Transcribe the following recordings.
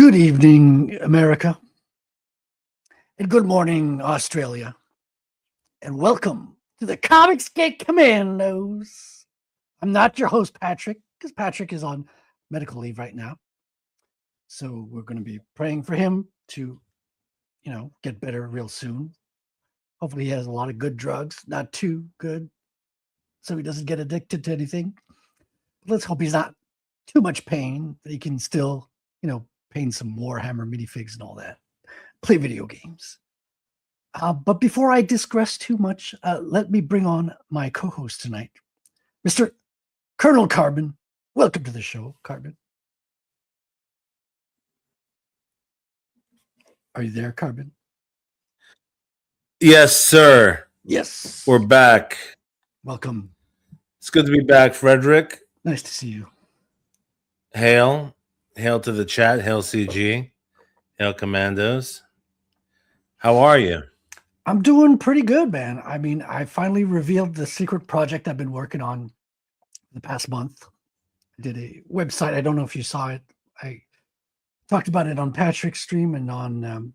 Good evening, America, and good morning, Australia, and welcome to the ComicsGate Commandos. I'm not your host, Patrick, because Patrick is on medical leave right now. So we're going to be praying for him to, get better real soon. Hopefully he has a lot of good drugs, not too good, so he doesn't get addicted to anything. Let's hope he's not too much pain, that he can still, paint some Warhammer minifigs and all that, play video games. But before I digress too much, let me bring on my co-host tonight, Mr. Colonel Carbon. Welcome to the show, Carbon. Are you there, Carbon? Yes, sir. Yes. We're back. Welcome. It's good to be back, Frederick. Nice to see you. Hail. Hail to the chat. Hail CG. Hail Commandos. How are you? I'm doing pretty good, man. I mean, I finally revealed the secret project I've been working on the past month. I did a website. I don't know if you saw it. I talked about it on Patrick's stream and on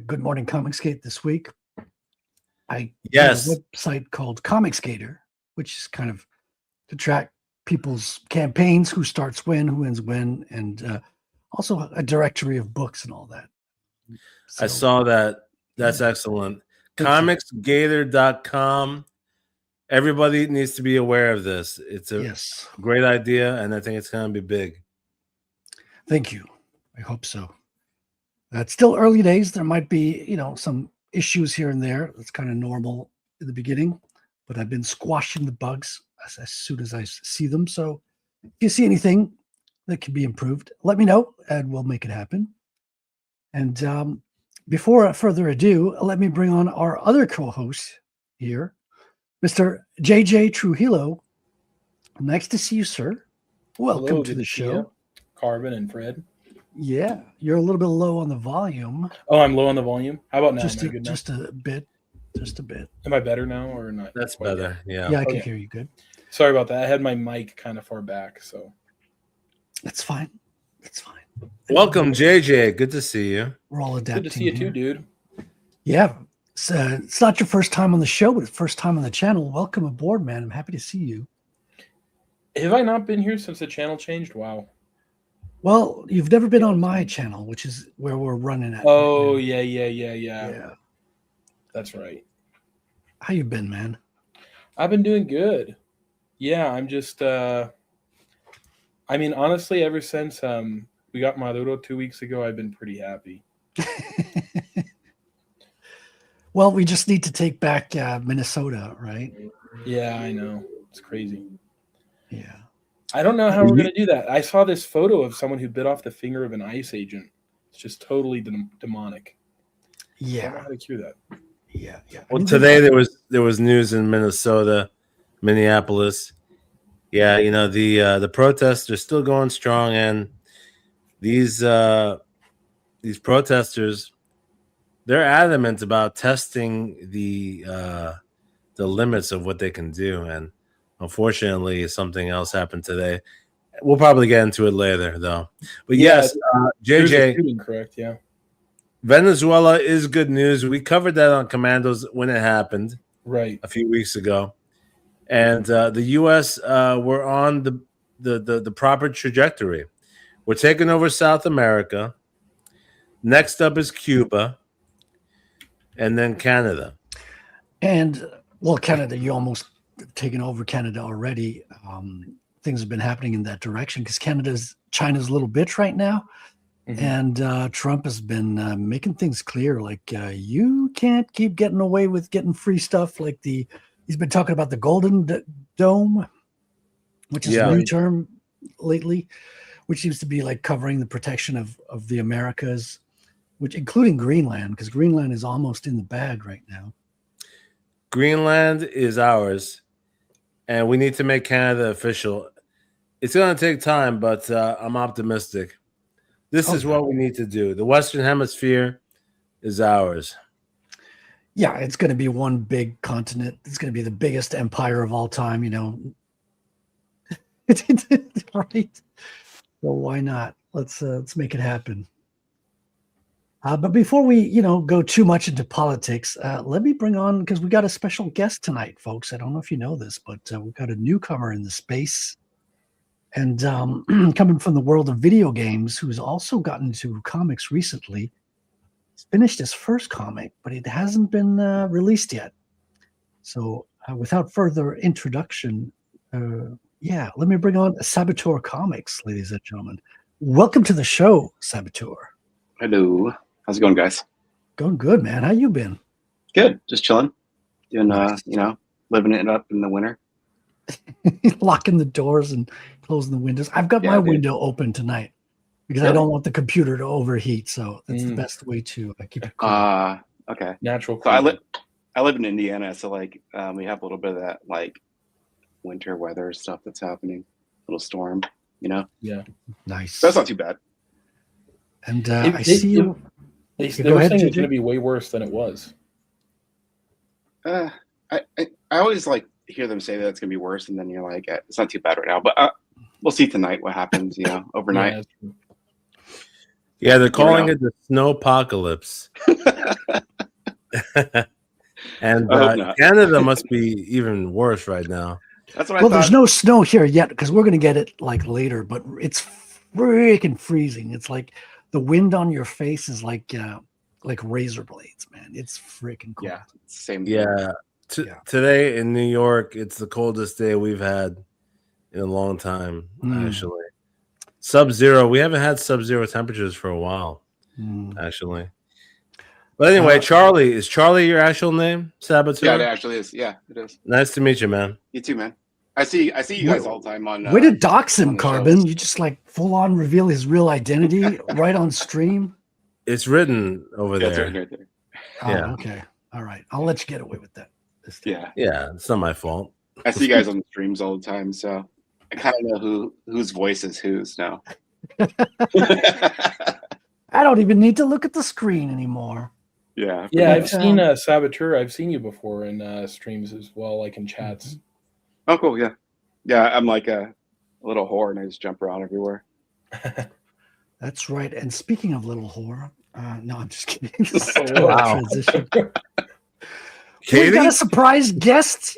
Good Morning ComicsGate this week. I did a website called ComicsGator, which is kind of to track people's campaigns, who starts when, who ends when, and also a directory of books and all that. So, I saw that. That's excellent. ComicsGator.com. Everybody needs to be aware of this. It's a great idea, and I think it's going to be big. Thank you. I hope so. It's still early days. There might be, some issues here and there. It's kind of normal in the beginning, but I've been squashing the bugs as soon as I see them. So if you see anything that can be improved, let me know, and we'll make it happen. And before further ado, let me bring on our other co-host here, Mr. JJ Trujillo. Nice to see you, sir. Welcome to the show. Carbon and Fred. Yeah, you're a little bit low on the volume. Oh, I'm low on the volume? How about now? Just a bit. Am I better now or not? That's better. Yeah. Yeah, I can hear you good. Sorry about that. I had my mic kind of far back, so. That's fine. It's fine. Welcome, JJ. Good to see you. We're all adapting. Good to see you too, dude. Yeah. It's not your first time on the show, but it's first time on the channel. Welcome aboard, man. I'm happy to see you. Have I not been here since the channel changed? Wow. Well, you've never been on my channel, which is where we're running at. Oh, right yeah. That's right. How you been, man? I've been doing good. Yeah, I'm just honestly, ever since we got Maduro 2 weeks ago, I've been pretty happy. Well, we just need to take back Minnesota, right? Yeah, I know. It's crazy. Yeah. I don't know how we're going to do that. I saw this photo of someone who bit off the finger of an ICE agent. It's just totally demonic. Yeah. I don't know how to cure that. Yeah. Well, today there was news in Minnesota, Minneapolis. Yeah, the protests are still going strong, and these protesters, they're adamant about testing the limits of what they can do, and unfortunately, something else happened today. We'll probably get into it later, though. But yes, JJ, correct? Yeah. Venezuela is good news. We covered that on Commandos when it happened, right, a few weeks ago, and the U.S. We're on the proper trajectory. We're taking over South America. Next up is Cuba, and then Canada. And Canada, you almost taken over Canada already. Things have been happening in that direction because China's little bitch right now. Mm-hmm. And Trump has been making things clear, like you can't keep getting away with getting free stuff. Like he's been talking about the Golden Dome, which is a new term lately, which seems to be like covering the protection of the Americas, which including Greenland, because Greenland is almost in the bag right now. Greenland is ours, and we need to make Canada official. It's going to take time, but I'm optimistic. This is what we need to do. The Western Hemisphere is ours. Yeah, it's going to be one big continent. It's going to be the biggest empire of all time, Right? So why not? Let's make it happen. But before we, go too much into politics, let me bring on, because we got a special guest tonight, folks. I don't know if you know this, but we've got a newcomer in the space, and coming from the world of video games, who's also gotten into comics recently. He's finished his first comic, but it hasn't been released yet. So without further introduction, let me bring on Saboteur Comics, ladies and gentlemen. Welcome to the show, Saboteur. Hello. How's it going, guys? Going good, man. How you been? Good. Just chilling. Doing, Nice. living it up in the winter. Locking the doors and closing the windows. I've got my window open tonight because I don't want the computer to overheat. So that's the best way to keep it cool. Okay. Natural. So I live in Indiana, so we have a little bit of that winter weather stuff that's happening. Little storm, Yeah. Nice. So that's not too bad. And I see you. They Go were ahead, saying it's JJ. going to be way worse than it was. I always hear them say that it's gonna be worse, and then you're like, it's not too bad right now. But we'll see tonight what happens. Overnight. Yeah, that's true. Yeah, they're calling it the snow apocalypse. And I hope not. Canada must be even worse right now. That's what I Well, thought. there's no snow here yet because we're going to get it later, but it's freaking freezing. It's like the wind on your face is like razor blades, man. It's freaking cool. Yeah, same. Yeah. Yeah. Today in New York, it's the coldest day we've had in a long time, actually. Sub-zero. We haven't had sub-zero temperatures for a while, actually. But anyway, Charlie. Is Charlie your actual name, Saboteur? Yeah, it actually is. Yeah, it is. Nice to meet you, man. You too, man. I see you guys all the time on. Way to dox him, on the Carbon. shows. You just full on reveal his real identity right on stream. It's written over Yeah, it's there. right there. Oh, Yeah. okay. All right. I'll let you get away with that this time. Yeah. Yeah, it's not my fault. I see you guys on the streams all the time, so I kind of know whose voice is whose now. I don't even need to look at the screen anymore. Yeah. Yeah, I've But, seen Saboteur. I've seen you before in streams as well, like in chats. Oh, cool. Yeah. Yeah. I'm like a little whore, and I just jump around everywhere. That's right. And speaking of little whore, no, I'm just kidding. Wow. Transition. Katie? We've got a surprise guest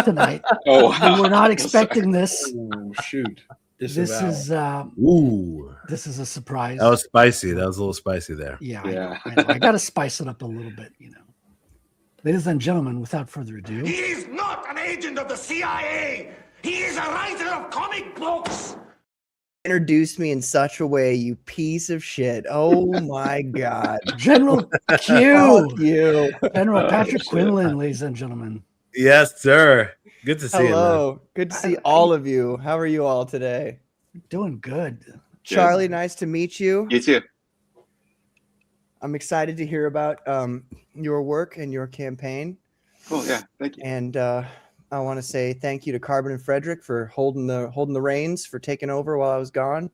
tonight. Oh, We were not expecting this. Oh, shoot. This Disavow. is Ooh. this is a surprise. That was spicy. That was a little spicy there. Yeah, Yeah. I know. I got to spice it up a little bit, Ladies and gentlemen, without further ado, He is not an agent of the CIA. He is a writer of comic books. Introduced me in such a way, you piece of shit. Oh my god. General Fuck Q, you. General Patrick shit. Quinlan, ladies and gentlemen. Yes, sir. Good to see you, man. Hello. Good to see all of you. How are you all today? Doing good. Charlie, nice to meet you. You too. I'm excited to hear about your work and your campaign. Cool. Yeah. Thank you. And I want to say thank you to Carbon and Frederick for holding the reins, for taking over while I was gone,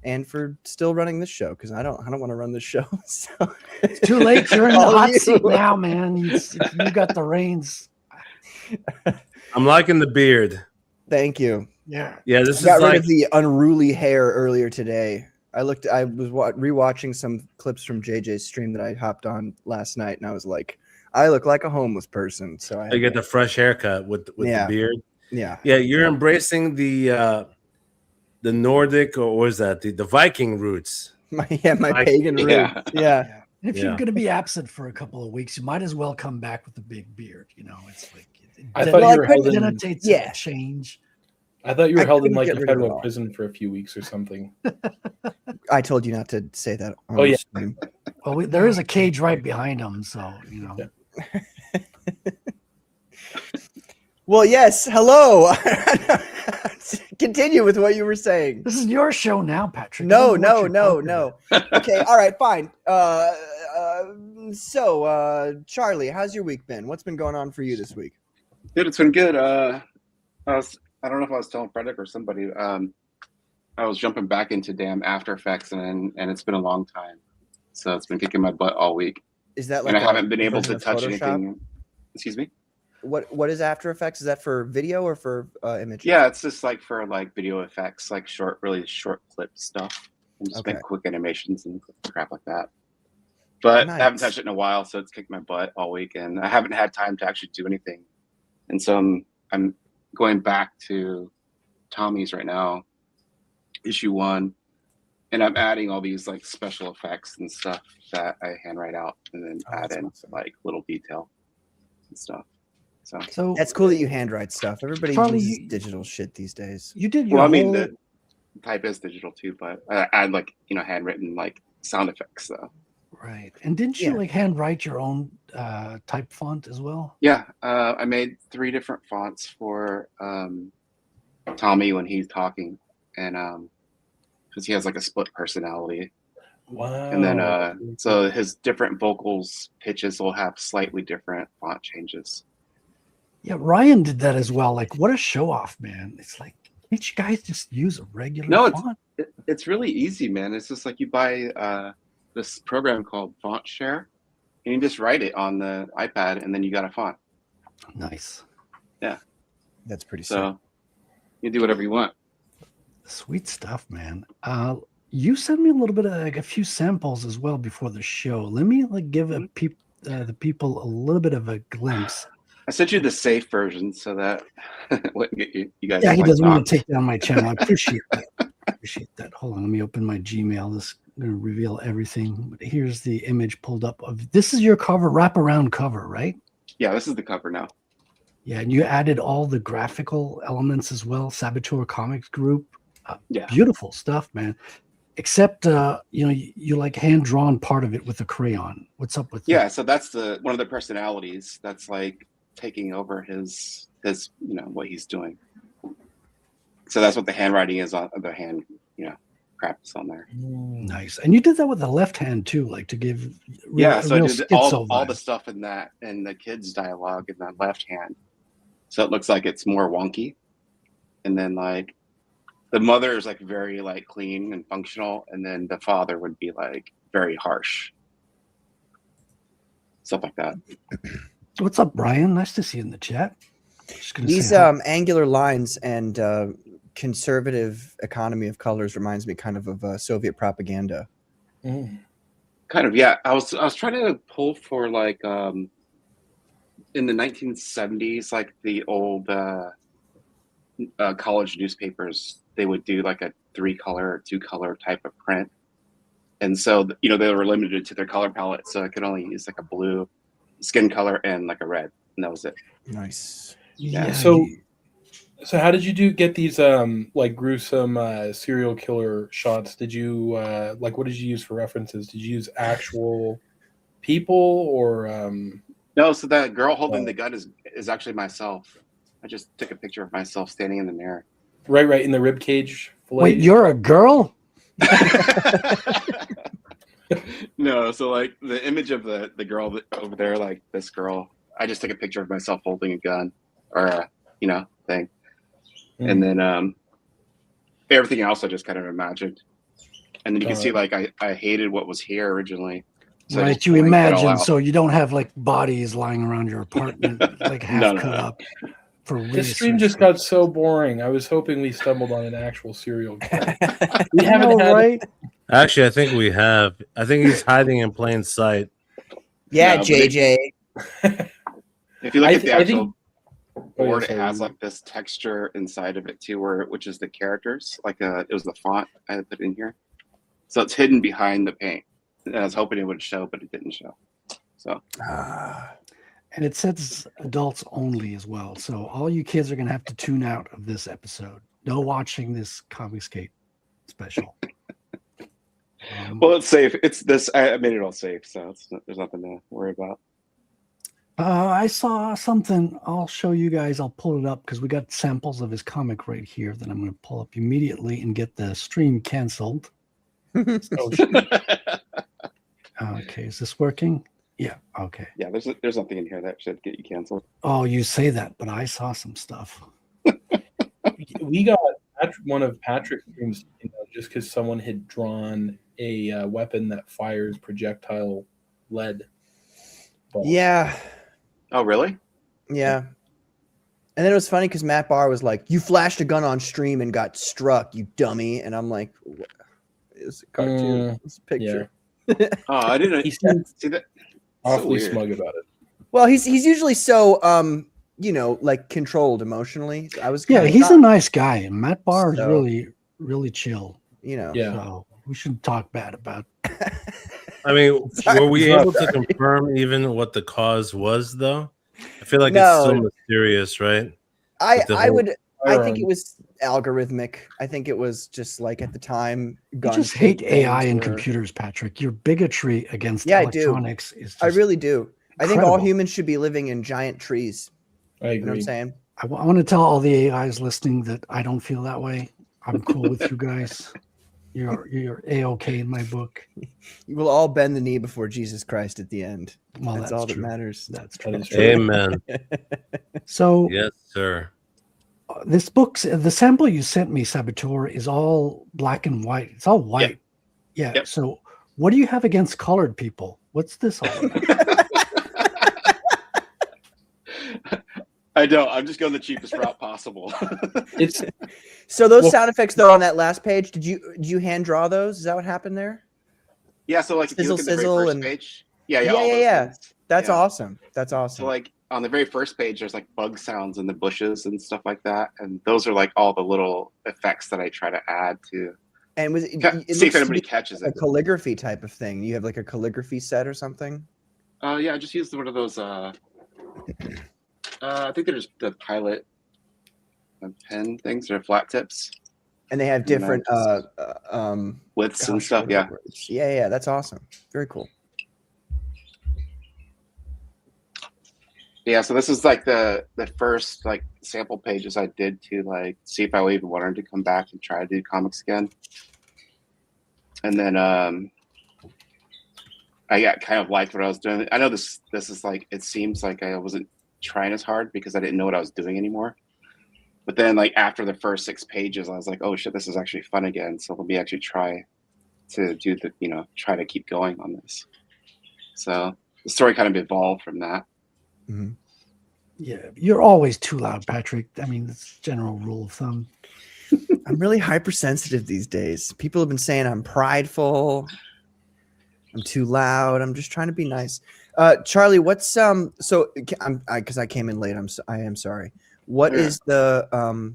and for still running this show, because I don't want to run this show. So. It's too late. You're in the All hot you. seat now, man. You got the reins. I'm liking the beard. Thank you. Yeah. Yeah, this I is got rid like of the unruly hair earlier today. I was rewatching some clips from JJ's stream that I hopped on last night, and I was like, I look like a homeless person. So I I get the fresh haircut with Yeah. the beard. yeah. Yeah, you're embracing the Nordic, or what is that? The Viking roots. My pagan roots. Yeah. Yeah. And if Yeah. you're going to be absent for a couple of weeks, you might as well come back with a big beard. It's like I thought you were held in- denotates yeah. a change. I thought you were I held in couldn't like get a rid of it federal all. prison for a few weeks or something. I told you not to say that. On Oh, the yeah. stream. Well, there is a cage right behind him, so Well, yes. Hello. Continue with what you were saying. This is your show now, Patrick. No. I don't know what you're talking Okay. All right. Fine. So, Charlie, how's your week been? What's been going on for you this week? Dude, it's been good. I don't know if I was telling Frederick or somebody. I was jumping back into damn After Effects, and it's been a long time. So it's been kicking my butt all week, Is that like and I a haven't been able version to of touch Photoshop? anything. Excuse me. What is After Effects? Is that for video or for images? Yeah, it's just for video effects, really short clip stuff, and just Okay. make quick animations and crap like that. But I haven't Nice. touched it in a while, so it's kicked my butt all week, and I haven't had time to actually do anything. And so I'm going back to Tommy's right now, issue 1, and I'm adding all these like special effects and stuff that I handwrite out, and then Oh, add that's in awesome. like little detail and stuff. So That's cool that you handwrite stuff. Everybody Charlie, uses you- digital shit these days. you did your Well, I whole. mean the type is digital too, but I add like handwritten like sound effects. So Right. And didn't you Yeah. like handwrite your own type font as well? yeah, I made 3 different fonts for Tommy when he's talking, and because he has like a split personality, Wow. and then so his different vocals pitches will have slightly different font changes. Yeah, Ryan did that as well. Like, what a show off, man. It's like, can't you guys just use a regular No, font? it's really easy, man. It's just like you buy this program called Font Share, and you just write it on the iPad, and then you got a font. Nice. That's pretty sick. So you do whatever you want. Sweet stuff, man. You sent me a little bit of like a few samples as well before the show. Let me like give the people a little bit of a glimpse. I sent you the safe version so that wouldn't get you guys. Yeah, he like doesn't want dogs. to take down my channel. I appreciate that. Appreciate that. Hold on, let me open my Gmail. This is going to reveal everything. But here's the image pulled up of this is your cover, wraparound cover, right? Yeah, this is the cover now. Yeah, and you added all the graphical elements as well. Saboteur Comics group. Yeah. Beautiful stuff, man. Except you like hand drawn part of it with a crayon. What's up with Yeah, that? so that's one of the personalities that's like taking over his what he's doing. So that's what the handwriting is on the hand, crap is on there. Nice. And you did that with the left hand too, like to give Yeah, so I real did schizo all the vibe. stuff in that and the kids' dialogue in that left hand. So it looks like it's more wonky. And then like the mother is like very like clean and functional, and then the father would be like very harsh. Stuff like that. What's up, Brian? Nice to see you in the chat. Just gonna These say hi. angular lines and conservative economy of colors reminds me kind of Soviet propaganda. Mm. Kind of, yeah. I was trying to pull for like in the 1970s, like the old college newspapers, they would do like a 3-color or 2-color type of print. And so, they were limited to their color palette. So I could only use like a blue skin color and like a red. And that was it. Nice. Yeah. So how did you get these like gruesome serial killer shots? Did you what did you use for references? Did you use actual people or No, so that girl holding the gun is actually myself. I just took a picture of myself standing in the mirror. right in the rib cage fillet? Wait, you're a girl? No, so like the image of the girl over there, like this girl, I just took a picture of myself holding a gun or a thing. And then everything else I just kind of imagined. And then you can see like I hated what was here originally. So I Right, just you blanked it all imagine out. so you don't have like bodies lying around your apartment like half No, no, cut no. up for This stream research. just got so boring. I was hoping we stumbled on an actual serial killer. We I haven't know, had right? Actually, I think we have. I think he's hiding in plain sight. Yeah, No, but JJ. If you look at the I actual think- board, sorry. it has like this texture inside of it too, which is the characters. Like it was the font I had put in here, so it's hidden behind the paint. And I was hoping it would show, but it didn't show. So And it says adults only as well. So all you kids are gonna have to tune out of this episode. No watching this ComicsGate special. well, it's safe. It's this. I made it all safe, so there's nothing to worry about. I saw something. I'll show you guys. I'll pull it up because we got samples of his comic right here that I'm going to pull up immediately and get the stream canceled. Oh, shit. Okay, is this working? Yeah. Okay. Yeah, there's nothing in here that should get you canceled. Oh, you say that, but I saw some stuff. We got one of Patrick's streams just because someone had drawn a weapon that fires projectile lead balls. Yeah. Oh, really? Yeah. And then it was funny because Matt Barr was like, "You flashed a gun on stream and got struck, you dummy." And I'm like, "It's a cartoon. It's a picture." Oh, I didn't He seems see that. awfully weird. smug about it. Well, he's usually so like controlled emotionally. So I was Yeah, kinda he's a shocked, nice guy. And Matt Barr is So- really, really chill. Yeah. So we shouldn't talk bad about. I mean, Sorry, were we it's not able to sorry. confirm even what the cause was, though? I feel like it's No. still mysterious, right? I With the I whole- would I think Firearm. it was algorithmic. I think it was just like at the time. You gun just hate things AI and were- computers, Patrick. Your bigotry against Yeah, I do. electronics is just. I really do. I think all incredible. humans should be living in giant trees. I You know what I'm agree. saying? I want to tell all the AIs listening that I don't feel that way. I'm cool with you guys. You're A-okay in my book. You will all bend the knee before Jesus Christ at the end. Well, That's all true. that matters. That's That true. is true. Amen. So Yes, sir. this book's the sample you sent me, Saboteur, is all black and white. It's all white. Yeah. Yep. So what do you have against colored people? What's this all about? I don't. I'm just going the cheapest route possible. It's So those Well- sound effects though on that last page, did you hand draw those? Is that what happened there? Yeah, so like if you look at the very Sizzle, first and- page, yeah, Yeah, all yeah, those yeah. things. That's Yeah. awesome. That's awesome. So like on the very first page, there's like bug sounds in the bushes and stuff like that, and those are like all the little effects that I try to add to and was it see if looks to anybody be catches a it. calligraphy type of thing. You have like a calligraphy set or something? Yeah, I just used one of those. I think they're just the Pilot pen things. They're flat tips, And they have You know, different widths and gosh, stuff. what are Yeah. the words? Yeah, that's awesome. Very cool. Yeah, so this is like the first like sample pages I did to like see if I even wanted to come back and try to do comics again. And then I got kind of liked what I was doing. I know this is like, it seems like I wasn't trying as hard because I didn't know what I was doing anymore. But then like after the first 6 pages, I was like, oh shit, this is actually fun again. So let me actually try to do the, try to keep going on this. So the story kind of evolved from that. Mhm. Yeah, you're always too loud, Patrick. I mean, it's a general rule of thumb. I'm really hypersensitive these days. People have been saying I'm prideful. I'm too loud. I'm just trying to be nice. Charlie, what's so because I came in late. I am sorry. What Yeah. is the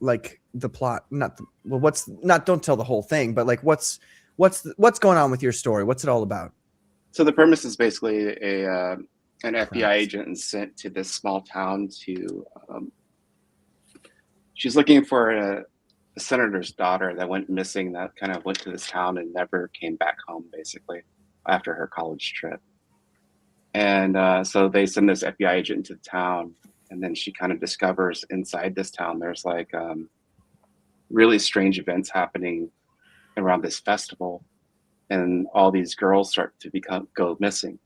like the plot? Don't tell the whole thing, but like what's going on with your story? What's it all about? So the premise is basically an FBI agent is sent to this small town to. She's looking for a senator's daughter that went missing. That kind of went to this town and never came back home. Basically, after her college trip, and so they send this FBI agent into the town, and then she kind of discovers inside this town there's like really strange events happening around this festival, and all these girls start to go missing.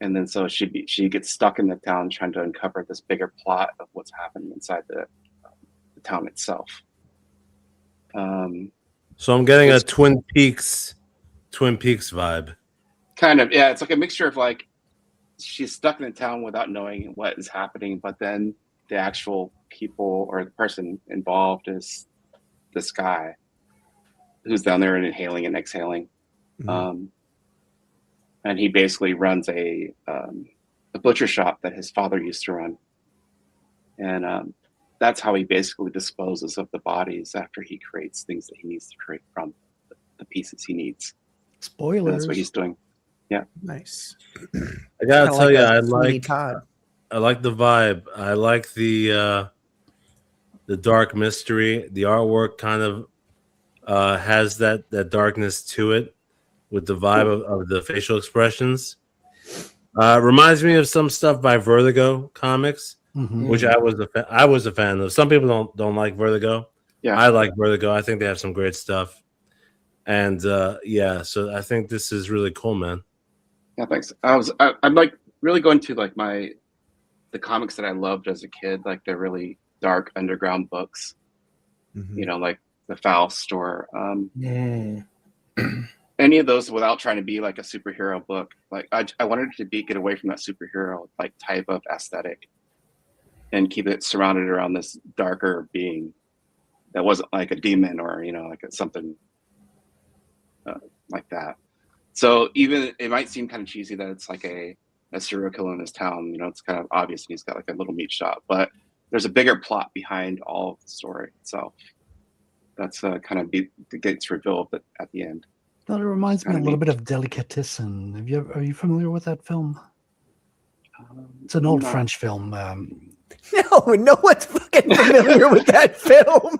And then so she gets stuck in the town trying to uncover this bigger plot of what's happening inside the town itself. So I'm getting a Twin Peaks vibe. Kind of, yeah. It's like a mixture of like she's stuck in the town without knowing what is happening, but then the actual people or the person involved is this guy who's down there and inhaling and exhaling. Mhm. And he basically runs a butcher shop that his father used to run, and that's how he basically disposes of the bodies after he creates things that he needs to create from the pieces he needs. And Spoilers. that's what he's doing. Nice. I gotta Kinda tell you, a I Sweeney like Todd. the vibe. I like the dark mystery. The artwork kind of has that darkness to it, with the vibe of the facial expressions. Reminds me of some stuff by Vertigo Comics, Mhm. which I was a fan of. Some people don't like Vertigo. Yeah. I like Vertigo. I think they have some great stuff. And yeah, so I think this is really cool, man. Yeah, thanks. I'm like really going to like the comics that I loved as a kid, like the really dark underground books, Mhm. like the Faust or Mm. any of those without trying to be like a superhero book. Like I wanted it to get away from that superhero like type of aesthetic and keep it surrounded around this darker being that wasn't like a demon or like something like that. So even it might seem kind of cheesy that it's like a serial killer in this town. You know, it's kind of obvious. And he's got like a little meat shop, but there's a bigger plot behind all of the story itself. That's kind of gets revealed at the end. That reminds me a little bit of Delicatessen. Are you familiar with that film? It's an old French film. No one's fucking familiar with that film.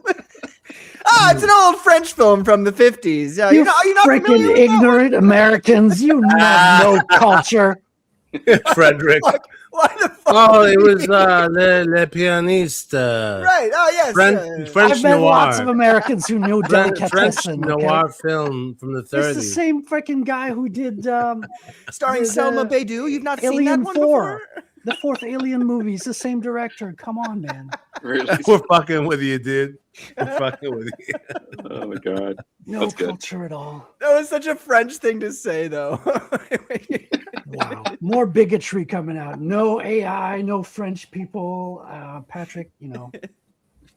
It's an old French film from the 50s. You you're not freaking familiar with that one? ignorant Americans. You have no culture. Frederick. Why the fuck? Oh, it was Le Pianiste. Right. Oh, yes. French I've met lots of noir. Americans who knew French Delicatessen. Okay? noir film from the It's the 30s. same freaking guy who did Starring the- Selma Baydoux. You've not seen Alien that one 4. before? The fourth Alien movie. It's the same director. Come on, man. Really? We're fucking with you, dude. We're fucking with you. Oh my god. No That's good. culture at all. That was such a French thing to say, though. Wow. More bigotry coming out. No AI, no French people. Patrick,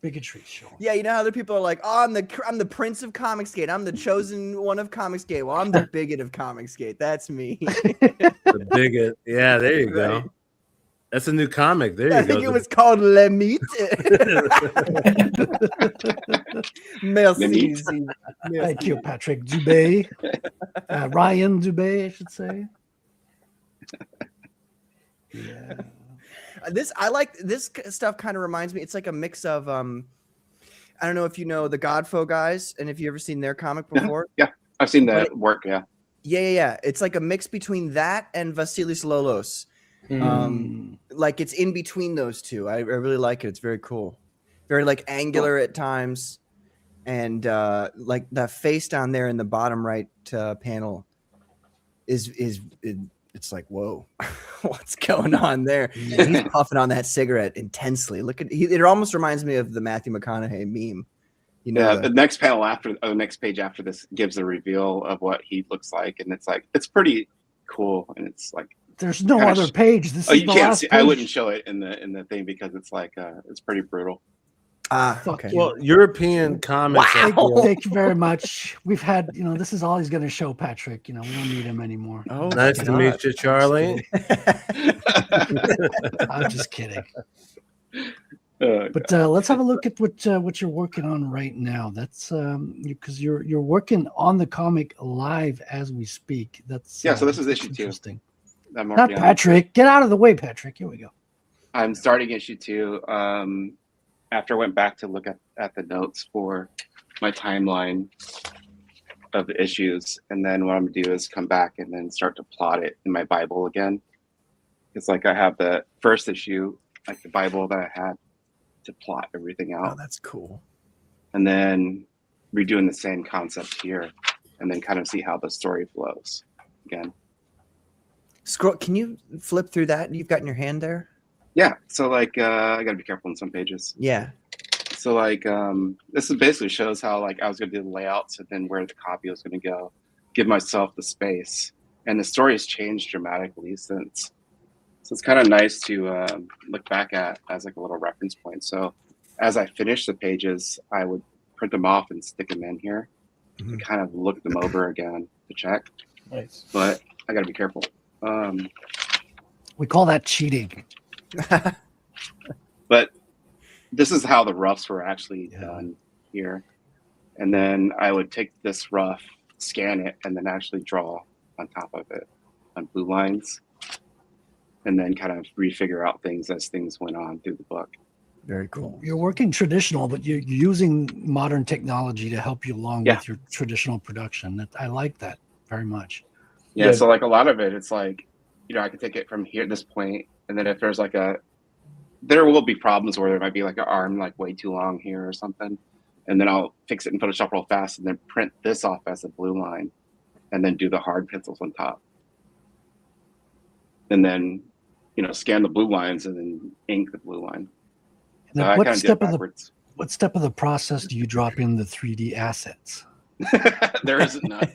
bigotry show. Yeah, you know how other people are like, "Oh, I'm the prince of ComicsGate. I'm the chosen one of ComicsGate." Well, I'm the bigot of ComicsGate. That's me. The bigot. Yeah, there you go. Right. That's a new comic. There you I go. think it was called Le Mythe. Merci. Thank you, Patrick Dubé. Ryan Dubé, I should say. Yeah. I like this stuff. Kind of reminds me. It's like a mix of I don't know if you know the Godfo guys, and if you ever seen their comic before. Yeah, I've seen that work. Yeah. Yeah. It's like a mix between that and Vasilis Lolos. Like it's in between those two. I really like it. It's very cool. Very like angular at times, and like that face down there in the bottom right panel it's like, whoa, what's going on there? He's puffing on that cigarette intensely. It almost reminds me of the Matthew McConaughey meme. The next panel the next page after this gives a reveal of what he looks like, and it's pretty cool, and it's like there's no other page. This is you the can't last see. page. I wouldn't show it in the thing because it's like it's pretty brutal. Okay. Well, European comics. Wow. Thank you very much. We've had, this is all he's going to show, Patrick. We don't need him anymore. Oh, Nice to meet you, Charlie. I'm just kidding. But let's have a look at what you're working on right now. That's because you're working on the comic live as we speak. So this is issue 2. Interesting. I'm Not Patrick. Get out of the way, Patrick. Here we go. I'm starting issue 2. After I went back to look at the notes for my timeline of the issues, and then what I'm gonna do is come back and then start to plot it in my Bible again. It's like I have the first issue, like the Bible that I had to plot everything out. Oh, that's cool. And then redoing the same concept here, and then kind of see how the story flows again. Scroll. Can you flip through that you've got in your hand there? Yeah. So like I gotta be careful in some pages. Yeah. So like this is basically shows how like I was gonna do the layouts and then where the copy was gonna go, give myself the space, and the story has changed dramatically since. So it's kind of nice to look back at as like a little reference point. So as I finish the pages, I would print them off and stick them in here and kind of look them over again to check. Nice. But I gotta be careful. We call that cheating. But this is how the roughs were actually done here. And then I would take this rough, scan it, and then actually draw on top of it on blue lines. And then kind of refigure out things as things went on through the book. Very cool. You're working traditional, but you're using modern technology to help you along with your traditional production. I like that very much. Yeah, so like a lot of it, it's like, I can take it from here at this point, and then if there's like there will be problems where there might be like an arm like way too long here or something, and then I'll fix it in Photoshop real fast and then print this off as a blue line, and then do the hard pencils on top, and then scan the blue lines and then ink the blue line. Now, So I what kind of did it step backwards. what step of the process do you drop in the 3D assets? There isn't none.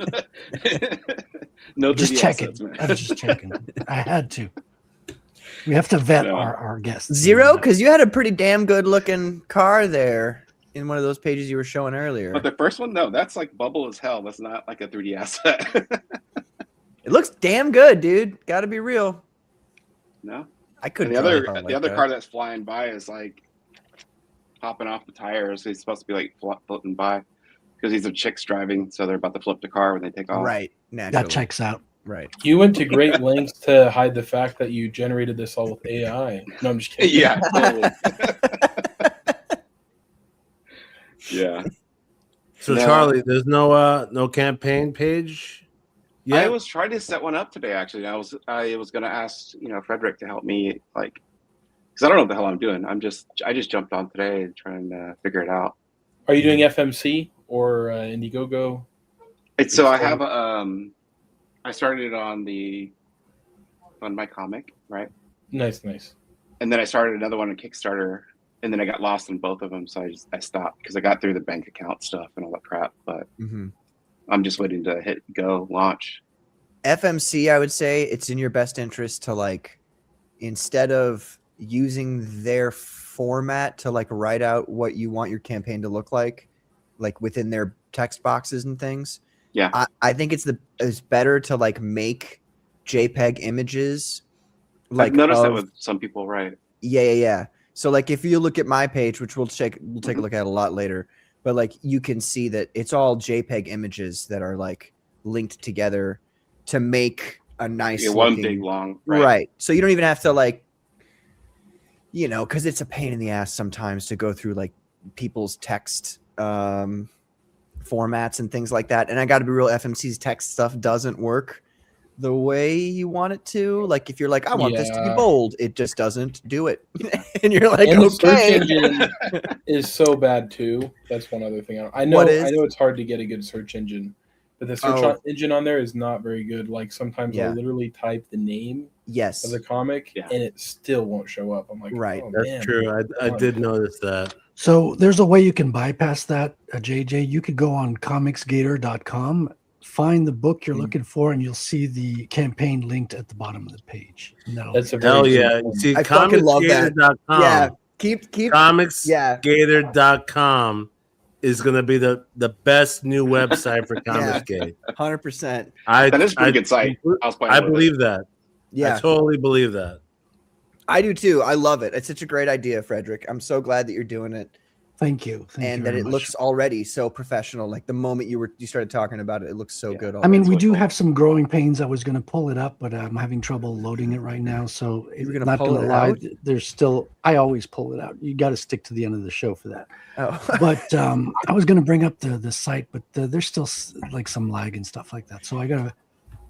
No, Just 3D checking. assets, man. I was just checking. I had to. We have to vet our guests. Zero, because you had a pretty damn good looking car there in one of those pages you were showing earlier. But the first one, no, that's like bubble as hell. That's not like a 3D asset. It looks damn good, dude. Got to be real. No. I And couldn't. the draw a other car like the other that. car that's flying by is like popping off the tires. He's supposed to be like floating by because these are chicks driving, so they're about to flip the car when they take off. Right. Naturally. That checks out. Right. You went to great lengths to hide the fact that you generated this all with AI. No, I'm just kidding. Yeah, totally. Yeah. So No. Charlie, there's no campaign page. I Yeah. was trying to set one up today. Actually, I was going to ask Frederick to help me, like, because I don't know what the hell I'm doing. I just jumped on today and trying to figure it out. Are you doing FMC or Indiegogo? So I have I started it on my comic, right? Nice. And then I started another one on Kickstarter, and then I got lost in both of them, so I stopped because I got through the bank account stuff and all that crap. But I'm just waiting to hit go launch. FMC, I would say it's in your best interest to like, instead of using their format to like write out what you want your campaign to look like within their text boxes and things. Yeah. I think it's better to like make JPEG images. Like I've noticed that with some people, right? Yeah. So like if you look at my page, which we'll take a look at a lot later, but like you can see that it's all JPEG images that are like linked together to make a nice one looking, big long right. So you don't even have to like, because it's a pain in the ass sometimes to go through like people's text formats and things like that. And I got to be real, FMC's text stuff doesn't work the way you want it to. Like if you're like, I want this to be bold, it just doesn't do it. And you're like, and the okay. search engine is so bad too. That's one other thing. I know it's hard to get a good search engine, but the search engine on there is not very good. Like sometimes I literally type the name of the comic and it still won't show up. I'm like, right. Oh, That's true. I did notice that. So there's a way you can bypass that, JJ. You could go on ComicsGator.com, find the book you're looking for, and you'll see the campaign linked at the bottom of the page. That's a hell yeah. You see, I fucking love that. Yeah. Keep ComicsGator.com is going to be the best new website for ComicsGate. 100%. That is a pretty good site. I believe that. Yeah. I totally believe that. I do too. I love it. It's such a great idea, Frederick. I'm so glad that you're doing it. Thank you. And that it looks already so professional. Like the moment you started talking about it, it looks so good. I mean, we do have some growing pains. I was going to pull it up, but I'm having trouble loading it right now. So You're gonna not pull going to it lie. out? There's still, I always pull it out. You got to stick to the end of the show for that. Oh. But I was going to bring up the site, but there's still like some lag and stuff like that. So I got to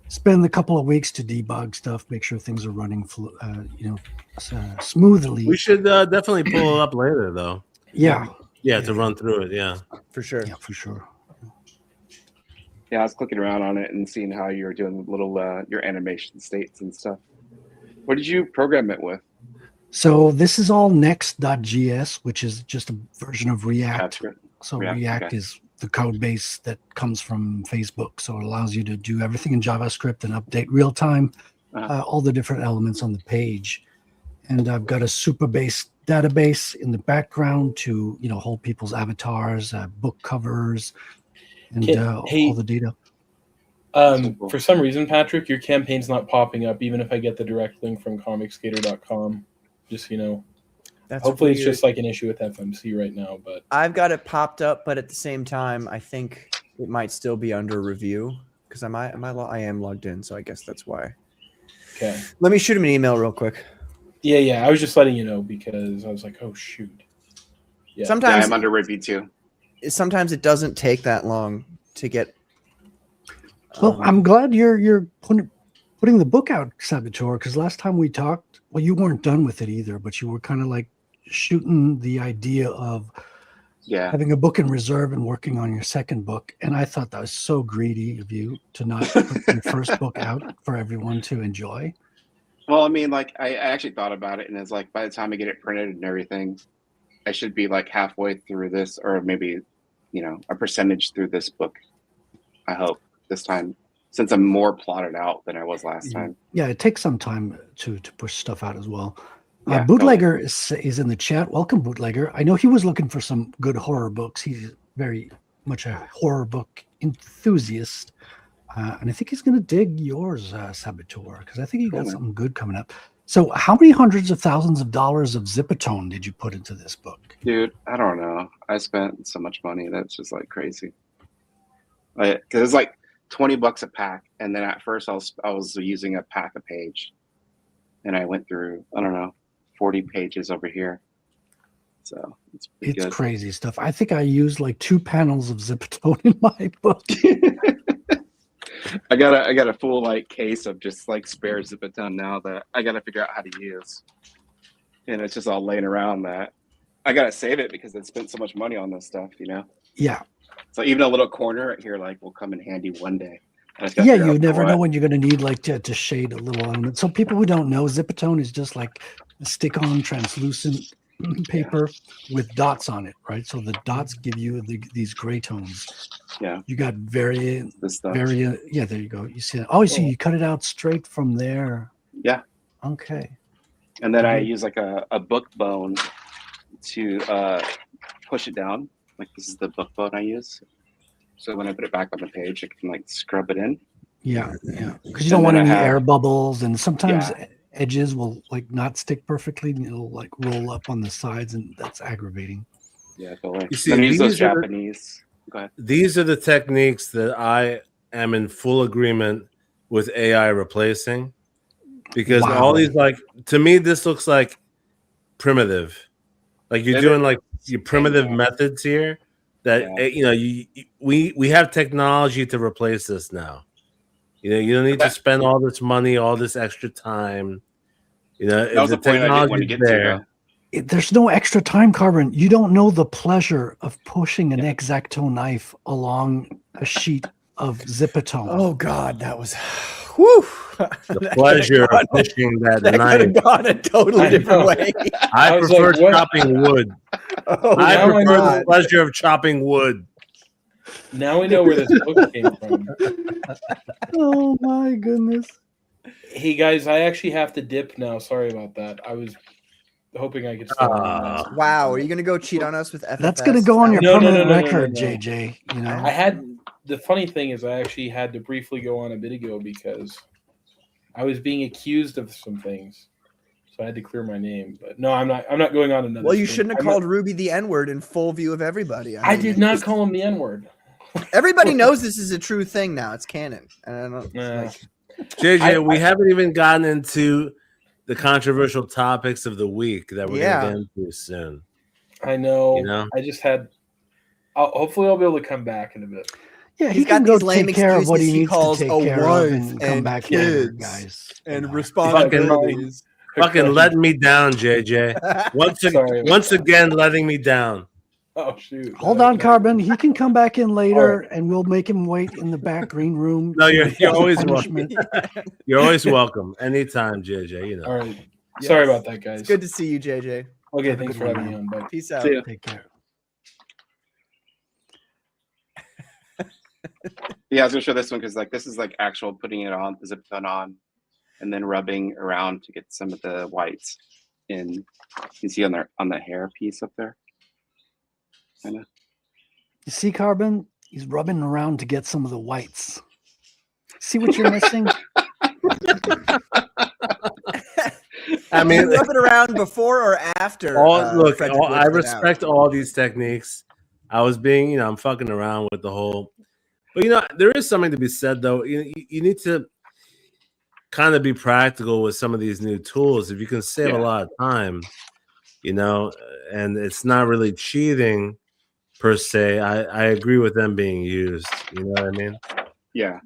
spend a couple of weeks to debug stuff, make sure things are running, smoothly. We should definitely pull it up later, though. Yeah, to run through it. Yeah, for sure. Yeah, for sure. Yeah, I was clicking around on it and seeing how you're doing little your animation states and stuff. What did you program it with? So this is all next.js, which is just a version of React. So React is the code base that comes from Facebook. So it allows you to do everything in JavaScript and update real time, all the different elements on the page. And I've got a super base database in the background to, hold people's avatars, book covers, and all the data. For some reason, Patrick, your campaign's not popping up, even if I get the direct link from comicsgator.com. Just, hopefully it's just like an issue with FMC right now. But I've got it popped up, but at the same time, I think it might still be under review because I am logged in, so I guess that's why. Okay. Let me shoot him an email real quick. Yeah. I was just letting you know because I was like, oh shoot. Yeah. Sometimes I'm under review too. Sometimes it doesn't take that long to get. Well, I'm glad you're putting the book out, Saboteur, because last time we talked, well, you weren't done with it either, but you were kind of like shooting the idea of having a book in reserve and working on your second book. And I thought that was so greedy of you to not put your first book out for everyone to enjoy. Well, I mean, like I actually thought about it, and it's like by the time I get it printed and everything, I should be like halfway through this, or maybe, a percentage through this book. I hope this time, since I'm more plotted out than I was last time. Yeah, it takes some time to push stuff out as well. Yeah, Bootlegger is in the chat. Welcome, Bootlegger. I know he was looking for some good horror books. He's very much a horror book enthusiast. And I think he's going to dig yours, Saboteur, because I think he got Cool. something good coming up. So how many hundreds of thousands of dollars of Zipatone did you put into this book? Dude, I don't know. I spent so much money that's just like crazy. Because it's like $20 a pack, and then at first I was using a pack a page, and I went through, I don't know, 40 pages over here. So it's pretty It's good. crazy stuff. I think I used like 2 panels of Zipatone in my book. I got a full like case of just like spare Zipatone now that I got to figure out how to use, and it's just all laying around that I got to save it because I spent so much money on this stuff, you know. Yeah. So even a little corner right here like will come in handy one day. I just gotta Yeah, figure you out never know what. when you're going to need like to shade a little element. So people who don't know, Zipatone is just like a stick-on translucent paper with dots on it, right? So the dots give you these gray tones. Yeah. You got This stuff. yeah, there you go. You see it. Oh, you see, you cut it out straight from there. Yeah. Okay. And then I Mhm. use like a book bone to push it down. Like this is the book bone I use. So when I put it back on the page, I can like scrub it in. Yeah, yeah. Because And you don't want then I any have- air bubbles, and sometimes Yeah. edges will like not stick perfectly, and it'll like roll up on the sides, and that's aggravating. Yeah, totally. You see, Then I use those these are the- Japanese. Go ahead. These are the techniques that I am in full agreement with AI replacing, because Wow. all these, like, to me, this looks like primitive. Like you're It doing is. like your primitive Yeah. methods here. That Yeah. you know, we have technology to replace this now. You know, you don't need to spend all this money, all this extra time. You know, That was if the point I didn't want to technology's get there. to, There's no extra time, Carbon. You don't know the pleasure of pushing an X-Acto knife along a sheet of Zipatone. Oh God, that was whew. The pleasure of pushing that That could knife. have gone a totally I different know. way. I was prefer like, what? chopping wood. Oh, I now I prefer know. the pleasure of chopping wood. Now we know where this book came from. Oh my goodness. Hey guys, I actually have to dip now. Sorry about that. I was hoping I could stay on. Wow, are you gonna go cheat on us with FFS? That's gonna go on your No, no, permanent no, no, no, record, no. JJ. You know. I had the funny thing is I actually had to briefly go on a bit ago because I was being accused of some things, so I had to clear my name. But no, I'm not going on another. Well, you stream. shouldn't have I'm called Ruby the N-word in full view of everybody. I mean, did not call him the N-word. Everybody knows this is a true thing now. It's canon. And I don't, Nah. like, JJ, we haven't even gotten into the controversial topics of the week that we're Yeah. going to get into soon. I know. You know? I just had. Hopefully, I'll be able to come back in a bit. Yeah, He's he can got go these lame take care of what he excuses he needs to calls take a care of wife and come and back later, kids guys. and You know. responsibilities. Fucking letting me down, JJ. Sorry. Once again, letting me down. Oh shoot! Hold on, Carbon. He can come back in later, and we'll make him wait in the back green room. No, you're as a always punishment. You're always welcome. Anytime, JJ. You know. All right. Sorry about that, guys. It's good to see you, JJ. Okay, Have a thanks good for one, having me man. on. Bye. Peace out. See ya. Take care. Yeah, I was gonna show this one because like this is like actual putting it on, the zip gun on, and then rubbing around to get some of the whites in. You can see on the hair piece up there. Kinda. You see, Carbon? He's rubbing around to get some of the whites. See what you're missing? I mean, Did you rub it around before or after? Frederick I whipped it out? respect all these techniques. I was being, I'm fucking around with the whole. But there is something to be said though. You need to kind of be practical with some of these new tools. If you can save a lot of time, and it's not really cheating per se. I agree with them being used. You know what I mean? Yeah,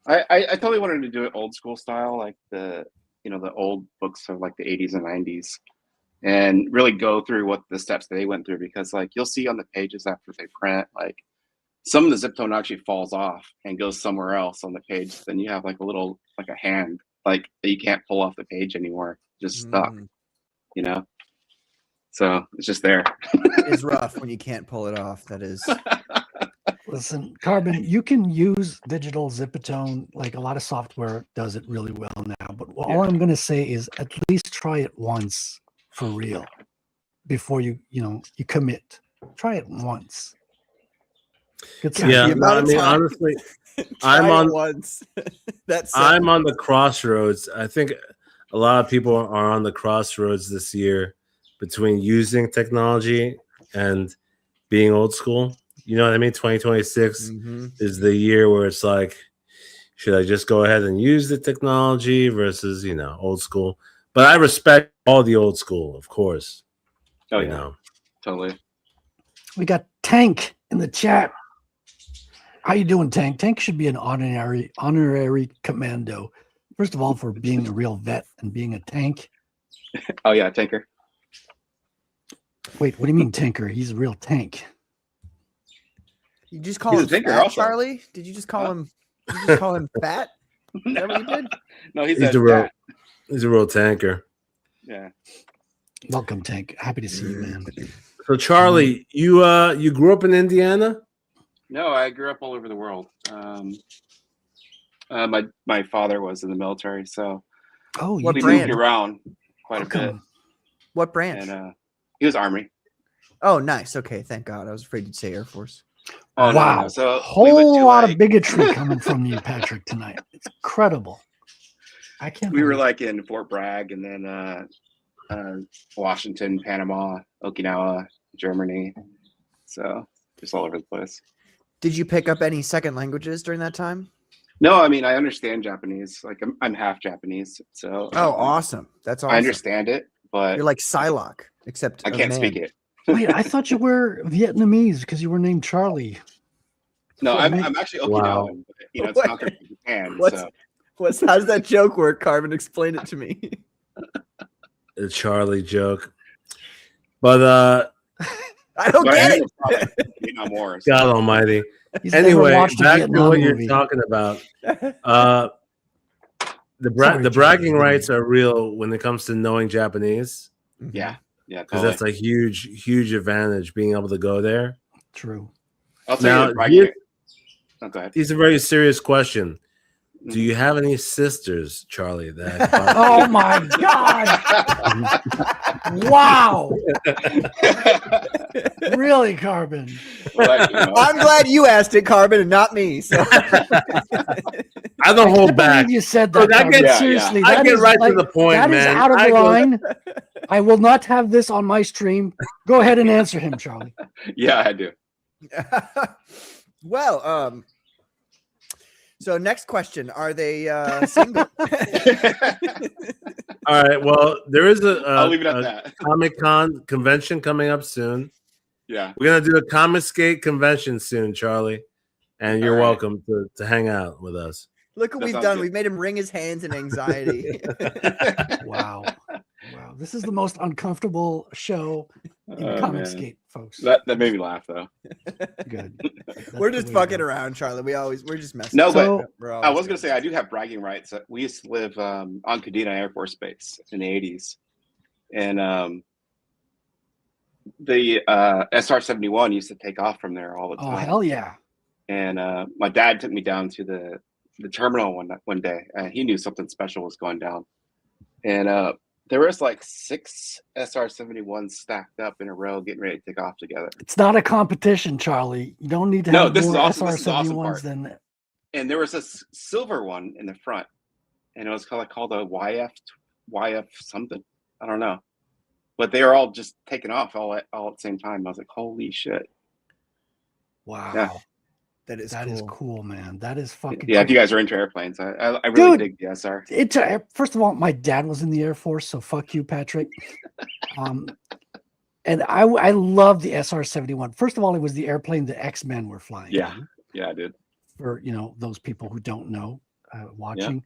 I totally wanted to do it old school style, like the old books of like the 80s and 90s, and really go through what the steps they went through, because like you'll see on the pages after they print, like some of the zip tone actually falls off and goes somewhere else on the page. Then you have like a hand like that you can't pull off the page anymore, just stuck. So it's just there. It is rough when you can't pull it off. That is. Listen, Carbon, you can use digital Zipatone. Like a lot of software does it really well now. But all I'm going to say is at least try it once for real before you commit. Try it once. Good stuff. Yeah, The amount of time- honestly, Try I'm it on once. That's I'm on the crossroads. I think a lot of people are on the crossroads this year between using technology and being old school. You know what I mean? 2026 is the year where it's like, should I just go ahead and use the technology versus, old school? But I respect all the old school, of course. Oh you yeah, know. totally. We got Tank in the chat. How you doing, Tank? Tank should be an honorary commando. First of all, for being a real vet and being a tank. Oh yeah, tanker. Wait, what do you mean tanker? He's a real tank. You just call He's him a tinker fat, also. Charlie? Did you just call him? Did you just call him fat? Is that what you did? No, he's He's a real tanker. Yeah. Welcome, Tank. Happy to see you, man. So Charlie, you grew up in Indiana? No, I grew up all over the world. My father was in the military, so Oh, What we brand? moved around quite a bit. welcome. What branch? And he was Army. Oh, nice. Okay, thank God. I was afraid you'd say Air Force. Oh, no, Wow. no. So we Whole went to, lot of like- bigotry coming from you, Patrick, tonight. It's incredible. I can't we were believe- like in Fort Bragg, and then Washington, Panama, Okinawa, Germany. So just all over the place. Did you pick up any second languages during that time? No, I mean I understand Japanese. Like I'm half Japanese, so Oh, awesome. That's awesome. I understand it, but You're like Psylocke, except I a can't man. speak it. Wait, I thought you were Vietnamese because you were named Charlie. No, Well, I'm actually Okinawan. Wow. But, it's What? conquered by Japan. What's So how's that joke work, Carmen? Explain it to me. A Charlie joke. But I don't but I get am it. from Vietnam War. So. God almighty. He's never Anyway, watched a back to Vietnam what you're movie. talking about. The Sorry, bragging Charlie. rights are real when it comes to knowing Japanese, Yeah, because totally. that's a huge advantage, being able to go there. True. I'll tell Now, you the bragging. Oh, go ahead. Here's a very serious question. Mm-hmm. Do you have any sisters, Charlie? That Oh my God! Wow! Really, Carbon? But, you know, I'm glad you asked it, Carbon, and not me. So I don't hold can't back. believe you said So that. that Carbon. gets- Seriously, I that get is right to like- the point, That is man. out of I go- line. I will not have this on my stream. Go ahead and answer him, Charlie. yeah, I do. well, so next question. Are they single? All right. Well, there is I'll leave it at a that. Comic-Con convention coming up soon. Yeah. We're gonna do a ComicsGate convention soon, Charlie, and you're All right. welcome to hang out with us. Look what That we've sounds done. good. We've made him wring his hands in anxiety. Wow. Wow. This is the most uncomfortable show in Oh, Comicsgate, man. folks. That made me laugh though. Good. That's We're the just way to fucking go. around, Charlie. We're just messing. No, So- but We're I always was gonna say doing I do have bragging rights. We used to live on Kadena Air Force Base in the '80s, and the SR-71 used to take off from there all the Oh time. hell yeah! And my dad took me down to the terminal one day, and he knew something special was going down. And there was like 6 SR-71s stacked up in a row, getting ready to take off together. It's not a competition, Charlie. You don't need to No, have this is more awesome. This is the awesome SR-71s part. than And there was a silver one in the front, and it was called a YF something. I don't know, but they were all just taking off all at the same time. I was like, holy shit! wow. Yeah. That is That cool. is cool, man. That is fucking Yeah, if cool. you guys are into airplanes, I really Dude. dig the SR. It's first of all, my dad was in the Air Force, so fuck you, Patrick. And I love the SR-71. First of all, it was the airplane the X-Men were flying. Yeah. in, Yeah, dude. for those people who don't know watching.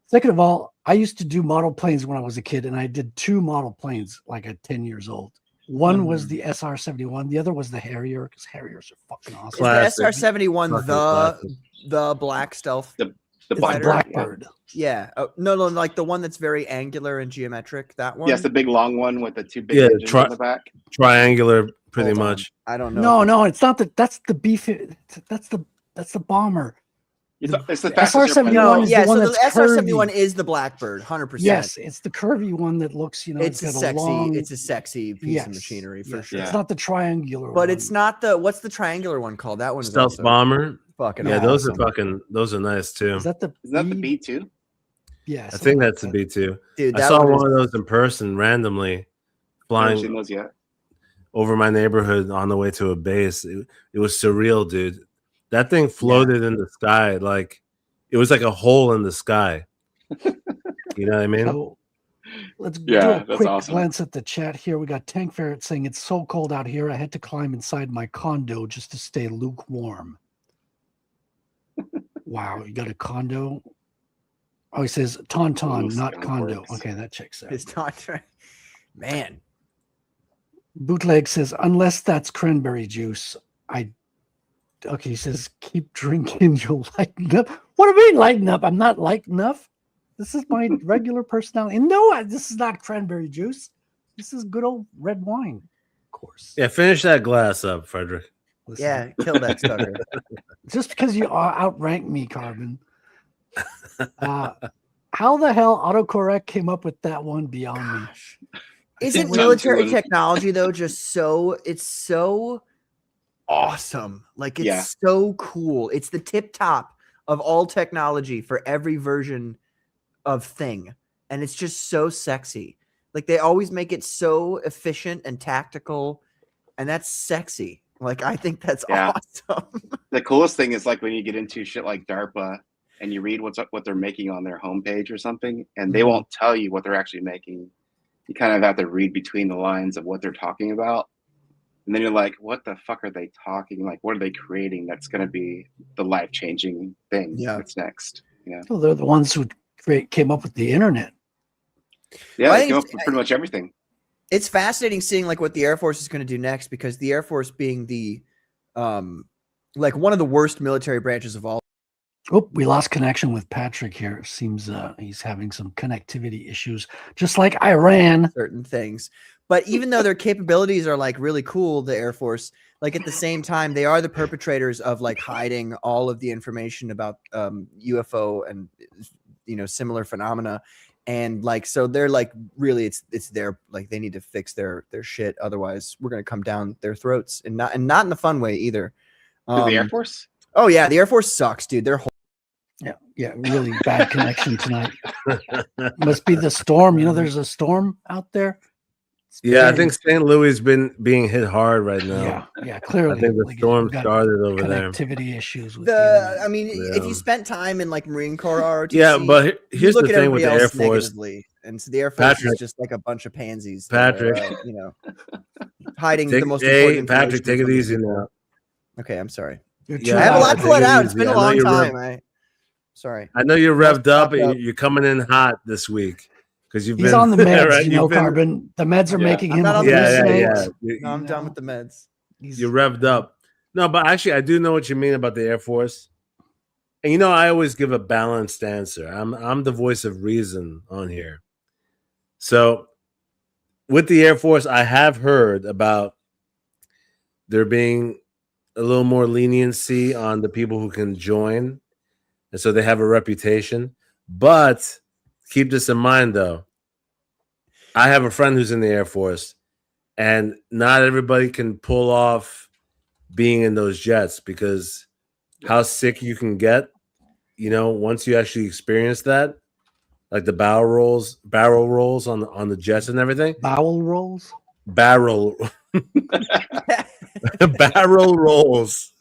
Second of all, I used to do model planes when I was a kid, and I did 2 model planes like at 10 years old. One was the SR-71, the other was the Harrier, because Harriers are fucking awesome. Is Classic. the SR-71 Fucking classic. the black stealth? The It's Blackbird, the Blackbird. Yeah. Oh, no, like the one that's very angular and geometric. That one. Yes, the big long one with the 2 big Yeah, engines on the back. Triangular, pretty Hold on. much. I don't know. No, it's not that. That's the beef. That's the bomber. It's the The fastest SR-71 airplane. is yeah. the one So the that's SR-71 curvy. is the Blackbird, 100%. Yes, it's the curvy one that looks. It's a got sexy. long- It's a sexy piece Yes, of machinery for yes. sure. It's not the triangular. But one. it's not the what's the triangular one called? That one is Stealth also, bomber. fucking Yeah, awesome. those are nice too. Is that the Isn't that the B2? Yeah, I think that's a B2. Dude, I that saw one one is of those in person randomly Haven't seen flying those yet. over my neighborhood on the way to a base. It was surreal, dude. That thing floated in the sky like it was like a hole in the sky. You know what I mean? So let's do Yeah, a that's quick awesome. glance at the chat here. We got Tank Ferret saying it's so cold out here. I had to climb inside my condo just to stay lukewarm. Wow, you got a condo? Oh, he says Tauntaun, Ooh, not skunk condo. works. Okay, that checks out. it's not right. Man. Bootleg says, unless that's cranberry juice, okay, he says, keep drinking, you'll lighten up. What do you mean lighten up? I'm not light enough. This is my regular personality. And no, this is not cranberry juice. This is good old red wine, of course. Yeah, finish that glass up, Frederick. Listen, Yeah, kill that sucker. just because you outrank me, Carbon. How the hell autocorrect came up with that one beyond me? Isn't think military Johnson- technology though just it's so awesome? Like it's so cool. It's the tip top of all technology for every version of thing. And it's just so sexy. Like they always make it so efficient and tactical, and that's sexy. Like I think that's awesome. The coolest thing is like when you get into shit like DARPA and you read what they're making on their homepage or something, and they won't tell you what they're actually making. You kind of have to read between the lines of what they're talking about. And then you're like, what the fuck are they talking? Like, what are they creating that's going to be the life-changing thing that's next? Yeah. Well, they're the ones who came up with the internet. Yeah, Well, they came up with pretty much everything. It's fascinating seeing like what the Air Force is going to do next, because the Air Force being the like one of the worst military branches of all. Oh, we lost connection with Patrick here. Seems he's having some connectivity issues, just like Iran. Certain things. But even though their capabilities are like really cool, the Air Force, like at the same time, they are the perpetrators of like hiding all of the information about UFO and similar phenomena. And like, so they're like, really, it's their, like, they need to fix their shit. Otherwise we're going to come down their throats, and not in the fun way either. The Air Force? Oh yeah. The Air Force sucks, dude. They're Yeah, really bad connection tonight. Must be the storm. There's a storm out there. Yeah, I think St. Louis has been being hit hard right now. Yeah, clearly. I think the storm started over there. Connectivity issues with I mean, if you spent time in like Marine Corps ROTC, yeah, but here's the look at thing with the everybody Air else Force. negatively, and so the Air Force is just like a bunch of pansies. Patrick, hiding the most important. Patrick, take it easy now. Okay, I'm sorry. Yeah, I have a lot to let out. It's easy. been a long time. Sorry. I know you're revved up and you're coming in hot this week because He's on the meds, right? Carbon. The meds are making him. No, I'm done with the meds. You're revved up. No, but actually, I do know what you mean about the Air Force. And I always give a balanced answer. I'm the voice of reason on here. So, with the Air Force, I have heard about there being a little more leniency on the people who can join. And so they have a reputation. But keep this in mind, though. I have a friend who's in the Air Force, and not everybody can pull off being in those jets, because how sick you can get, once you actually experience that, like the barrel rolls on the jets and everything. Barrel rolls? Barrel rolls.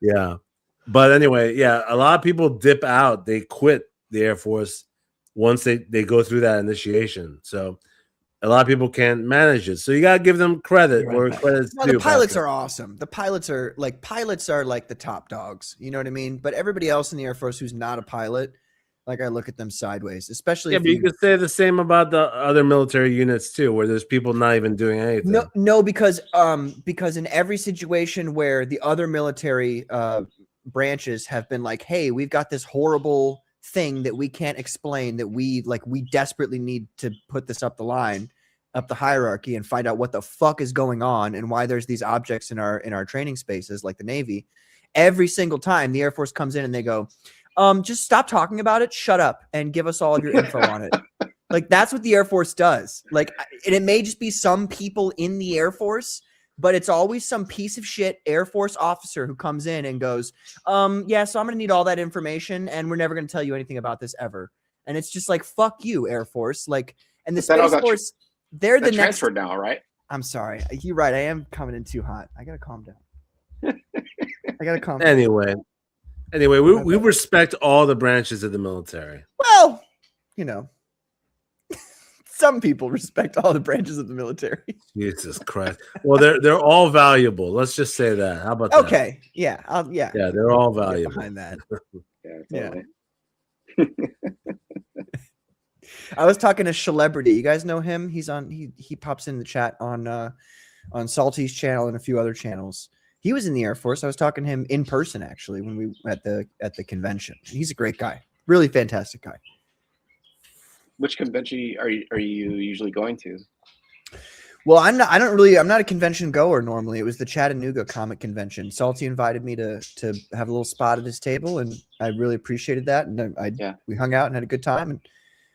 Yeah. But anyway, yeah, a lot of people dip out. They quit the Air Force once they go through that initiation. So a lot of people can't manage it. So you got to give them credit where credit's due. The pilots are awesome. The pilots are like the top dogs. You know what I mean? But everybody else in the Air Force who's not a pilot, like I look at them sideways, especially. Yeah, but you could say the same about the other military units too, where there's people not even doing anything. No, because in every situation where the other military branches have been like, hey, we've got this horrible thing that we can't explain, that we desperately need to put this up the hierarchy and find out what the fuck is going on and why there's these objects in our training spaces, like the Navy. Every single time the Air Force comes in and they go, just stop talking about it, shut up, and give us all of your info on it. Like, that's what the Air Force does. Like, and it may just be some people in the Air Force, but it's always some piece of shit Air Force officer who comes in and goes, yeah, so I'm going to need all that information and we're never going to tell you anything about this ever. And it's just like, fuck you, Air Force. Like, and the But that all Space got Force, they're the That next. transferred now, right? I'm sorry. You're right. I am coming in too hot. I got to calm down. I got to calm down. Anyway, we respect all the branches of the military. Well, you know, some people respect all the branches of the military. Jesus Christ. Well, they're all valuable. Let's just say that. How about that? Okay. Yeah. Yeah, they're all I'll get valuable. behind that. Yeah. I was talking to Celebrity. You guys know him? He's on. He pops in the chat on Salty's channel and a few other channels. He was in the Air Force. I was talking to him in person actually when we at the convention. He's a great guy. Really fantastic guy. Which convention are you usually going to? Well, I'm not a convention goer normally. It was the Chattanooga Comic Convention. Salty invited me to have a little spot at his table, and I really appreciated that. And we hung out and had a good time, and it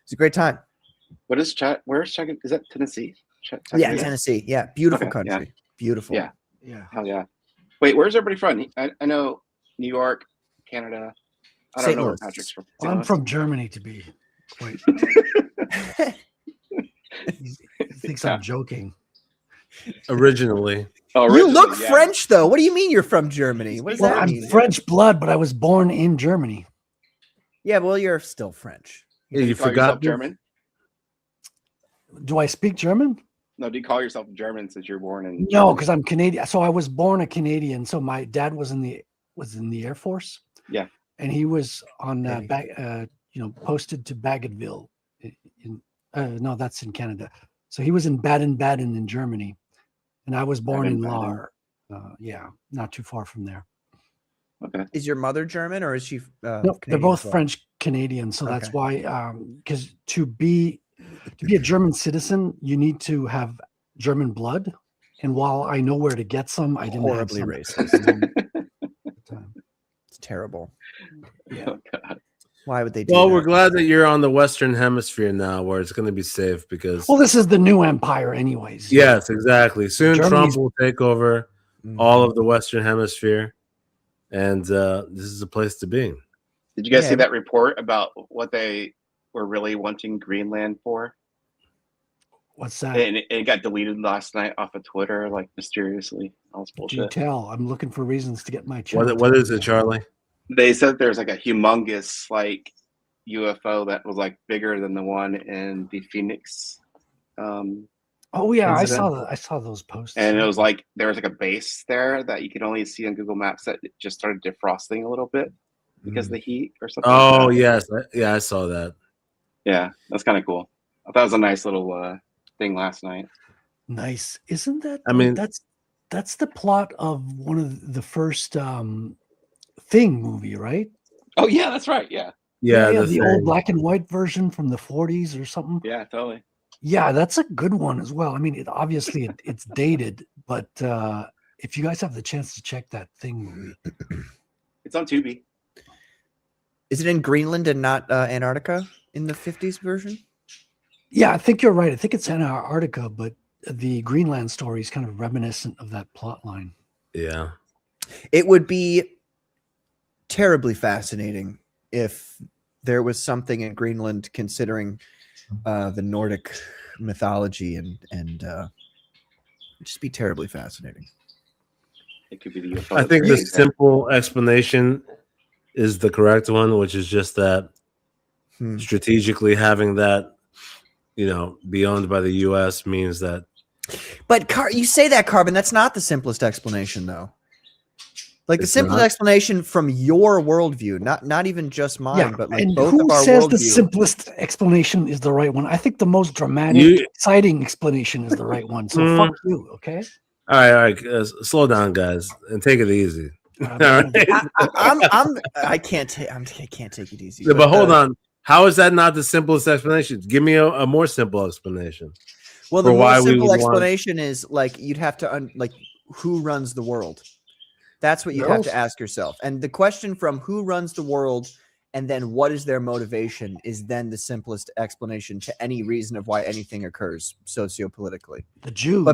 was a great time. What is Chat? Where's Chat? Is that Tennessee? Yeah, Tennessee. Yeah, beautiful Okay, country. yeah. Beautiful. Yeah. Yeah. Hell yeah. Wait, where's everybody from? I know New York, Canada. I don't St. know where Louis. Patrick's from. Well, I'm from Germany to be quite. He thinks I'm joking. Originally. Oh, You look originally, yeah. French though. What do you mean you're from Germany? What does Well, that I'm mean? French blood, but I was born in Germany. Yeah, well, you're still French. Yeah, Do you call forgot yourself this? German? Do I speak German? No, do you call yourself German since you're born in? No, Germany? because I'm Canadian. So I was born a Canadian. So my dad was in the Air Force. Yeah. And he was on Maybe. posted to Bagotville. No, that's in Canada. So he was in Baden-Baden in Germany, and I was born in Baden-Baden. Lahr. Not too far from there. Okay. Is your mother German or is she? No, they're Canadian both as well? French Canadian. So that's Okay. why, because to be a German citizen, you need to have German blood. And while I know where to get some, I didn't Horribly have racist. some at the time. It's terrible. Yeah. Oh, God. Why would they do Well, that? we're glad that you're on the Western Hemisphere now, where it's going to be safe because. Well, this is the new empire, anyways. Yes, exactly. Soon Germany's- Trump will take over Mhm. all of the Western Hemisphere, and this is a place to be. Did you guys Yeah. see that report about what they were really wanting Greenland for? What's that? And it got deleted last night off of Twitter, like mysteriously. All this bullshit. Detail. I'm looking for reasons to get my check. What is it, Charlie? They said there's like a humongous like UFO that was like bigger than the one in the Phoenix. Oh yeah, incident. I saw those posts. And it was like there was like a base there that you could only see on Google Maps that it just started defrosting a little bit because of the heat or something. Oh like that. yes, yeah, I saw that. Yeah, that's kind of cool. I thought it was a nice little thing last night. Nice, isn't that? I mean- that's the plot of one of the first Thing movie, right? Oh yeah, that's right. Yeah, Yeah, the thing. old black and white version from the 40s or something. yeah, totally. Yeah, that's a good one as well. I mean, it's dated, but if you guys have the chance to check that Thing movie, It's on Tubi. Is it in Greenland and not Antarctica in the 50s version? yeah, I think you're right. I think it's Antarctica, but the Greenland story is kind of reminiscent of that plot line. Yeah. It would be terribly fascinating if there was something in Greenland considering the Nordic mythology and just be terribly fascinating. It could be the UFO. I think the Yeah. simple explanation is the correct one, which is just that strategically having that, be owned by the U.S. means that. But you say that, Carbon. That's not the simplest explanation, though. Like the It's simplest not? explanation from your worldview, not even just mine, Yeah, but like and both who of our says the worldview. simplest explanation is the right one? I think the most dramatic, You- exciting explanation is the right one. So fuck you, okay? All right, slow down, guys, and take it easy. All right. I can't take it easy. But hold on. How is that not the simplest explanation? Give me a more simple explanation. Well, the for more why we simple would want- explanation is like you'd have to like who runs the world. That's what you have to ask yourself. And the question from who runs the world and then what is their motivation is then the simplest explanation to any reason of why anything occurs sociopolitically. The Jews.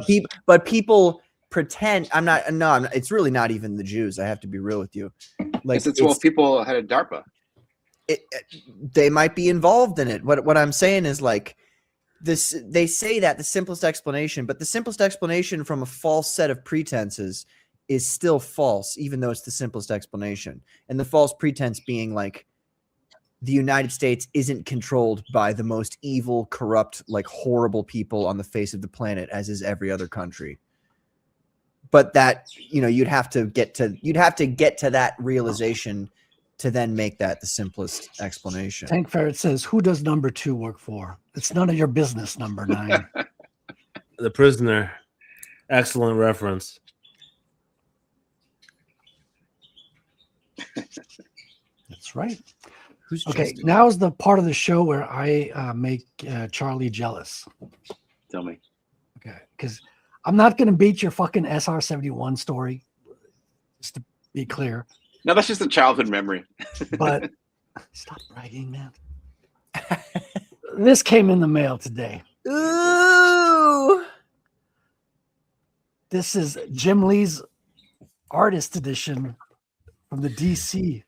But people pretend. I'm not. No, I'm not, it's really not even the Jews. I have to be real with you. Like It's 12 people had a DARPA. They might be involved in it. What I'm saying is like this. They say that the simplest explanation, but the simplest explanation from a false set of pretenses is still false, even though it's the simplest explanation. And the false pretense being like the United States isn't controlled by the most evil, corrupt, like horrible people on the face of the planet, as is every other country. But that, you know, you'd have to get to that realization to then make that the simplest explanation. Tank Ferret says, "Who does number 2 work for? It's none of your business." Number 9. The Prisoner. Excellent reference. That's right. Who's Okay, Justin? now's the part of the show where I make Charlie jealous. Tell me. Okay, because I'm not going to beat your fucking SR-71 story, just to be clear. No, that's just a childhood memory. But stop bragging, man. This came in the mail today. Ooh. This is Jim Lee's artist edition from the DC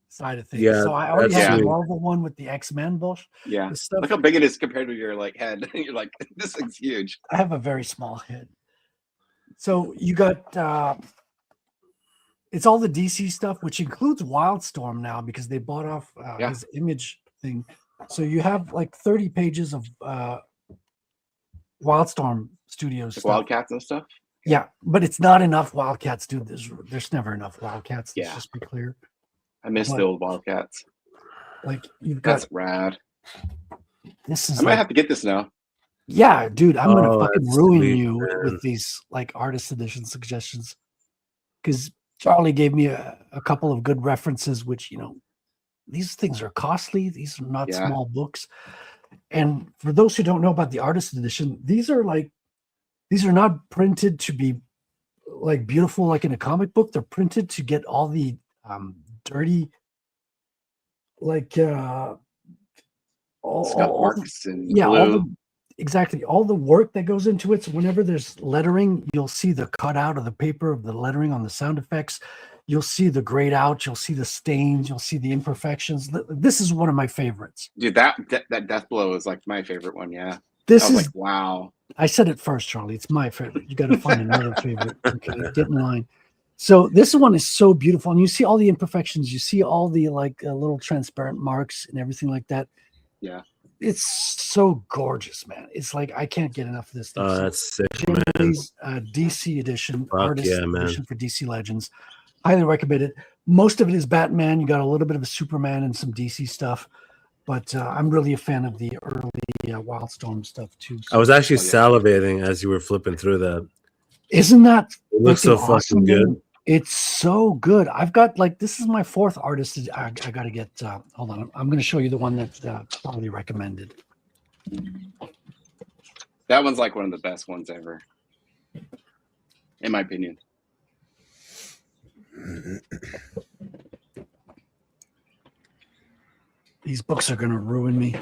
side of things. Yeah, so I already that's have the sweet. Marvel one with the X-Men bullshit. Yeah. This stuff, Look how big it is compared to your like head. You're like, this thing's huge. I have a very small head. So you got it's all the DC stuff, which includes Wildstorm now because they bought off Yeah. his Image thing. So you have like 30 pages of Wildstorm Studios Like stuff. Wildcats and stuff. Yeah, but it's not enough Wildcats, dude. There's never enough Wildcats. Let's Yeah. just be clear. I miss What? the old Wildcats. Like you've got That's rad. this is I might like, have to get this now. yeah, dude. I'm gonna Oh, fucking that's ruin sweet, you man. with these like artist edition suggestions because Charlie gave me a couple of good references, which you know these things are costly. These are not Yeah. small books. And for those who don't know about the artist edition, these are not printed to be like beautiful like in a comic book. They're printed to get all the dirty like all Scuff the- marks and yeah, glue. exactly all the work that goes into it. So whenever there's lettering, you'll see the cutout of the paper of the lettering on the sound effects. You'll see the grayed out. You'll see the stains. You'll see the imperfections. This is one of my favorites. Dude, that death blow is like my favorite one. Yeah. This I is. was like, wow. I said it first, Charlie. It's my favorite. You got to find another favorite. Okay, get in line. So this one is so beautiful, and you see all the imperfections. You see all the like little transparent marks and everything like that. Yeah. It's so gorgeous, man. It's like I can't get enough of this stuff. Oh, So that's sick, Jim man. Lee's DC edition, Fuck artist yeah, man. edition for DC Legends. Highly recommend it. Most of it is Batman. You got a little bit of a Superman and some DC stuff, but I'm really a fan of the early Wildstorm stuff too. I was actually Oh, yeah. salivating as you were flipping through that. Isn't that It looks so fucking awesome, fucking good. man? It's so good. I've got like this is my 4th artist. I got to get. Hold on, I'm going to show you the one that Charlie recommended. That one's like one of the best ones ever. In my opinion. These books are going to ruin me.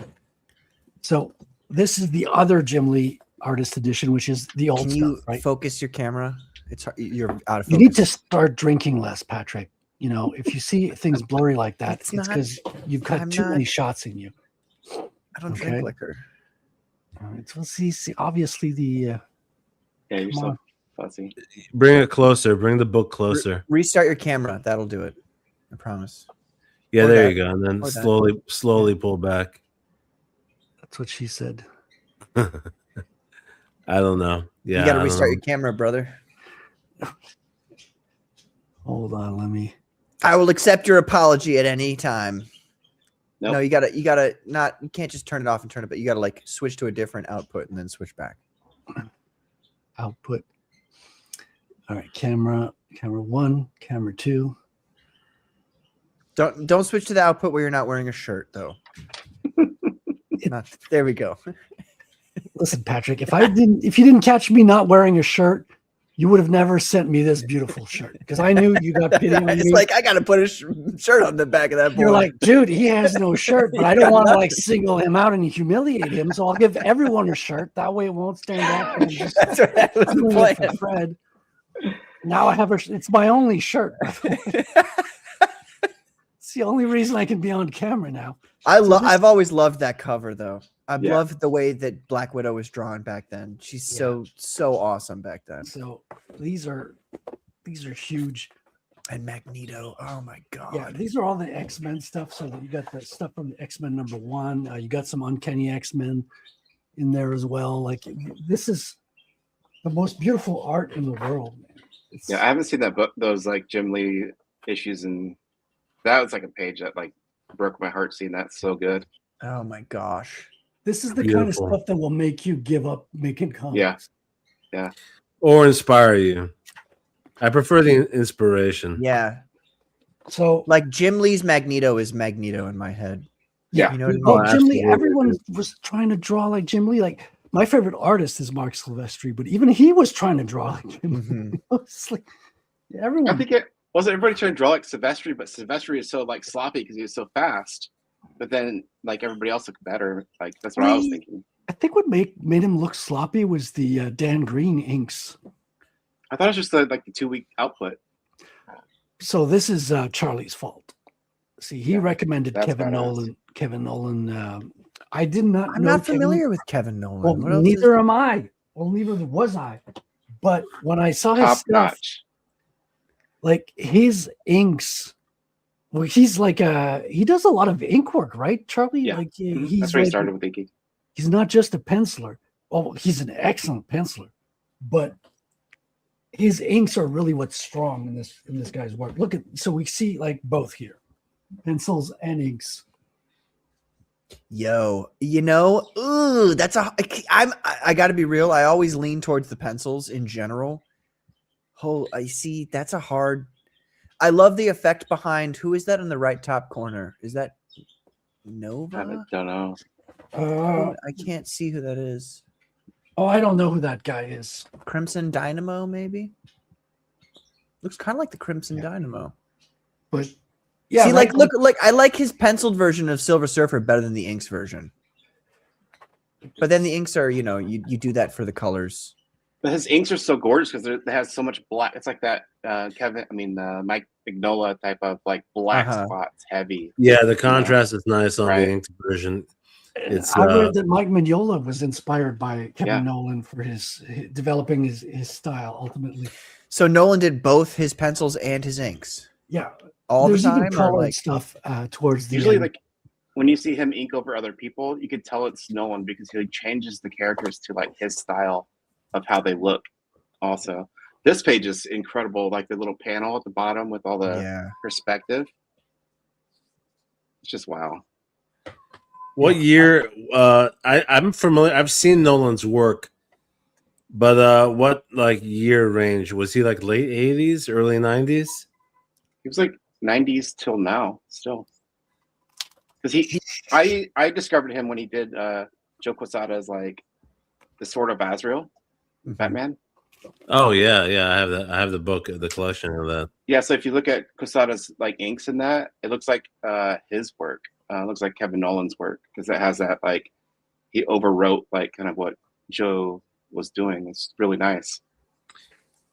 So this is the other Jim Lee artist edition, which is the old Can stuff, you right? focus your camera? It's hard, you're out of focus. You need to start drinking less, Patrick. You know, if you see things blurry like that, It's it's not- because you've got I'm too not- many shots in you. I don't Okay. drink liquor. All right, so see obviously the Yeah, you're Come so on. fussy. Bring it closer. Bring the book closer. Restart your camera. That'll do it. I promise. Yeah, Or there that. you go. And then Or that. slowly pull back. that's what she said. I don't know. Yeah, You got to I don't restart know. your camera, brother. Hold on, let me. I will accept your apology at any time. Nope. No, you gotta not. You can't just turn it off and turn it, but you gotta like switch to a different output and then switch back. Output. All right, camera 1, camera 2. Don't switch to the output where you're not wearing a shirt though. There we go. Listen, Patrick, if you didn't catch me not wearing a shirt, you would have never sent me this beautiful shirt because I knew you got pity on It's me. like I gotta put a shirt on the back of that board. You're like, dude, he has no shirt, but I don't want to like single him out and humiliate him, so I'll give everyone a shirt. That way, it won't stand out. And just That's what that was the doing it for plan. Fred. Now I have her. It's my only shirt. It's the only reason I can be on camera now. I've always loved that cover though. I've Yeah. loved the way that Black Widow was drawn back then. She's so awesome back then. So these are huge. And Magneto. Oh my god. Yeah, these are all the X-Men stuff. So you got the stuff from the X-Men #1. You got some Uncanny X-Men in there as well. Like this is the most beautiful art in the world, man. Yeah, I haven't seen that book, those like Jim Lee issues, and that was like a page that like broke my heart seeing that. So good. Oh my gosh. This is the kind of Beautiful. stuff that will make you give up making comics. Yeah. Or inspire you. I prefer the inspiration. Yeah. So Like Jim Lee's Magneto is Magneto in my head. yeah, You know what I mean? well, Jim Lee, absolutely. everyone was trying to draw like Jim Lee. Like my favorite artist is Mark Silvestri, but even he was trying to draw like Jim Lee. Mhm. It's like everyone. I think it wasn't everybody trying to draw like Silvestri, but Silvestri is so like sloppy because he was so fast. But then like everybody else looked better. Like that's what I was thinking. I think what made him look sloppy was the Dan Green inks. I thought it was just the 2-week output. So this is Charlie's fault. See, he Yeah, recommended that's Kevin badass. Nolan. Kevin Nolan. I did not. I'm know not Kevin- familiar with Kevin Nolan. Well, What else neither is- am I. Well, neither was I. But when I saw his Top stuff, notch. like his inks, well, he's like he does a lot of ink work, right, Charlie? Yeah. Like Mhm. he's That's where he like- started with inking. He's not just a penciler. Well, he's an excellent penciler, but his inks are really what's strong in this guy's work. Look at so we see like both here, pencils and inks. Yo, that's I got to be real. I always lean towards the pencils in general. I see. That's a hard. I love the effect behind. Who is that in the right top corner? Is that I Nova? don't know. I can't see who that is. Oh, I don't know who that guy is. Crimson Dynamo, maybe. Looks kind of like the Crimson Dynamo. But yeah, See, right, look, I like his penciled version of Silver Surfer better than the inks version. But then the inks are, you do that for the colors. But his inks are so gorgeous because it has so much black. It's like that Mike Mignola type of like black spots, heavy. Yeah, the contrast is nice on Right. the inked version. It's I read that Mike Mignola was inspired by Kevin Yeah. Nolan for his developing his style ultimately. So Nolan did both his pencils and his inks Yeah, all there's the time. even Or colored like, stuff towards the Usually, end. like when you see him ink over other people, you could tell it's Nolan because he changes the characters to like his style of how they look. Also, this page is incredible. Like the little panel at the bottom with all the yeah, perspective. It's just wow. What year? I'm familiar. I've seen Nolan's work, but what like year range was he? Like late '80s, early '90s? He was like 90s till now still. Because I discovered him when he did Joe Quesada's like the Sword of Azrael, Batman. Oh yeah. I have that. I have the book, the collection of that. Yeah, so if you look at Quesada's like inks in that, it looks like his work. It looks like Kevin Nolan's work because it has that like he overwrote like kind of what Joe was doing. It's really nice.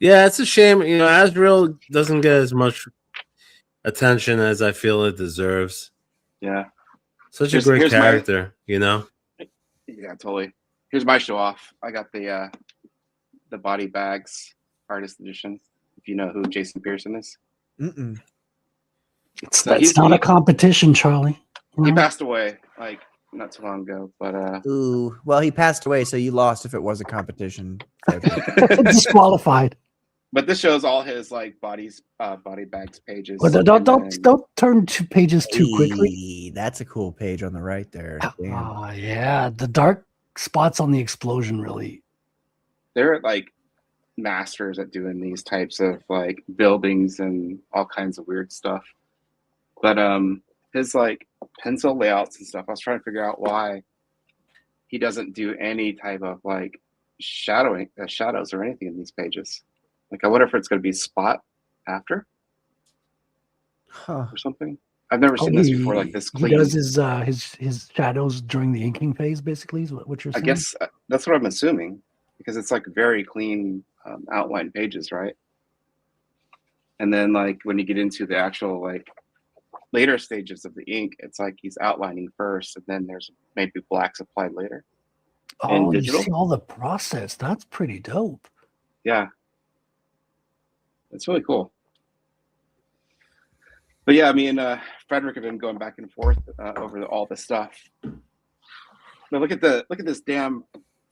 Yeah, it's a shame. Azrael doesn't get as much attention as I feel it deserves. Yeah. Such Here's- a great here's my- character, Yeah, totally. Here's my show off. I got the Body Bags artist edition. If you know who Jason Pearson is. Mm-mm. So It's not a competition, Charlie. He passed away like not too long ago, but Ooh, well, he passed away, so you lost if it was a competition. Disqualified. but this shows all his like body bags pages. But and then- don't turn two pages too quickly. Hey, that's a cool page on the right there. Damn. Oh yeah, the dark spots on the explosion really. They're like masters at doing these types of like buildings and all kinds of weird stuff. But his like pencil layouts and stuff, I was trying to figure out why he doesn't do any type of like shadows or anything in these pages. Like I wonder if it's going to be spot after Huh. or something. I've never seen this before, like this clean. He does his shadows during the inking phase, basically, is what you're I saying. guess that's what I'm assuming because it's like very clean outline pages, right? And then like when you get into the actual like later stages of the ink, it's like he's outlining first, and then there's maybe blacks applied later. And Oh, you digital? see all the process. That's pretty dope. Yeah, it's really cool. But yeah, me and Frederick have been going back and forth over all this stuff. But look at this damn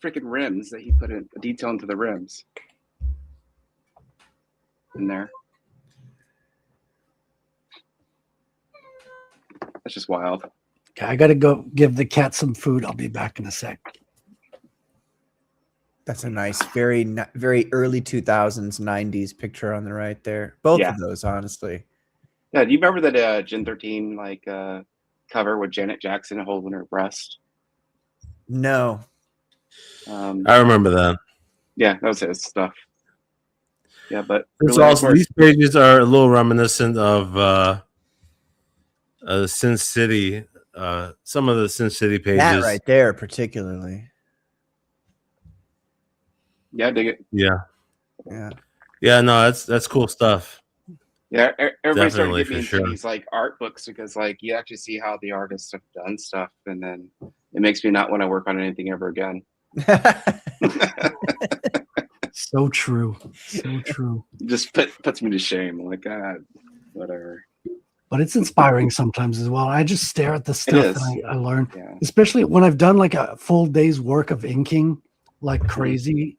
freaking rims that he put in detail into the rims in there. That's just wild. Okay, I got to go give the cat some food. I'll be back in a sec. That's a nice, very early 2000s, 90s picture on the right there. Both Yeah. of those, honestly. Yeah, do you remember that Gen 13 like cover with Janet Jackson holding her breast? No. I remember that. Yeah, that was his stuff. Yeah, but It's really, also, these pages are a little reminiscent of Sin City. Some of the Sin City pages. That right there, particularly. yeah, dig it. Yeah. Yeah. Yeah, no, that's cool stuff. Yeah, everybody started Definitely, getting me for into sure. these like art books because like you actually see how the artists have done stuff, and then it makes me not want to work on anything ever again. So true. So true. Just puts me to shame. Like, God, whatever. But it's inspiring sometimes as well. I just stare at the stuff is. and I learn, Yeah. especially when I've done like a full day's work of inking like crazy.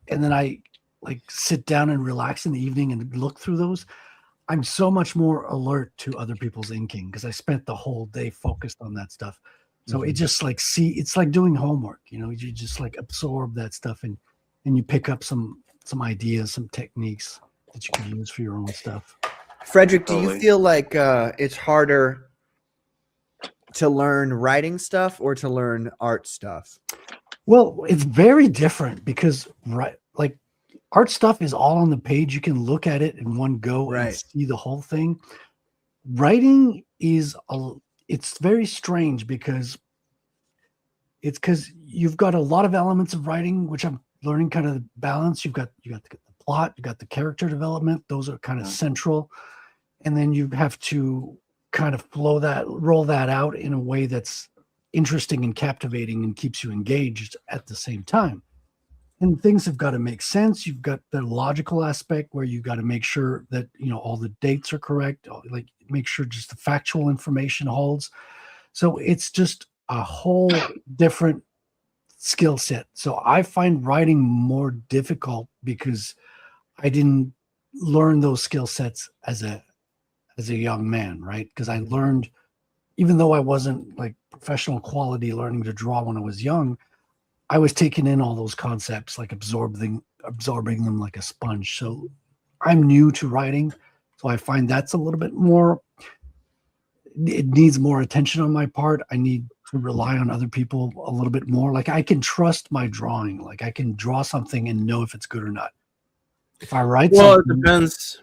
And then I like sit down and relax in the evening and look through those. I'm so much more alert to other people's inking because I spent the whole day focused on that stuff. So it just like it's like doing homework, you know, you just like absorb that stuff and you pick up some ideas, some techniques that you can use for your own stuff. Frederick, do you Totally. feel like it's harder to learn writing stuff or to learn art stuff? Well, it's very different because like art stuff is all on the page. You can look at it in one go and Right. see the whole thing. Writing is it's very strange because you've got a lot of elements of writing, which I'm learning kind of the balance. You got the plot, you got the character development. Those are kind of central. And then you have to kind of roll that out in a way that's interesting and captivating and keeps you engaged at the same time. And things have got to make sense. You've got the logical aspect where you got to make sure that, you know, all the dates are correct, like make sure just the factual information holds. So it's just a whole different skill set. So I find writing more difficult because I didn't learn those skill sets as a young man, right? Because I learned, even though I wasn't like professional quality learning to draw when I was young, I was taking in all those concepts, like absorbing them like a sponge. So I'm new to writing, so I find that's a little bit more. It needs more attention on my part. I need to rely on other people a little bit more. Like I can trust my drawing. Like I can draw something and know if it's good or not. If I write Well, it something, depends.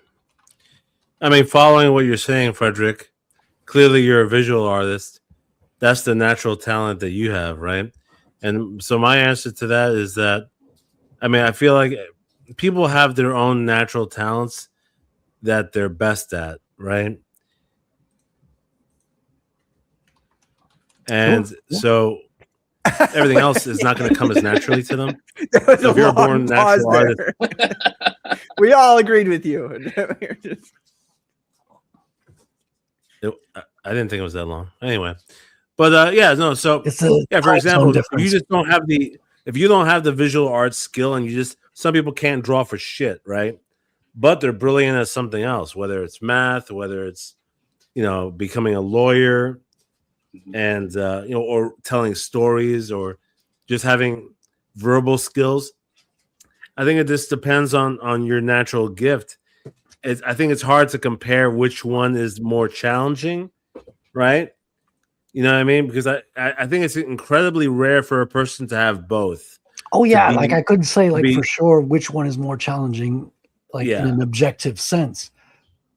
I mean, following what you're saying, Frederick, clearly you're a visual artist. That's the natural talent that you have, right? And so my answer to that is that, I mean, I feel like people have their own natural talents that they're best at, right? And Sure, yeah. so everything else is not going to come as naturally to them. There was So if a you're a long born pause natural artist, there. We all agreed with you. We're just- I didn't think it was that long. Anyway, but yeah, no. So it's a yeah, for time example, zone if difference. you just don't have the visual arts skill, and some people can't draw for shit, right? But they're brilliant at something else, whether it's math, whether it's, you know, becoming a lawyer, and you know, or telling stories, or just having verbal skills. I think it just depends on your natural gift. I think it's hard to compare which one is more challenging, right? You know what I mean? Because I think it's incredibly rare for a person to have both. Oh yeah, be- like I couldn't say like be- for sure which one is more challenging, like in Yeah. an objective sense.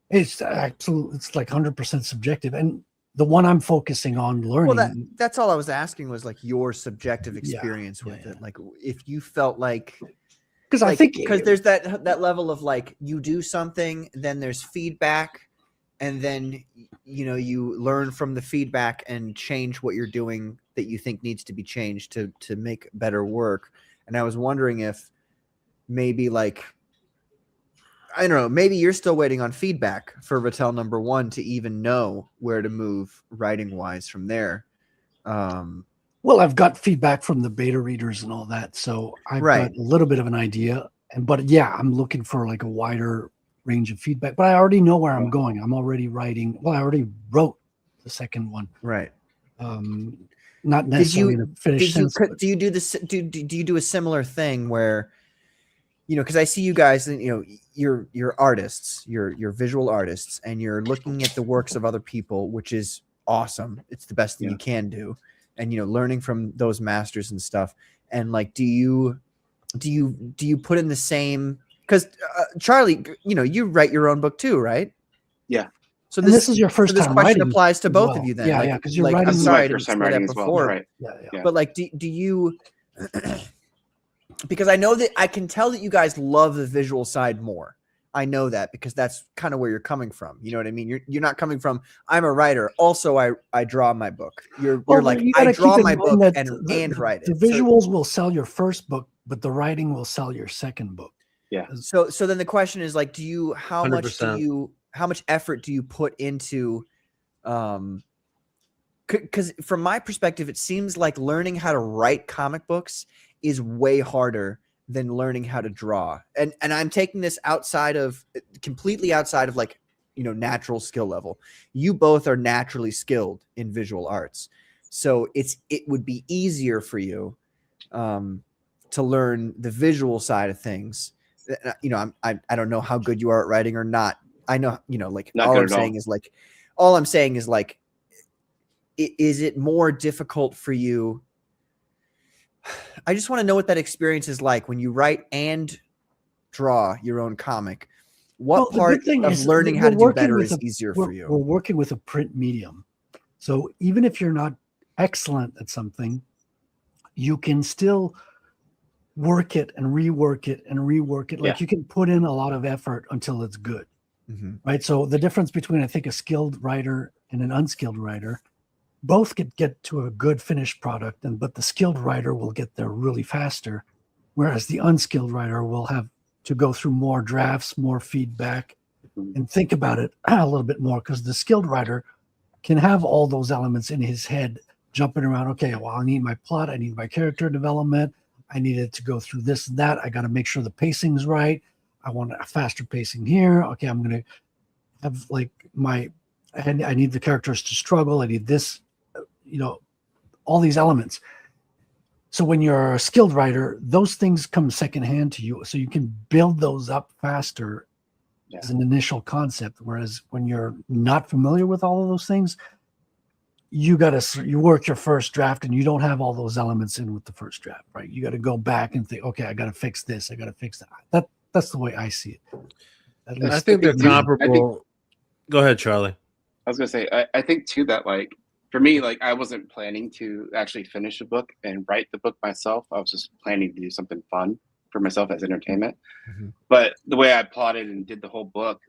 It's absolutely, it's like 100% subjective, and the one I'm focusing on learning. Well, that's all I was asking was like your subjective Yeah, experience with yeah. it. Like if you felt like because I think because there's that level of like you do something, then there's feedback, and then you learn from the feedback and change what you're doing that you think needs to be changed to make better work. And I was wondering if maybe like I don't know, maybe you're still waiting on feedback for Vattel #1 to even know where to move writing wise from there. Well, I've got feedback from the beta readers and all that, so I've got a little bit of an idea. But yeah, I'm looking for like a wider range of feedback. But I already know where I'm going. I'm already writing. Well, I already wrote the second one. Right. Not necessarily in a finished sense. Do you do this? Do you do a similar thing where, because I see you guys, you're artists, you're visual artists, and you're looking at the works of other people, which is awesome. It's the best thing you can do, and learning from those masters and stuff. And like, do you put in the same? Because Charlie, you write your own book too, right? Yeah. So this is your first time. This question writing applies to both of you then. Yeah, because you're writing. I'm sorry, first time writing as well. Right. Yeah. But like, do you? Because I know that I can tell that you guys love the visual side more. I know that because that's kind of where you're coming from. You know what I mean? You're not coming from, I'm a writer. Also, I draw my book. You're like, I draw my book and write it. The visuals will sell your first book, but the writing will sell your second book. Yeah. So then the question is like, how 100%. much effort do you put into, because from my perspective, it seems like learning how to write comic books is way harder than learning how to draw. And I'm taking this completely outside of like, natural skill level. You both are naturally skilled in visual arts. So it would be easier for you to learn the visual side of things. I don't know how good you are at writing or not. I know, like all I'm saying is like, is it more difficult for you? I just want to know what that experience is like when you write and draw your own comic. What part of learning how to do better is easier for you? We're working with a print medium. So even if you're not excellent at something, you can still work it and rework it and rework it. Like you can put in a lot of effort until it's good. Mm-hmm. Right. So the difference between, I think, a skilled writer and an unskilled writer, both get to a good finished product, but the skilled writer will get there really faster, whereas the unskilled writer will have to go through more drafts, more feedback, and think about it a little bit more, because the skilled writer can have all those elements in his head jumping around. Okay, well, I need my plot, I need my character development, I need it to go through this and that, I got to make sure the pacing's right, I want a faster pacing here, okay, I'm going to have like I need the characters to struggle, I need this, all these elements. So when you're a skilled writer, those things come secondhand to you. So you can build those up faster as an initial concept. Whereas when you're not familiar with all of those things, you work your first draft and you don't have all those elements in with the first draft, right? You got to go back and think, okay, I got to fix this. I got to fix that. That's the way I see it. I think they're comparable. Go ahead, Charlie. I was going to say, I think too that like, for me, like I wasn't planning to actually finish a book and write the book myself. I was just planning to do something fun for myself as entertainment. Mm-hmm. But the way I plotted and did the whole book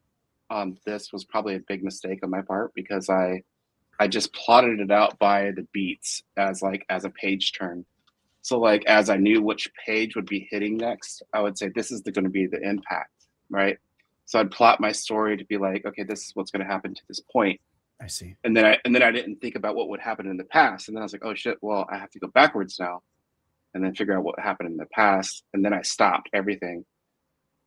on this was probably a big mistake on my part, because I just plotted it out by the beats as a page turn. So like as I knew which page would be hitting next, I would say this is going to be the impact, right? So I'd plot my story to be like, okay, this is what's going to happen to this point. I see. And then I didn't think about what would happen in the past. And then I was like, oh shit, well, I have to go backwards now and then figure out what happened in the past. And then I stopped everything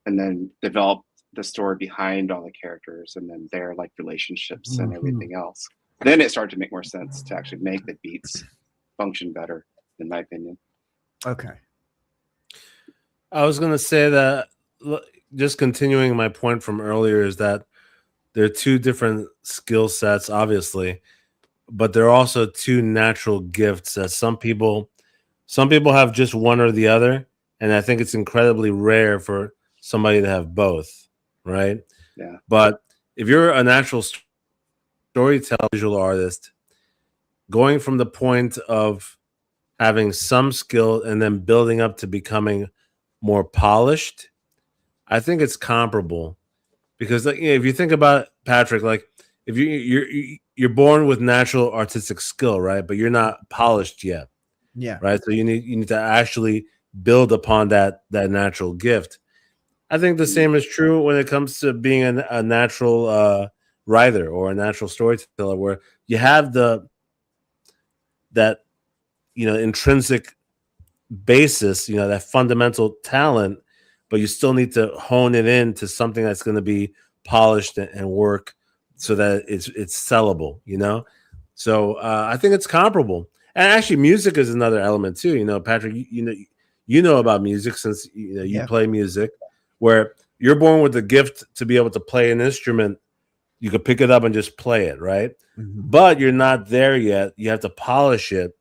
and then developed the story behind all the characters and then their like relationships and everything else. Then it started to make more sense to actually make the beats function better, in my opinion. Okay. I was going to say that, just continuing my point from earlier, is that there are two different skill sets, obviously, but there are also two natural gifts that some people have just one or the other, and I think it's incredibly rare for somebody to have both, right? Yeah. But if you're a natural storyteller, visual artist, going from the point of having some skill and then building up to becoming more polished, I think it's comparable because, like, if you think about it, Patrick, like if you're born with natural artistic skill, right? But you're not polished yet, Yeah. right? So you need to actually build upon that natural gift. I think the same is true when it comes to being a natural writer or a natural storyteller, where you have that intrinsic basis, that fundamental talent, but you still need to hone it into something that's going to be polished and work so that it's sellable. So I think it's comparable. And actually, music is another element too. Patrick, you know about music since you play music, where you're born with the gift to be able to play an instrument. You could pick it up and just play it, right? Mm-hmm. But you're not there yet. You have to polish it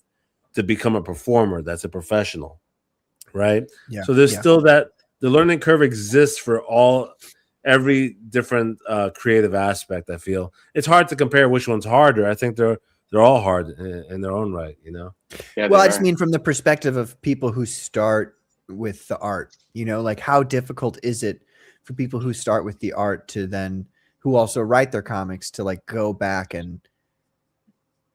to become a performer that's a professional, right? Yeah. So there's still that the learning curve exists for every different creative aspect. I feel it's hard to compare which one's harder. I think they're all hard in their own right, Yeah, Well, I just mean from the perspective of people who start with the art, like how difficult is it for people who start with the art to then who also write their comics to like go back and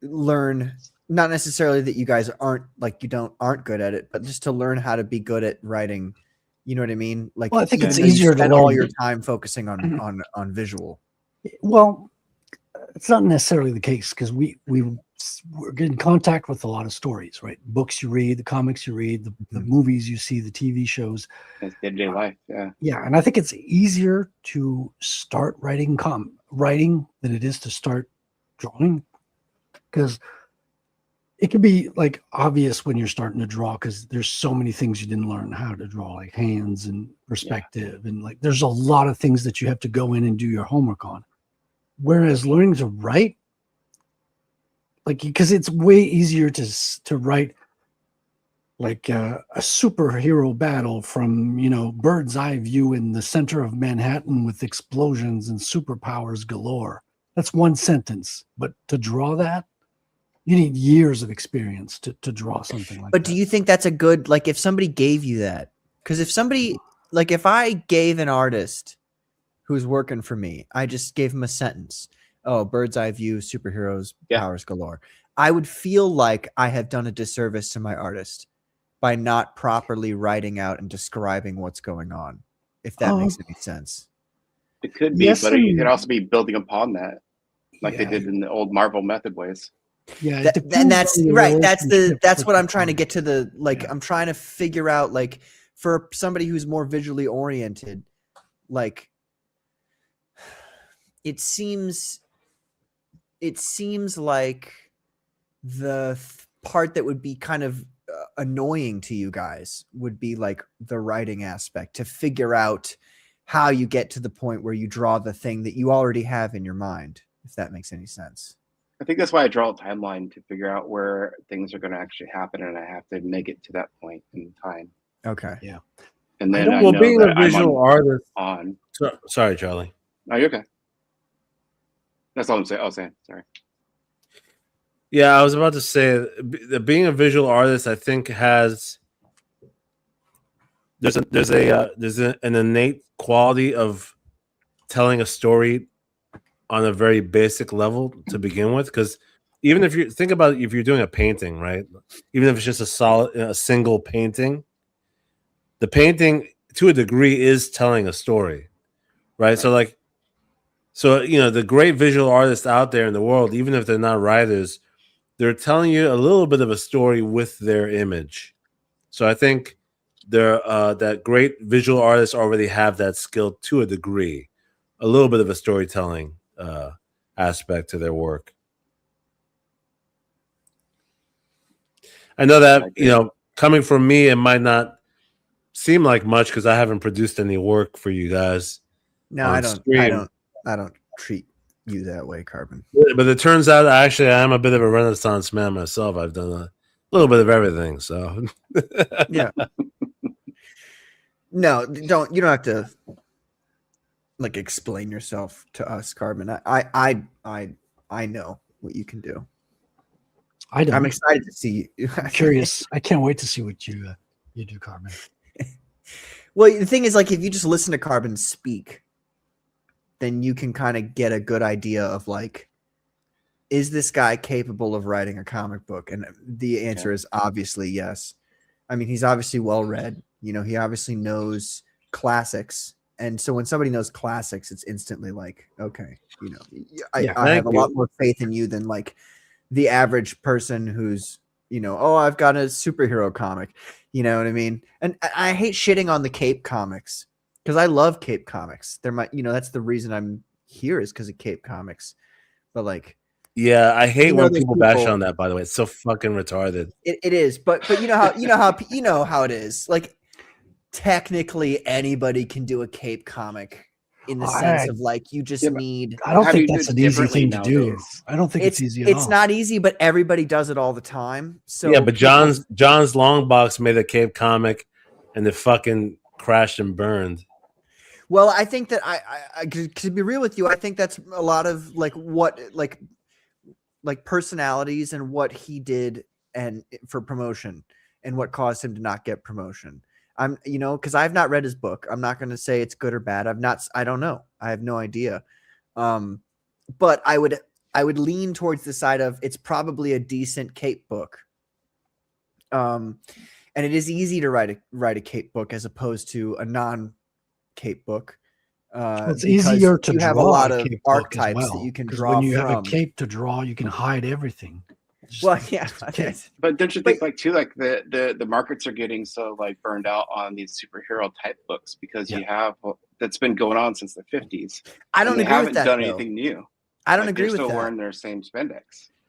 learn, not necessarily that you guys aren't good at it, but just to learn how to be good at writing. You know what I mean? Like, Well, I think it's you easier to spend all learn. your time focusing on visual. Well, it's not necessarily the case because we're in contact with a lot of stories, right? Books you read, the comics you read, the movies you see, the TV shows. It's day-to-day life. Yeah. Yeah, and I think it's easier to start writing than it is to start drawing, because it can be like obvious when you're starting to draw because there's so many things you didn't learn how to draw, like hands and perspective, and like there's a lot of things that you have to go in and do your homework on. Whereas learning to write, like, because it's way easier to write like a superhero battle from bird's eye view in the center of Manhattan with explosions and superpowers galore. That's one sentence, but to draw that, you need years of experience to draw something like that. But do you think that's a good, like, if somebody gave you that? Because if I gave an artist who's working for me, I just gave him a sentence. Oh, bird's eye view, superheroes, powers galore. I would feel like I have done a disservice to my artist by not properly writing out and describing what's going on, if that makes any sense. It could be, but you could also be building upon that, like they did in the old Marvel method ways. Yeah, and that's right. That's what I'm trying to get to. I'm trying to figure out, like, for somebody who's more visually oriented, like, it seems like the part that would be kind of annoying to you guys would be like the writing aspect, to figure out how you get to the point where you draw the thing that you already have in your mind, if that makes any sense. I think that's why I draw a timeline, to figure out where things are going to actually happen, and I have to make it to that point in time. Okay. Yeah. And then I well, know being that a visual artist. Sorry, Charlie. Oh, you're okay. That's all I'm saying. Sorry. Yeah, I was about to say that being a visual artist, I think there's an innate quality of telling a story on a very basic level to begin with. Because even if you think about it, if you're doing a painting, right? Even if it's just a single painting, the painting to a degree is telling a story, right? So the great visual artists out there in the world, even if they're not writers, they're telling you a little bit of a story with their image. So I think that great visual artists already have that skill to a degree, a little bit of a storytelling aspect to their work. I know that, coming from me, it might not seem like much because I haven't produced any work for you guys. No, I don't treat you that way, Carbon. But it turns out actually I am a bit of a Renaissance man myself. I've done a little bit of everything. So yeah. No, you don't have to like explain yourself to us, Carbon. I know what you can do. I'm excited to see you. I'm curious. I can't wait to see what you do, Carbon. Well, the thing is, like, if you just listen to Carbon speak, then you can kind of get a good idea of like, is this guy capable of writing a comic book? And the answer is obviously yes. I mean, he's obviously well read. You know, he obviously knows classics. And so when somebody knows classics, it's instantly like, okay, you know, I have a lot more faith in you than like the average person who's, you know, oh, I've got a superhero comic. You know what I mean? And I hate shitting on the Cape comics because I love Cape comics. They're my, you know, that's the reason I'm here is because of Cape comics. But like, yeah, I hate when people bash on that. By the way, it's so fucking retarded. It is, but you know how it is. Like, technically, anybody can do a Cape comic in the sense of like you just need. I don't think that's an easy thing to do. I don't think it's easy. It's not easy, but everybody does it all the time. So yeah, but John's Longbox made a Cape comic, and it fucking crashed and burned. Well, I think that I to be real with you, I think that's a lot of like what like personalities and what he did and for promotion and what caused him to not get promotion. I'm, you know, because I've not read his book. I'm not going to say it's good or bad. I don't know. I have no idea. But I would lean towards the side of it's probably a decent Cape book. And it is easy to write a Cape book as opposed to a non-Cape book. It's easier to draw. You have a lot of archetypes that you can draw. When you have a cape to draw, you can hide everything. Well, yeah, but don't you think like too, like the markets are getting so like burned out on these superhero type books because you have that's been going on since the 50s. I don't agree with that. Done anything new. I don't agree with that. They're still wearing their same spandex.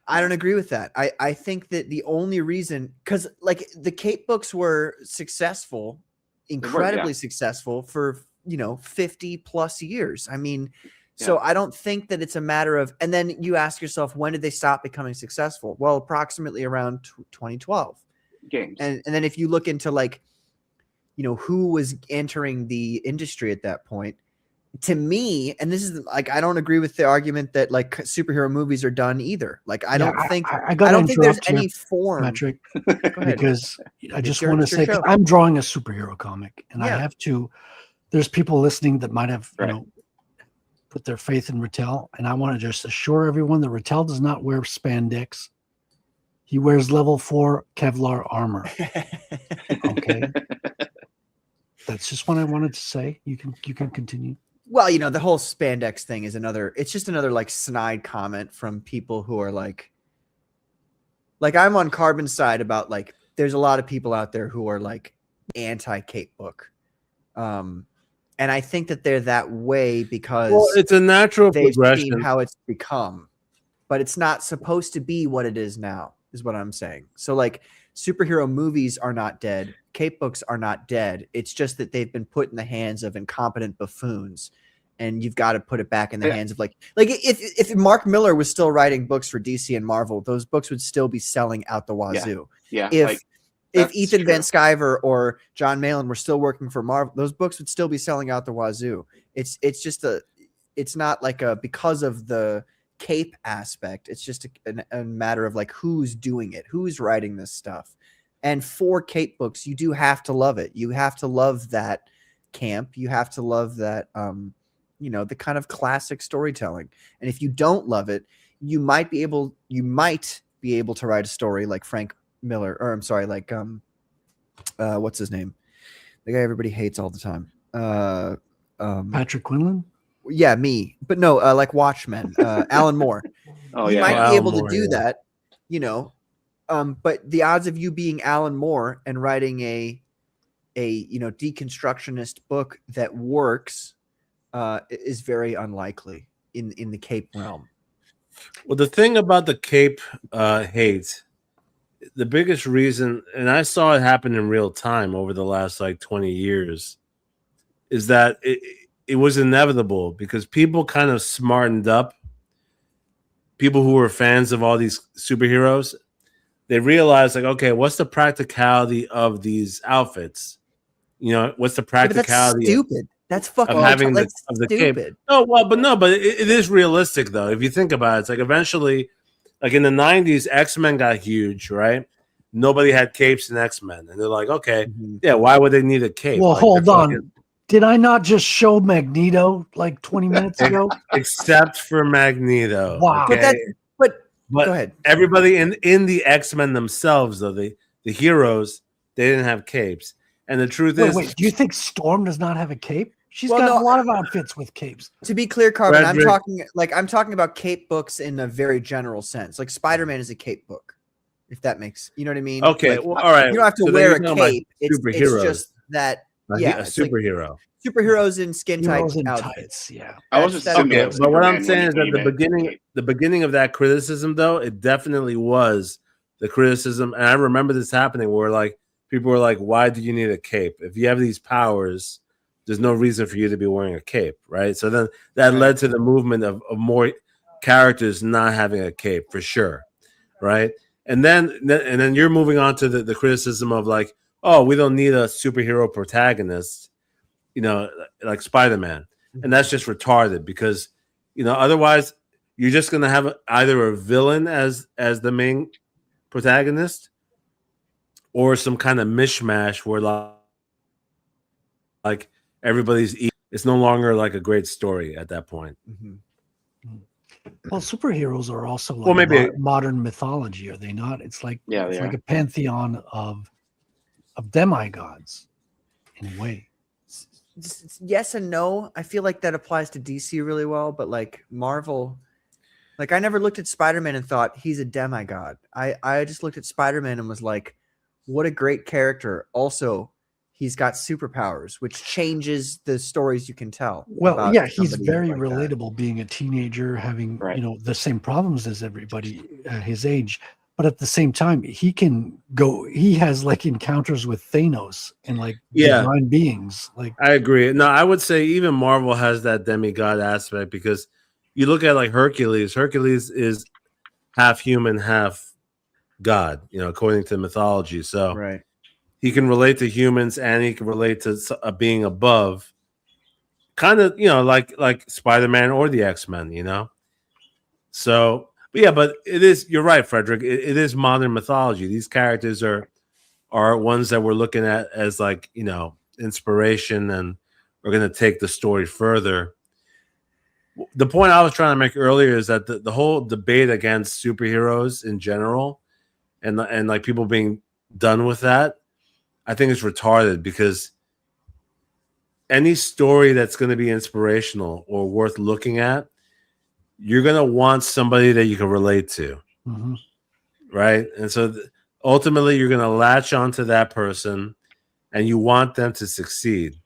I don't agree with that. I think that the only reason, because like the Cape books were successful, incredibly successful for 50 plus years. I mean, so I don't think that it's a matter of, and then you ask yourself, when did they stop becoming successful? Well, approximately around 2012 games. And then if you look into like, who was entering the industry at that point, to me, and this is like, I don't agree with the argument that like superhero movies are done either. Like, I don't think there's any form, Patrick, because I just want to say, I'm drawing a superhero comic and I have to, there's people listening that might have, put their faith in Rattel. And I want to just assure everyone that Rattel does not wear spandex. He wears level 4 Kevlar armor. Okay. That's just what I wanted to say. You can continue. Well, the whole spandex thing is it's just another like snide comment from people who are like I'm on Carbon's side about like, there's a lot of people out there who are like anti-Cape book. And I think that they're that way because it's a natural they've progression. seen how it's become, but it's not supposed to be what it is now, is what I'm saying. So like superhero movies are not dead. Cape books are not dead. It's just that they've been put in the hands of incompetent buffoons, and you've got to put it back in the hands of like if Mark Miller was still writing books for DC and Marvel, those books would still be selling out the wazoo. Yeah. If Ethan Van Sciver or John Malin were still working for Marvel, those books would still be selling out the wazoo. It's just it's not like because of the Cape aspect. It's just a matter of like who's doing it, who's writing this stuff. And for Cape books, you do have to love it. You have to love that camp. You have to love that, the kind of classic storytelling. And if you don't love it, you might be able to write a story like Frank Miller, or I'm sorry, like what's his name? The guy everybody hates all the time. Patrick Quinlan? Yeah, me. But no, like Watchmen, Alan Moore. You might be able to do that, but the odds of you being Alan Moore and writing a deconstructionist book that works is very unlikely in the Cape realm. Well, the thing about the Cape hate, the biggest reason, and I saw it happen in real time over the last like 20 years, is that it was inevitable because people kind of smartened up. People who were fans of all these superheroes, they realized like, okay, what's the practicality of these outfits? What's the practicality? That's stupid. That's fucking of having the stupid. Cape. Oh well, but it is realistic though. If you think about it, it's like eventually, like in the 90s, X-Men got huge, right? nobody had capes in X-Men, and they're like, okay, Mhm. yeah, why would they need a cape? Well, Like, hold they're on. fucking- Did I not just show Magneto like 20 minutes ago? except for Magneto. Wow. But Okay? but go ahead. Everybody in the X-Men themselves, though, the heroes, they didn't have capes. And the truth is, Wait. Do you think Storm does not have a cape? She's Well, got no, a lot of outfits with capes. To be clear, Carbon, Frederick- I'm talking about cape books in a very general sense. Like Spider-Man is a cape book, if that makes you know what I mean. okay, Like, well, all right. you don't have to so then wear you're a talking about cape. It's superheroes. just that a it's like superhero. superheroes in skin tight Heroes in outfits. tights, yeah. I was That's- just that's- assuming Okay, it was but what I'm Superman saying is when that he came in. the beginning of that criticism, though, it definitely was the criticism, and I remember this happening where like people were like, "Why do you need a cape? If you have these powers, there's no reason for you to be wearing a cape, right?" So then that led to the movement of more characters not having a cape for sure, right? And then you're moving on to the criticism of like, "Oh, we don't need a superhero protagonist." Like Spider-Man. And that's just retarded because, otherwise you're just going to have either a villain as the main protagonist or some kind of mishmash where like everybody's it's no longer like a great story at that point. Mhm. Well, superheroes are also like Well, maybe- modern mythology, are they not? It's like Yeah, it's they like are. a pantheon of demigods in a way. Yes and no. I feel like that applies to DC really well, but like Marvel, like I never looked at Spider-Man and thought he's a demigod. I just looked at Spider-Man and was like, what a great character. Also, he's got superpowers, which changes the stories you can tell. Well, about yeah, he's somebody very like that. relatable being a teenager, having Right. the same problems as everybody his age. But at the same time, he has like encounters with Thanos and like Yeah. divine beings. Like I agree. No, I would say even Marvel has that demigod aspect because you look at like Hercules. Hercules is half human, half god, according to mythology. So Right. he can relate to humans and he can relate to a being above, kind of, like Spider-Man or the X-Men, So, but it is, you're right, Frederick. It is modern mythology. These characters are ones that we're looking at as like, inspiration, and we're going to take the story further. The point I was trying to make earlier is that the whole debate against superheroes in general and like people being done with that, I think it's retarded because any story that's going to be inspirational or worth looking at, you're going to want somebody that you can relate to, mhm. right? And so ultimately, you're going to latch onto that person and you want them to succeed,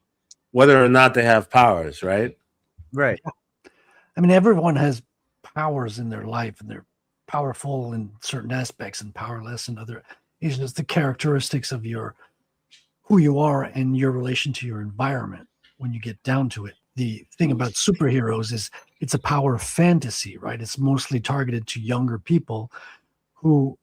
whether or not they have powers, right? Right. I mean, everyone has powers in their life, and they're powerful in certain aspects and powerless in other. It's just the characteristics of who you are and your relation to your environment. When you get down to it, the thing about superheroes is it's a power fantasy, right? It's mostly targeted to younger people who,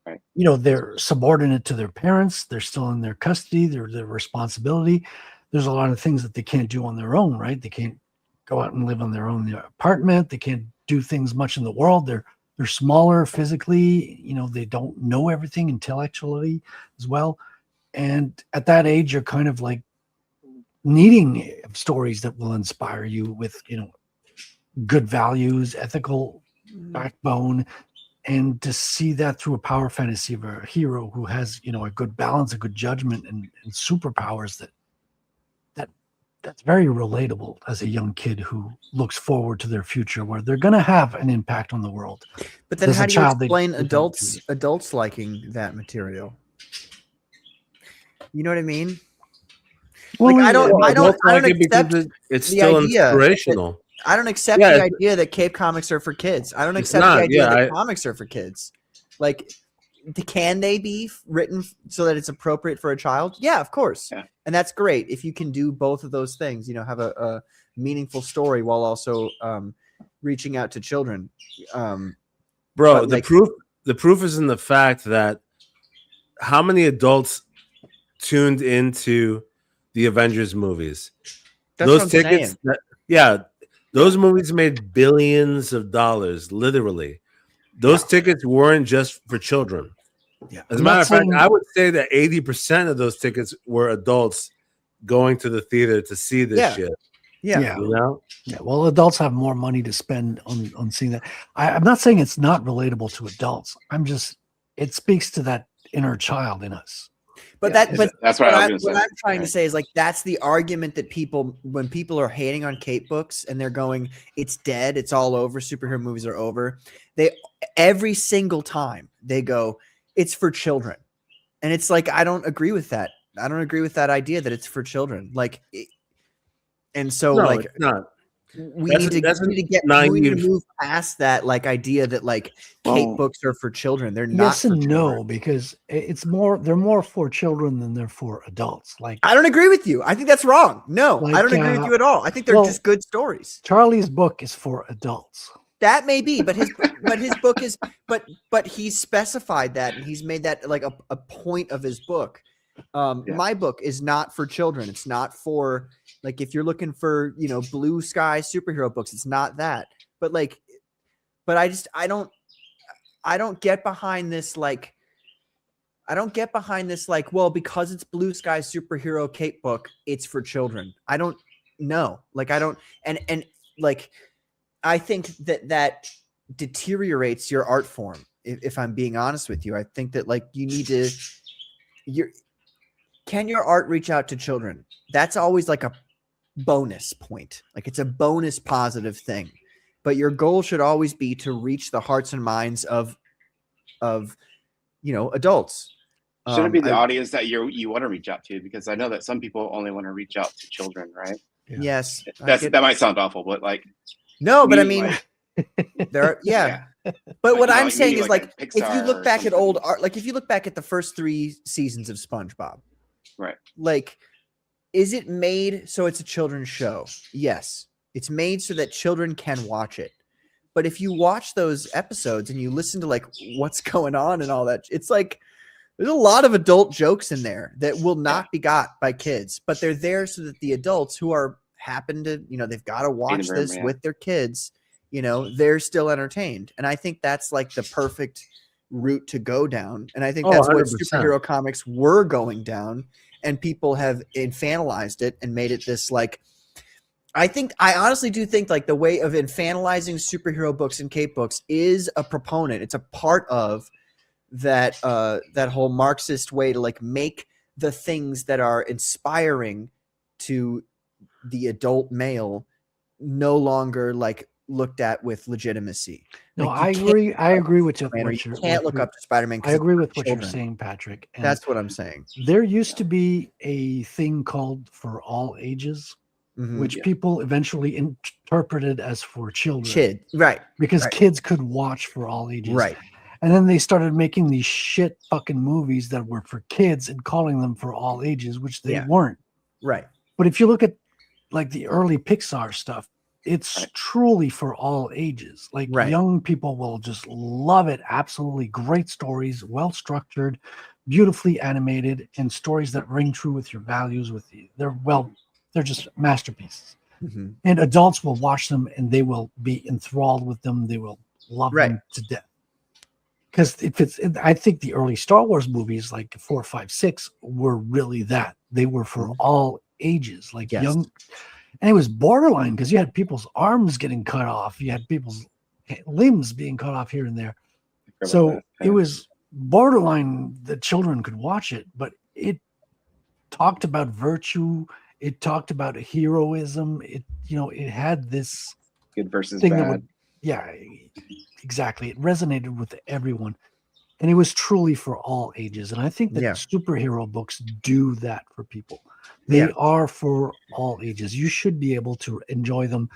Right. they're subordinate to their parents. They're still in their custody. They're their responsibility. There's a lot of things that they can't do on their own, right? They can't go out and live on their own apartment. They can't do things much in the world. They're smaller physically. They don't know everything intellectually as well. And at that age, you're kind of like needing stories that will inspire you with, good values, ethical backbone, and to see that through a power fantasy of a hero who has, a good balance, a good judgment, and superpowers that's very relatable as a young kid who looks forward to their future, where they're going to have an impact on the world. But then As a how do you child, they explain don't do adults liking that material? You know what I mean? Well, I don't Adults like it because accept it's the still idea inspirational. I don't accept Yeah, the idea that Cape comics are for kids. I don't It's accept not, the idea yeah, that comics are for kids. Like, can they be written so that it's appropriate for a child? Yeah, of course. Yeah. And that's great if you can do both of those things. Have a meaningful story while also reaching out to children. Bro, but, the like- proof is in the fact that how many adults tuned into the Avengers movies? That's Those what I'm tickets, saying. those movies made billions of dollars, literally. Those tickets weren't just for children. Yeah. As a I'm matter not of fact, saying- I would say that 80% of those tickets were adults going to the theater to see this Yeah. shit. Yeah. You know? Yeah, well, adults have more money to spend on seeing that. I'm not saying it's not relatable to adults. It speaks to that inner child in us. But Yeah, that, but that's what I was what gonna say. I'm trying to Right. say is like that's the argument that people, when people are hating on Kate books and they're going, it's dead, it's all over, superhero movies are over. They every single time they go, it's for children, and it's like I don't agree with that. I don't agree with that idea that it's for children. Like, and so No, like it's not. we That's need a to we need to naive. move past that like idea that like Kate Well, books are for children. They're not Yes for and children. no, because they're more for children than they're for adults. Like I don't agree with you. I think that's wrong. No, I Like, don't agree with you at all. I think they're well- just good stories. Charlie's book is for adults. That may be, but his book is but he's specified that and he's made that like a point of his book. Yeah. My book is not for children. It's not for like if you're looking for, blue sky superhero books, it's not that. But like I don't get behind this like well, because it's blue sky superhero Kate book, it's for children. I don't know. Like I don't and like I think that deteriorates your art form. If I'm being honest with you, I think that like you need to can your art reach out to children? That's always like a bonus point. Like it's a bonus positive thing. But your goal should always be to reach the hearts and minds of adults. Shouldn't be the audience that you want to reach out to, because I know that some people only want to reach out to children, right? Yeah. Yes. That might sound awful, but like No, but I me, mean like, there are, yeah. But Like, what you know, I'm like saying maybe is like like a if you Pixar look or back at something. old art, like if you look back at the first 3 seasons of SpongeBob, right. like is it made so it's a children's show? Yes. It's made so that children can watch it. But if you watch those episodes and you listen to like what's going on and all that, it's like there's a lot of adult jokes in there that will not be got by kids, but they're there so that the adults who are happen to, they've got to watch room, this yeah. with their kids, they're still entertained. And I think that's like the perfect route to go down. And I think that's what 100%. superhero comics were going down, and people have infantilized it and made it this like I honestly do think like the way of infantilizing superhero books and Kate books is a proponent. It's a part of that whole Marxist way to like make the things that are inspiring to the adult male no longer like looked at with legitimacy. No, Like, I you can't agree. I agree with you. Spider-Man, or you can't look up to Spider-Man. I agree with what children. you're saying, Patrick. And That's what I'm saying. there used to be a thing called for all ages, Mhm. which Yeah. people eventually interpreted as for children. Chid, right, Because right. kids could watch for all ages. right. And then they started making these shit fucking movies that were for kids and calling them for all ages, which they Yeah. weren't. Right. But if you look at like the early Pixar stuff, it's Right. truly for all ages. Like Right. young people will just love it. Absolutely great stories, well structured, beautifully animated, and stories that ring true with your values. They're just masterpieces. Mhm. And adults will watch them and they will be enthralled with them. They will love Right. them to death. Because I think the early Star Wars movies, like 4, 5, 6, were really that. They were for all ages, like Yes. young. And it was borderline because you had people's arms getting cut off. You had people's limbs being cut off here and there. So it was borderline that children could watch it, but it talked about virtue. It talked about heroism. It had this good versus thing that bad. would, yeah, exactly. It resonated with everyone. And it was truly for all ages. And I think that Yeah. superhero books do that for people. They Yeah. are for all ages. You should be able to enjoy them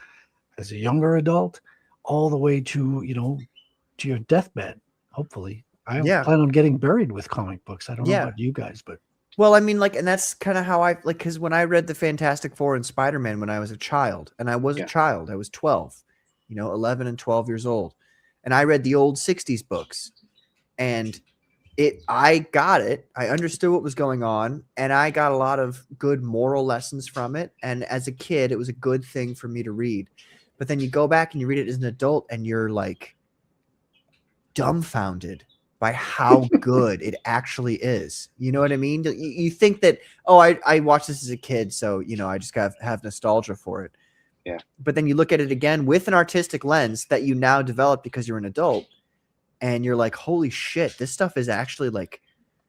as a younger adult all the way to, to your deathbed, hopefully. I Yeah. plan on getting buried with comic books. I don't know Yeah. about you guys, but Well, I mean, like, and that's kind of how I like, because when I read the Fantastic Four and Spider-Man when I was a child, and I was a Yeah. child, I was 12, 11 and 12 years old, and I read the old 60s books, and I got it. I understood what was going on, and I got a lot of good moral lessons from it. And as a kid, it was a good thing for me to read. But then you go back and you read it as an adult, and you're like dumbfounded by how good it actually is. You know what I mean? You think that, oh, I watched this as a kid, so I just have nostalgia for it. Yeah. But then you look at it again with an artistic lens that you now develop because you're an adult, and you're like, holy shit, this stuff is actually like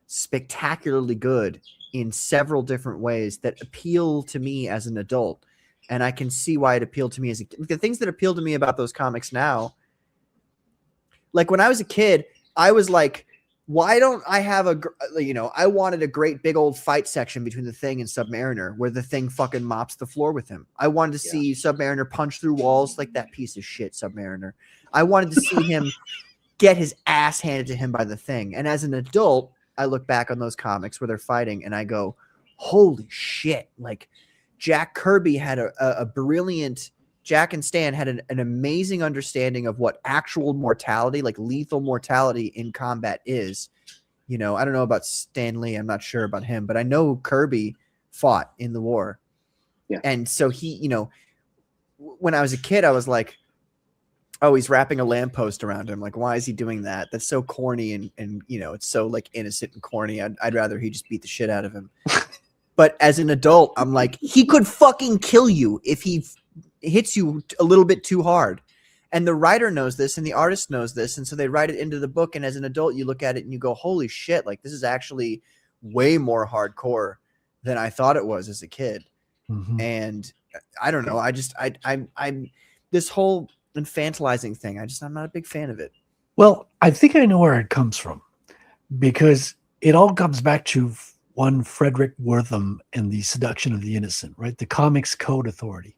spectacularly good in several different ways that appeal to me as an adult. And I can see why it appealed to me as the things that appeal to me about those comics now. Like when I was a kid, I was like, why don't I have I wanted a great big old fight section between the Thing and Submariner where the Thing fucking mops the floor with him. I wanted to see Submariner punch through walls like that piece of shit Submariner. I wanted to see him get his ass handed to him by the Thing. And as an adult, I look back on those comics where they're fighting and I go, holy shit. Like Jack Kirby had a brilliant, Jack and Stan had an amazing understanding of what actual mortality, like lethal mortality in combat is. I don't know about Stan Lee. I'm not sure about him, but I know Kirby fought in the war. Yeah. And so he, when I was a kid, I was like, oh, he's wrapping a lamppost around him. Like, why is he doing that? That's so corny and it's so like innocent and corny. I'd rather he just beat the shit out of him. But as an adult, I'm like, he could fucking kill you if he hits you a little bit too hard. And the writer knows this and the artist knows this. And so they write it into the book. And as an adult, you look at it and you go, holy shit, like this is actually way more hardcore than I thought it was as a kid. Mhm. And I don't know. I'm this whole infantilizing thing. I'm not a big fan of it. Well, I think I know where it comes from, because it all comes back to one Frederick Wortham and the Seduction of the Innocent, right? The Comics Code Authority.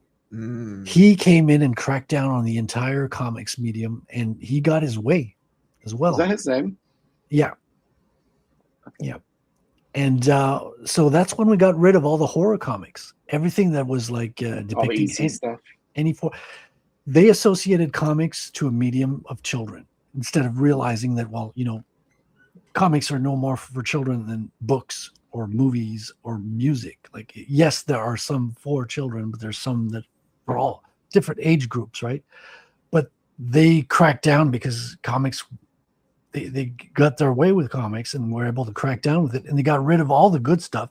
He came in and cracked down on the entire comics medium, and he got his way as well. Is that his name? Yeah. Okay. Yeah. And so that's when we got rid of all the horror comics, everything that was like All the depicting EC stuff. they associated comics to a medium of children instead of realizing that, well, comics are no more for children than books or movies or music. Like, yes, there are some for children, but there's some that for all different age groups, right? But they cracked down because comics, they got their way with comics and were able to crack down with it, and they got rid of all the good stuff.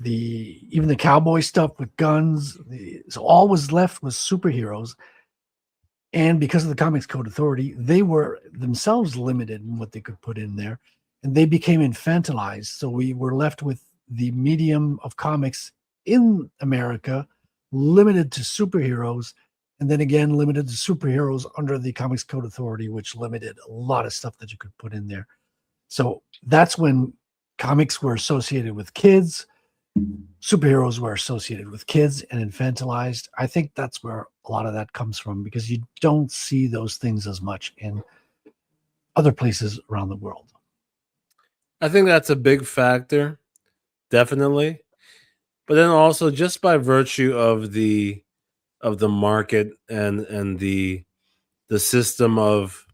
Even the cowboy stuff with guns. So all was left was superheroes. And because of the Comics Code Authority, they were themselves limited in what they could put in there, and they became infantilized. So we were left with the medium of comics in America, limited to superheroes, and then again limited to superheroes under the Comics Code Authority, which limited a lot of stuff that you could put in there. So that's when comics were associated with kids, superheroes were associated with kids and infantilized. I think that's where a lot of that comes from, because you don't see those things as much in other places around the world. I think that's a big factor, definitely. But then also just by virtue of the market and the system of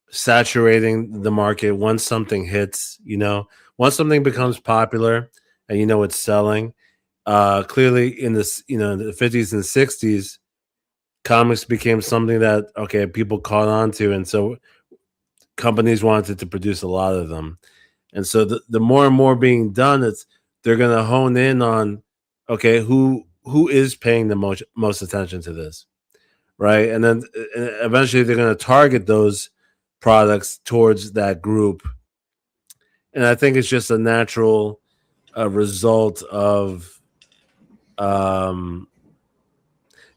saturating the market, once something hits, once something becomes popular and it's selling, clearly in this, in the 50s and 60s, comics became something that people caught on to, and so companies wanted to produce a lot of them. And so the more and more being done, they're going to hone in on, who is paying the most attention to this, right? And then eventually they're going to target those products towards that group. And I think it's just a natural result of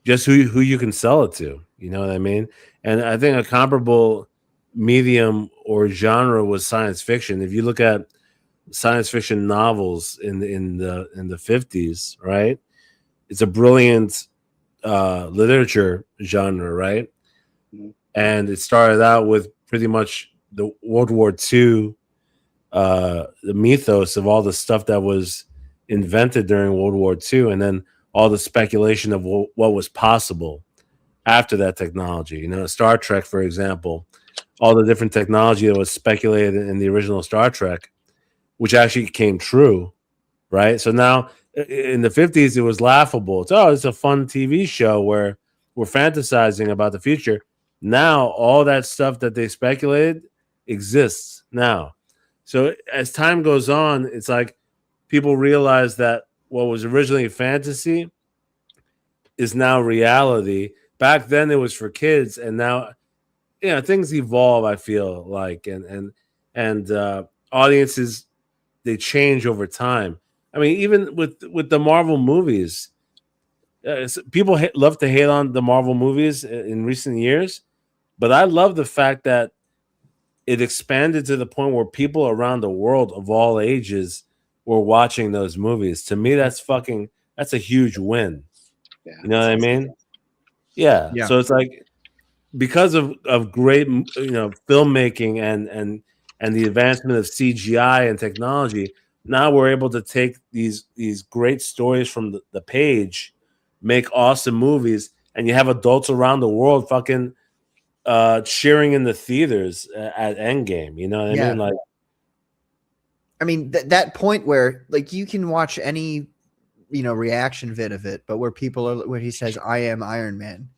just who you can sell it to. You know what I mean? And I think a comparable medium or genre was science fiction. If you look at science fiction novels in the 50s, right? It's a brilliant literature genre, right? Mm-hmm. And it started out with pretty much the World War II, the mythos of all the stuff that was invented during World War II, and then all the speculation of what was possible after that technology. Star Trek, for example, all the different technology that was speculated in the original Star Trek, which actually came true, right? So now in the 50s, it was laughable. It's a fun TV show where we're fantasizing about the future. Now all that stuff that they speculated exists now. So as time goes on, it's like people realize that what was originally fantasy is now reality. Back then it was for kids, and now things evolve, I feel like, and audiences, they change over time. I mean, even with the Marvel movies, people love to hate on the Marvel movies in recent years, but I love the fact that it expanded to the point where people around the world of all ages were watching those movies. To me, that's a huge win. Yeah, You know what I mean? Yeah. Yeah. So it's like, because of great filmmaking and the advancement of CGI and technology, now we're able to take these great stories from the page, make awesome movies, and you have adults around the world fucking cheering in the theaters at Endgame. You know what I mean? Like, I mean, that point where like you can watch any reaction vid of it, but where he says, "I am Iron Man."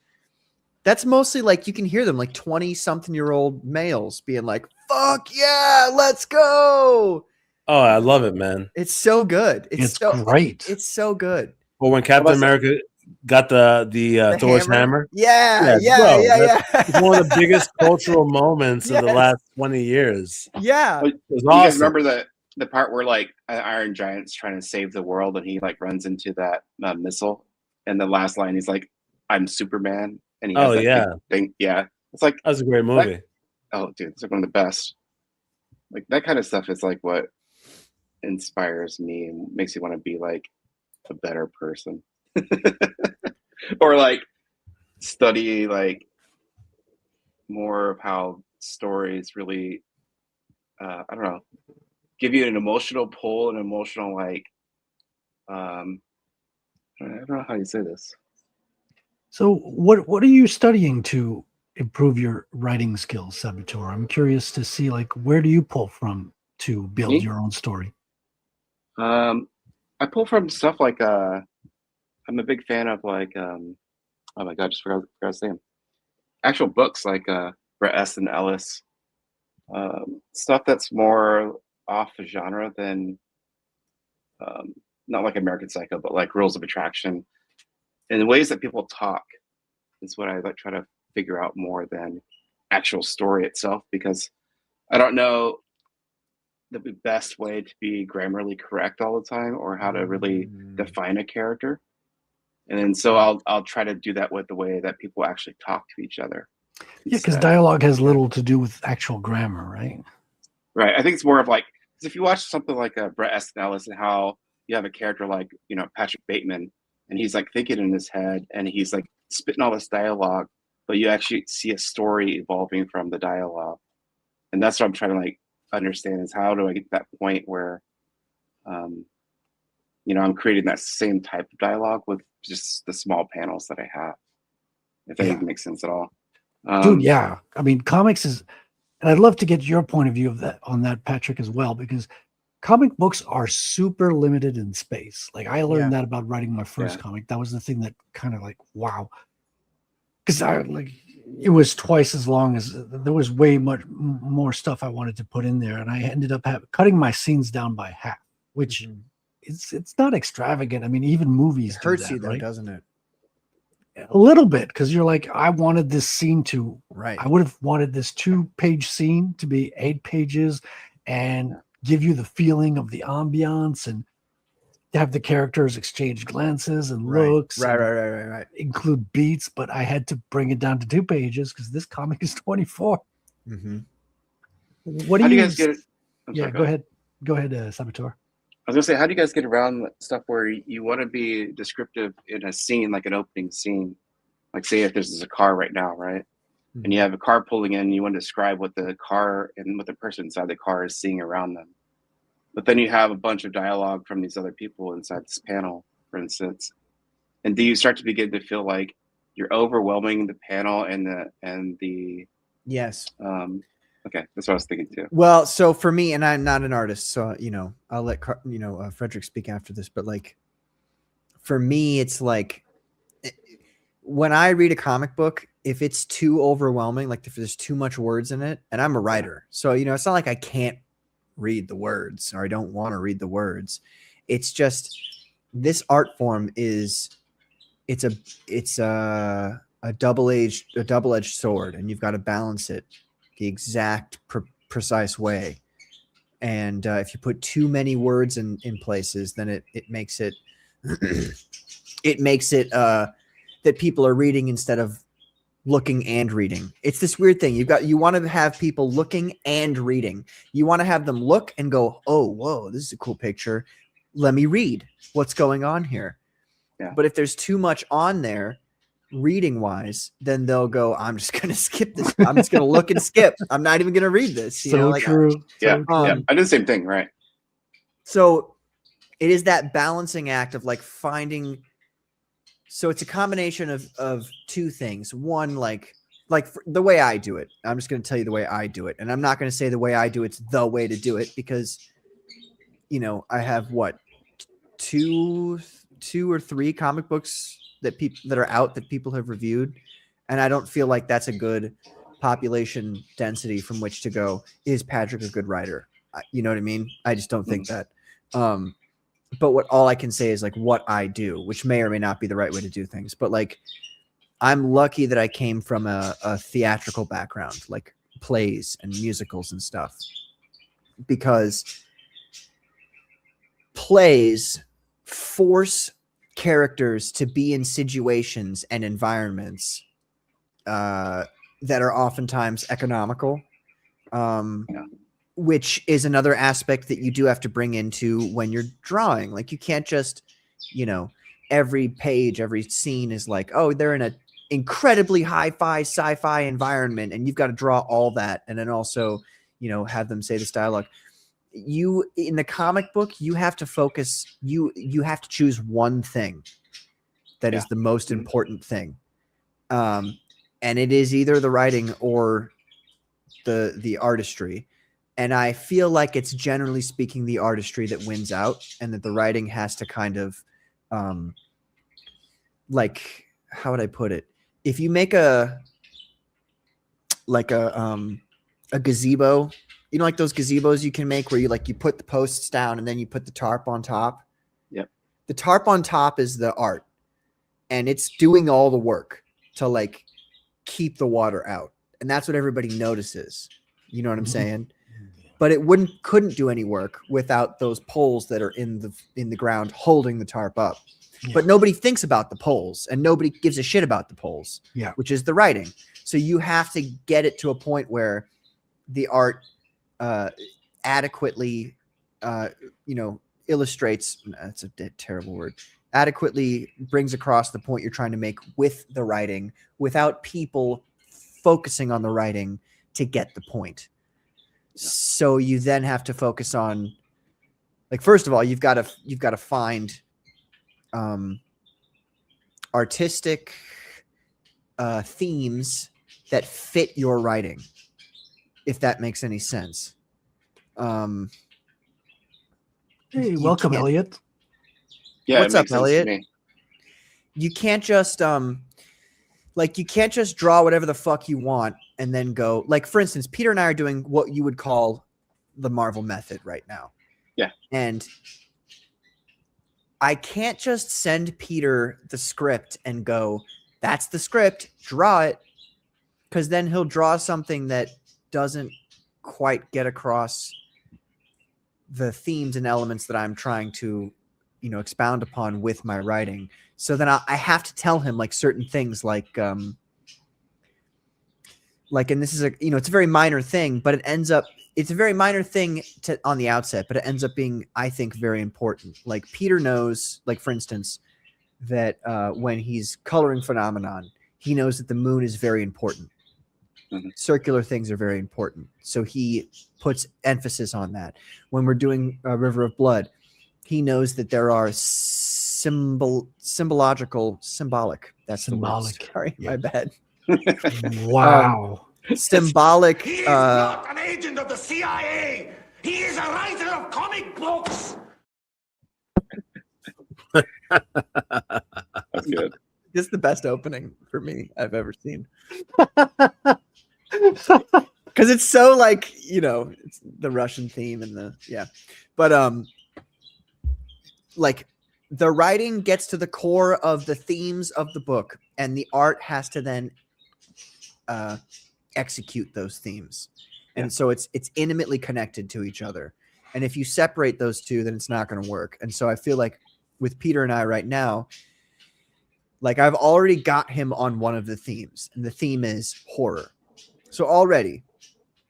That's mostly like you can hear them like 20-something-year-old males being like, "Fuck yeah, let's go!" oh, I love it, man. It's so good. It's great. It's so good. But when Captain America got the Thor's hammer, yeah. it's one of the biggest cultural moments of the Yes. last 20 years. Yeah. But It was you guys awesome. remember the part where like an Iron Giant's trying to save the world and he like runs into that missile, and the last line he's like, "I'm Superman," and he has Oh, that yeah. big thing. Yeah, it's like, That was a great movie. oh dude, it's like one of the best. Like that kind of stuff is like what inspires me and makes you want to be like a better person. Or like study like more of how stories really I don't know, give you an emotional pull, an emotional like I don't know how you say this. So what are you studying to improve your writing skills, Saboteur? I'm curious to see like where do you pull from to build Me? your own story? I pull from stuff like I'm a big fan of like oh my god, just forgot his name. Actual books like Brett Easton Ellis. Stuff that's more off the genre than not like American Psycho, but like Rules of Attraction. And the ways that people talk is what I like try to figure out more than actual story itself, because I don't know the best way to be grammarly correct all the time or how to really define a character. And then so I'll try to do that with the way that people actually talk to each other. Yeah, because instead. dialogue has little to do with actual grammar, right? Right. I think it's more of like, because if you watch something like Brett Easton Ellis and how you have a character like, Patrick Bateman, and he's like thinking in his head and he's like spitting all this dialogue, but you actually see a story evolving from the dialogue. And that's what I'm trying to like understand, is how do I get to that point where, I'm creating that same type of dialogue with just the small panels that I have, if that even makes sense at all. Dude, yeah. I mean, comics is, and I'd love to get your point of view of that on that, Patrick, as well, because comic books are super limited in space. Like I learned that about writing my first comic. That was the thing that kind of like, wow. Because it was twice as long as there was way much more stuff I wanted to put in there. And I ended up cutting my scenes down by half, which it's not extravagant. I mean, even movies It hurts do that, you though, right? doesn't it? A little bit, because you're like, I wanted this scene to, right. I would have wanted this 2-page scene to be 8 pages and give you the feeling of the ambiance and have the characters exchange glances and looks. Right. Include beats, but I had to bring it down to 2 pages because this comic is 24. Mm-hmm. What do how you do you guys get it? Yeah, go ahead. Go ahead, Saboteur. I was gonna say, how do you guys get around stuff where you want to be descriptive in a scene, like an opening scene? Like say if there's a car right now, right? And you have a car pulling in, and you want to describe what the car and what the person inside the car is seeing around them. But then you have a bunch of dialogue from these other people inside this panel, for instance. And do you start to begin to feel like you're overwhelming the panel and the Yes. Okay, that's what I was thinking too. Well, so for me, and I'm not an artist, so I'll let Frederick speak after this. But like, for me, it's like when I read a comic book, if it's too overwhelming, like if there's too much words in it, and I'm a writer, so it's not like I can't read the words or I don't want to read the words. It's just this art form is it's a double-edged sword, and you've got to balance it the exact precise way. And if you put too many words in places, then it makes it it makes it that people are reading instead of looking and reading. It's this weird thing. You want to have people looking and reading. You want to have them look and go, oh, whoa, this is a cool picture. Let me read what's going on here. Yeah. But if there's too much on there, reading wise, then they'll go, I'm just going to skip this. I'm just going to look and skip. I'm not even going to read this. True. Yeah. So Yeah. I do the same thing. Right. So it is that balancing act of like finding. So it's a combination of two things. One, like the way I do it. I'm just going to tell you the way I do it. And I'm not going to say the way I do it's the way to do it, because, I have two or three comic books that are out that people have reviewed. And I don't feel like that's a good population density from which to go, is Patrick a good writer? You know what I mean? I just don't think that. But all I can say is like what I do, which may or may not be the right way to do things. But like, I'm lucky that I came from a theatrical background, like plays and musicals and stuff, because plays force characters to be in situations and environments that are oftentimes economical. Which is another aspect that you do have to bring into when you're drawing. Like you can't just, every page, every scene is like, oh, they're in an incredibly hi-fi sci-fi environment, and you've got to draw all that. And then also, have them say this dialogue. You, in the comic book, you have to focus, you have to choose one thing that is the most important thing. And it is either the writing or the artistry. And I feel like it's generally speaking the artistry that wins out, and that the writing has to kind of, like, how would I put it? If you make a gazebo, like those gazebos you can make where you put the posts down and then you put the tarp on top. Yep. The tarp on top is the art, and it's doing all the work to like keep the water out. And that's what everybody notices. You know what I'm saying? But it couldn't do any work without those poles that are in the ground holding the tarp up. Yeah. But nobody thinks about the poles, and nobody gives a shit about the poles, which is the writing. So you have to get it to a point where the art adequately, illustrates. That's a terrible word. Adequately brings across the point you're trying to make with the writing, without people focusing on the writing to get the point. So you then have to focus on, like, first of all, you've got to find artistic themes that fit your writing, if that makes any sense. Hey, welcome, Elliot. Yeah. What's it up, makes sense to Elliot? me. You can't just you can't just draw whatever the fuck you want and then go, like, for instance, Peter and I are doing what you would call the Marvel method right now. Yeah. And I can't just send Peter the script and go, that's the script, draw it. Because then he'll draw something that doesn't quite get across the themes and elements that I'm trying to, expound upon with my writing. So then I have to tell him like certain things, like, and this is it's a very minor thing, but it's a very minor thing on the outset, but it ends up being, I think, very important. Like Peter knows, like, for instance, that when he's coloring Phenomenon, he knows that the moon is very important. Mm-hmm. Circular things are very important. So he puts emphasis on that. When we're doing River of Blood, he knows that there are symbolic. That's Symbolic. The word. Sorry, Yeah. my bad. Wow. Symbolic. He is not an agent of the CIA. He is a writer of comic books. That's good. This is the best opening for me I've ever seen. Because it's so like, it's the Russian theme and but like the writing gets to the core of the themes of the book, and the art has to then execute those themes. And so it's intimately connected to each other. And if you separate those two, then it's not going to work. And so I feel like with Peter and I right now, like I've already got him on one of the themes, and the theme is horror. So already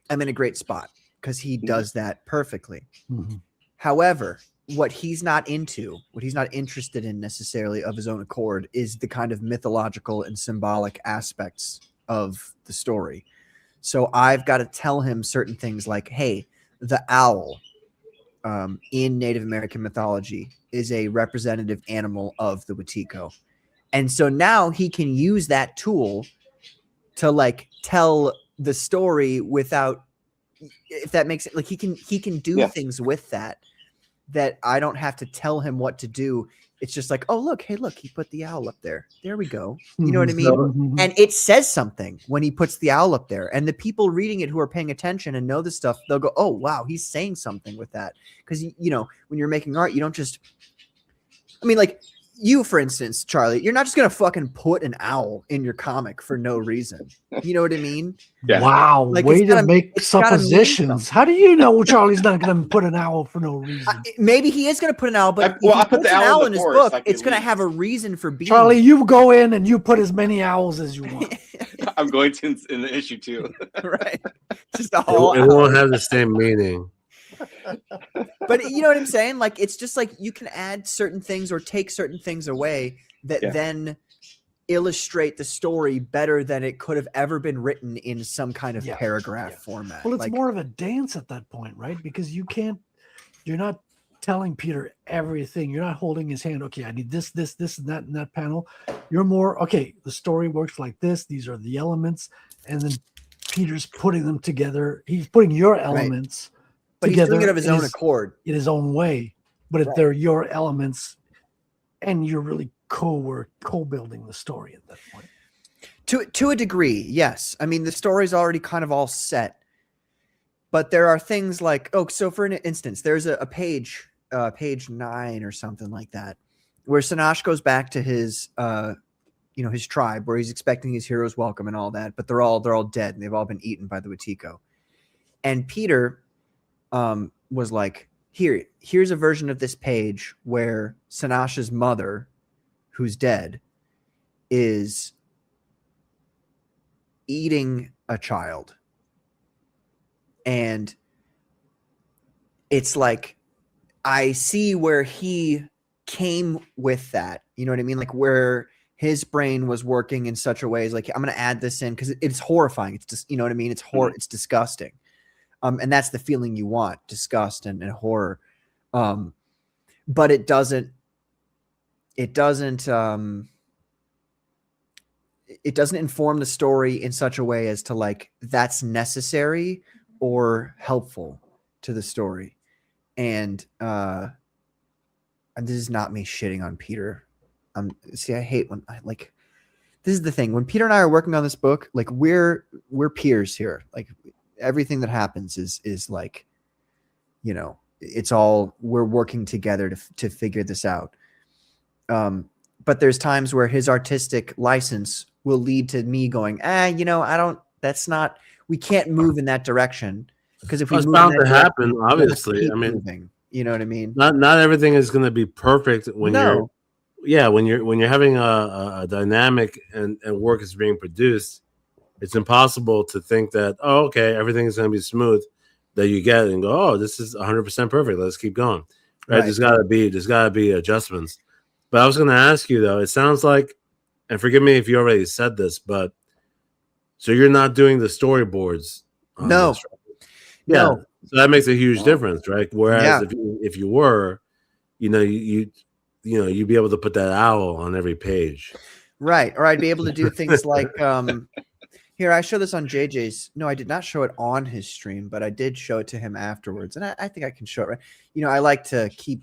I'm in a great spot because he does that perfectly. Mhm. However, what he's not interested in necessarily of his own accord is the kind of mythological and symbolic aspects of the story. So I've got to tell him certain things like, hey, the owl in Native American mythology is a representative animal of the Wetiko. And so now he can use that tool to like tell the story without, if that makes it, like he can do things with that I don't have to tell him what to do. It's just like, oh, look, he put the owl up there. There we go. You know what I mean? Mhm. And it says something when he puts the owl up there. And the people reading it who are paying attention and know the stuff, they'll go, oh, wow, he's saying something with that. Because, when you're making art, you don't just, like you, for instance, Charlie, you're not just going to fucking put an owl in your comic for no reason. You know what I mean? Yeah. Wow, Like, way it's gotta- to make it's gotta mean suppositions. How do you know Charlie's not going to put an owl for no reason? Maybe he is going to put an owl, but if he I put puts the an owl owl in in the his forest, book, like it's it going to leaves. have a reason for being. Charlie, you go in and you put as many owls as you want. I'm going to in the issue too. Right? Just a whole It owl. won't have the same meaning. But you know what I'm saying? Like, it's just like you can add certain things or take certain things away that then illustrate the story better than it could have ever been written in some kind of paragraph format. Well, it's like, more of a dance at that point, right? Because you're not telling Peter everything. You're not holding his hand. Okay, I need this, and that in that panel. You're more, okay, the story works like this. These are the elements. And then Peter's putting them together. He's putting your elements but he's together doing it of his in own accord. in his own way. But if they're your elements, and you're really co-building the story at that point. To a degree, yes. I mean, the story's already kind of all set. But there are things like, so for an instance, there's a page, page 9 or something like that, where Sinash goes back to his his tribe, where he's expecting his heroes welcome and all that, but they're all dead and they've all been eaten by the Wetiko. And Peter was like, here's a version of this page where Sinash's mother, who's dead, is eating a child. And it's like, I see where he came with that. You know what I mean? Like where his brain was working in such a way as like, I'm going to add this in because it's horrifying. It's just, you know what I mean? It's it's disgusting. And that's the feeling you want, disgust and horror. But it doesn't inform the story in such a way as to like, that's necessary or helpful to the story. And this is not me shitting on Peter. I hate when this is the thing. When Peter and I are working on this book, like we're peers here. Like everything that happens is like, it's all, we're working together to figure this out. But there's times where his artistic license will lead to me going, we can't move in that direction, because if we It's move bound in that to direction, happen, we're gonna obviously. keep I mean, moving. You know what I mean? not everything is going to be perfect when No. when you're having a dynamic and work is being produced. It's impossible to think that, okay, everything is going to be smooth, that you get and go, oh, this is 100% perfect. Let's keep going. Right? There's got to be adjustments. But I was going to ask you though. It sounds like, and forgive me if you already said this, but so you're not doing the storyboards on No. this, right? Yeah. No. So that makes a huge difference, right? Whereas Yeah. if you were, you'd be able to put that owl on every page. Right. Or I'd be able to do things like, here, I show this on JJ's. No, I did not show it on his stream, but I did show it to him afterwards. And I think I can show it right. I like to keep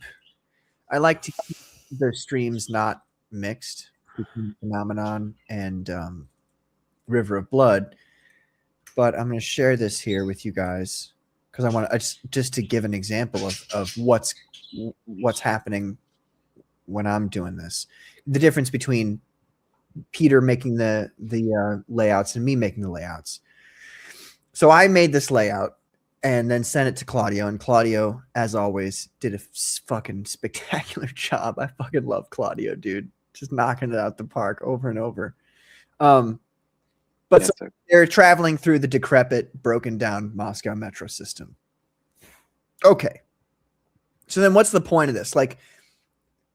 their streams not mixed. Phenomenon and River of Blood. But I'm going to share this here with you guys because I want to just to give an example of what's happening when I'm doing this. The difference between Peter making the layouts and me making the layouts. So I made this layout and then sent it to Claudio, and Claudio, as always, did a fucking spectacular job. I fucking love Claudio, dude. Just knocking it out the park over and over. But Yes, so sir. they're traveling through the decrepit, broken down Moscow metro system. Okay. So then what's the point of this? Like,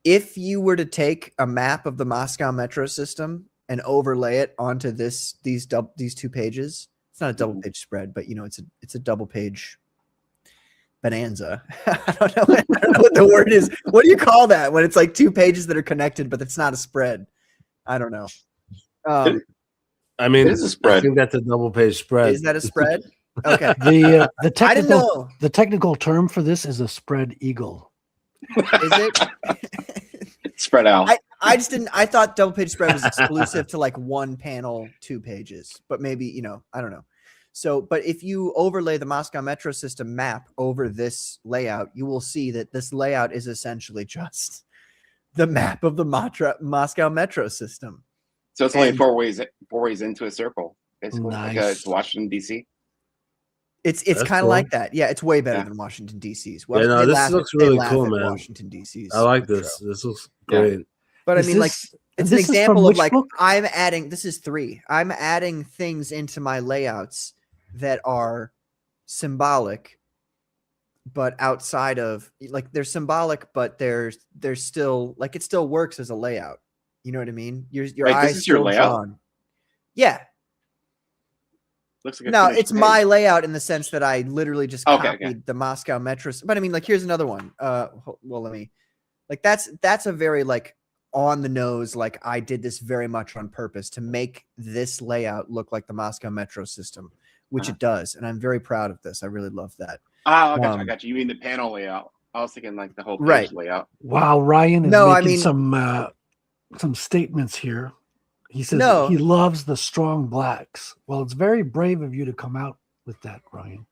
if you were to take a map of the Moscow metro system and overlay it onto these 2 pages, it's not a double page spread, but it's a double page bonanza. I don't know what the word is. What do you call that when it's like 2 pages that are connected, but it's not a spread? I don't know. I mean, It is a spread. I think that's a double page spread. Is that a spread? Okay. The I didn't technical know. the technical term for this is a spread eagle. Is it? Spread out. I just didn't. I thought double page spread was exclusive to like 1 panel, 2 pages, but maybe, I don't know. So, but if you overlay the Moscow metro system map over this layout, you will see that this layout is essentially just the map of the Moscow metro system. So it's only 4 ways into a circle. Basically, Nice. it's Washington D.C. It's That's kind of cool. like that. Yeah, it's way better Yeah. than Washington D.C.'s. Yeah, no, they this laugh looks at- they really laugh cool, at man. Washington D.C.'s. I like metro. this. This looks Yeah. great. But I Is mean, like, this- it's this an is from example of which like book? I'm adding. This is 3. I'm adding things into my layouts that are symbolic, but outside of like they're symbolic, but they're still like it still works as a layout. You know what I mean? Your Wait, eyes this is your still layout? drawn. Yeah. Looks like a No, finished it's page. my layout in the sense that I literally just Okay, copied okay. the Moscow metro. But I mean, like, here's another one. Well, let me. Like, that's a very like on the nose. Like, I did this very much on purpose to make this layout look like the Moscow metro system, which it does, and I'm very proud of this. I really love that. Ah, I got you. I Um, got you. You mean the panel layout? I was thinking like the whole page Right. layout. Wow, Ryan is No, I making mean- some statements here. He says No. he loves the strong blacks. Well, it's very brave of you to come out with that, Ryan.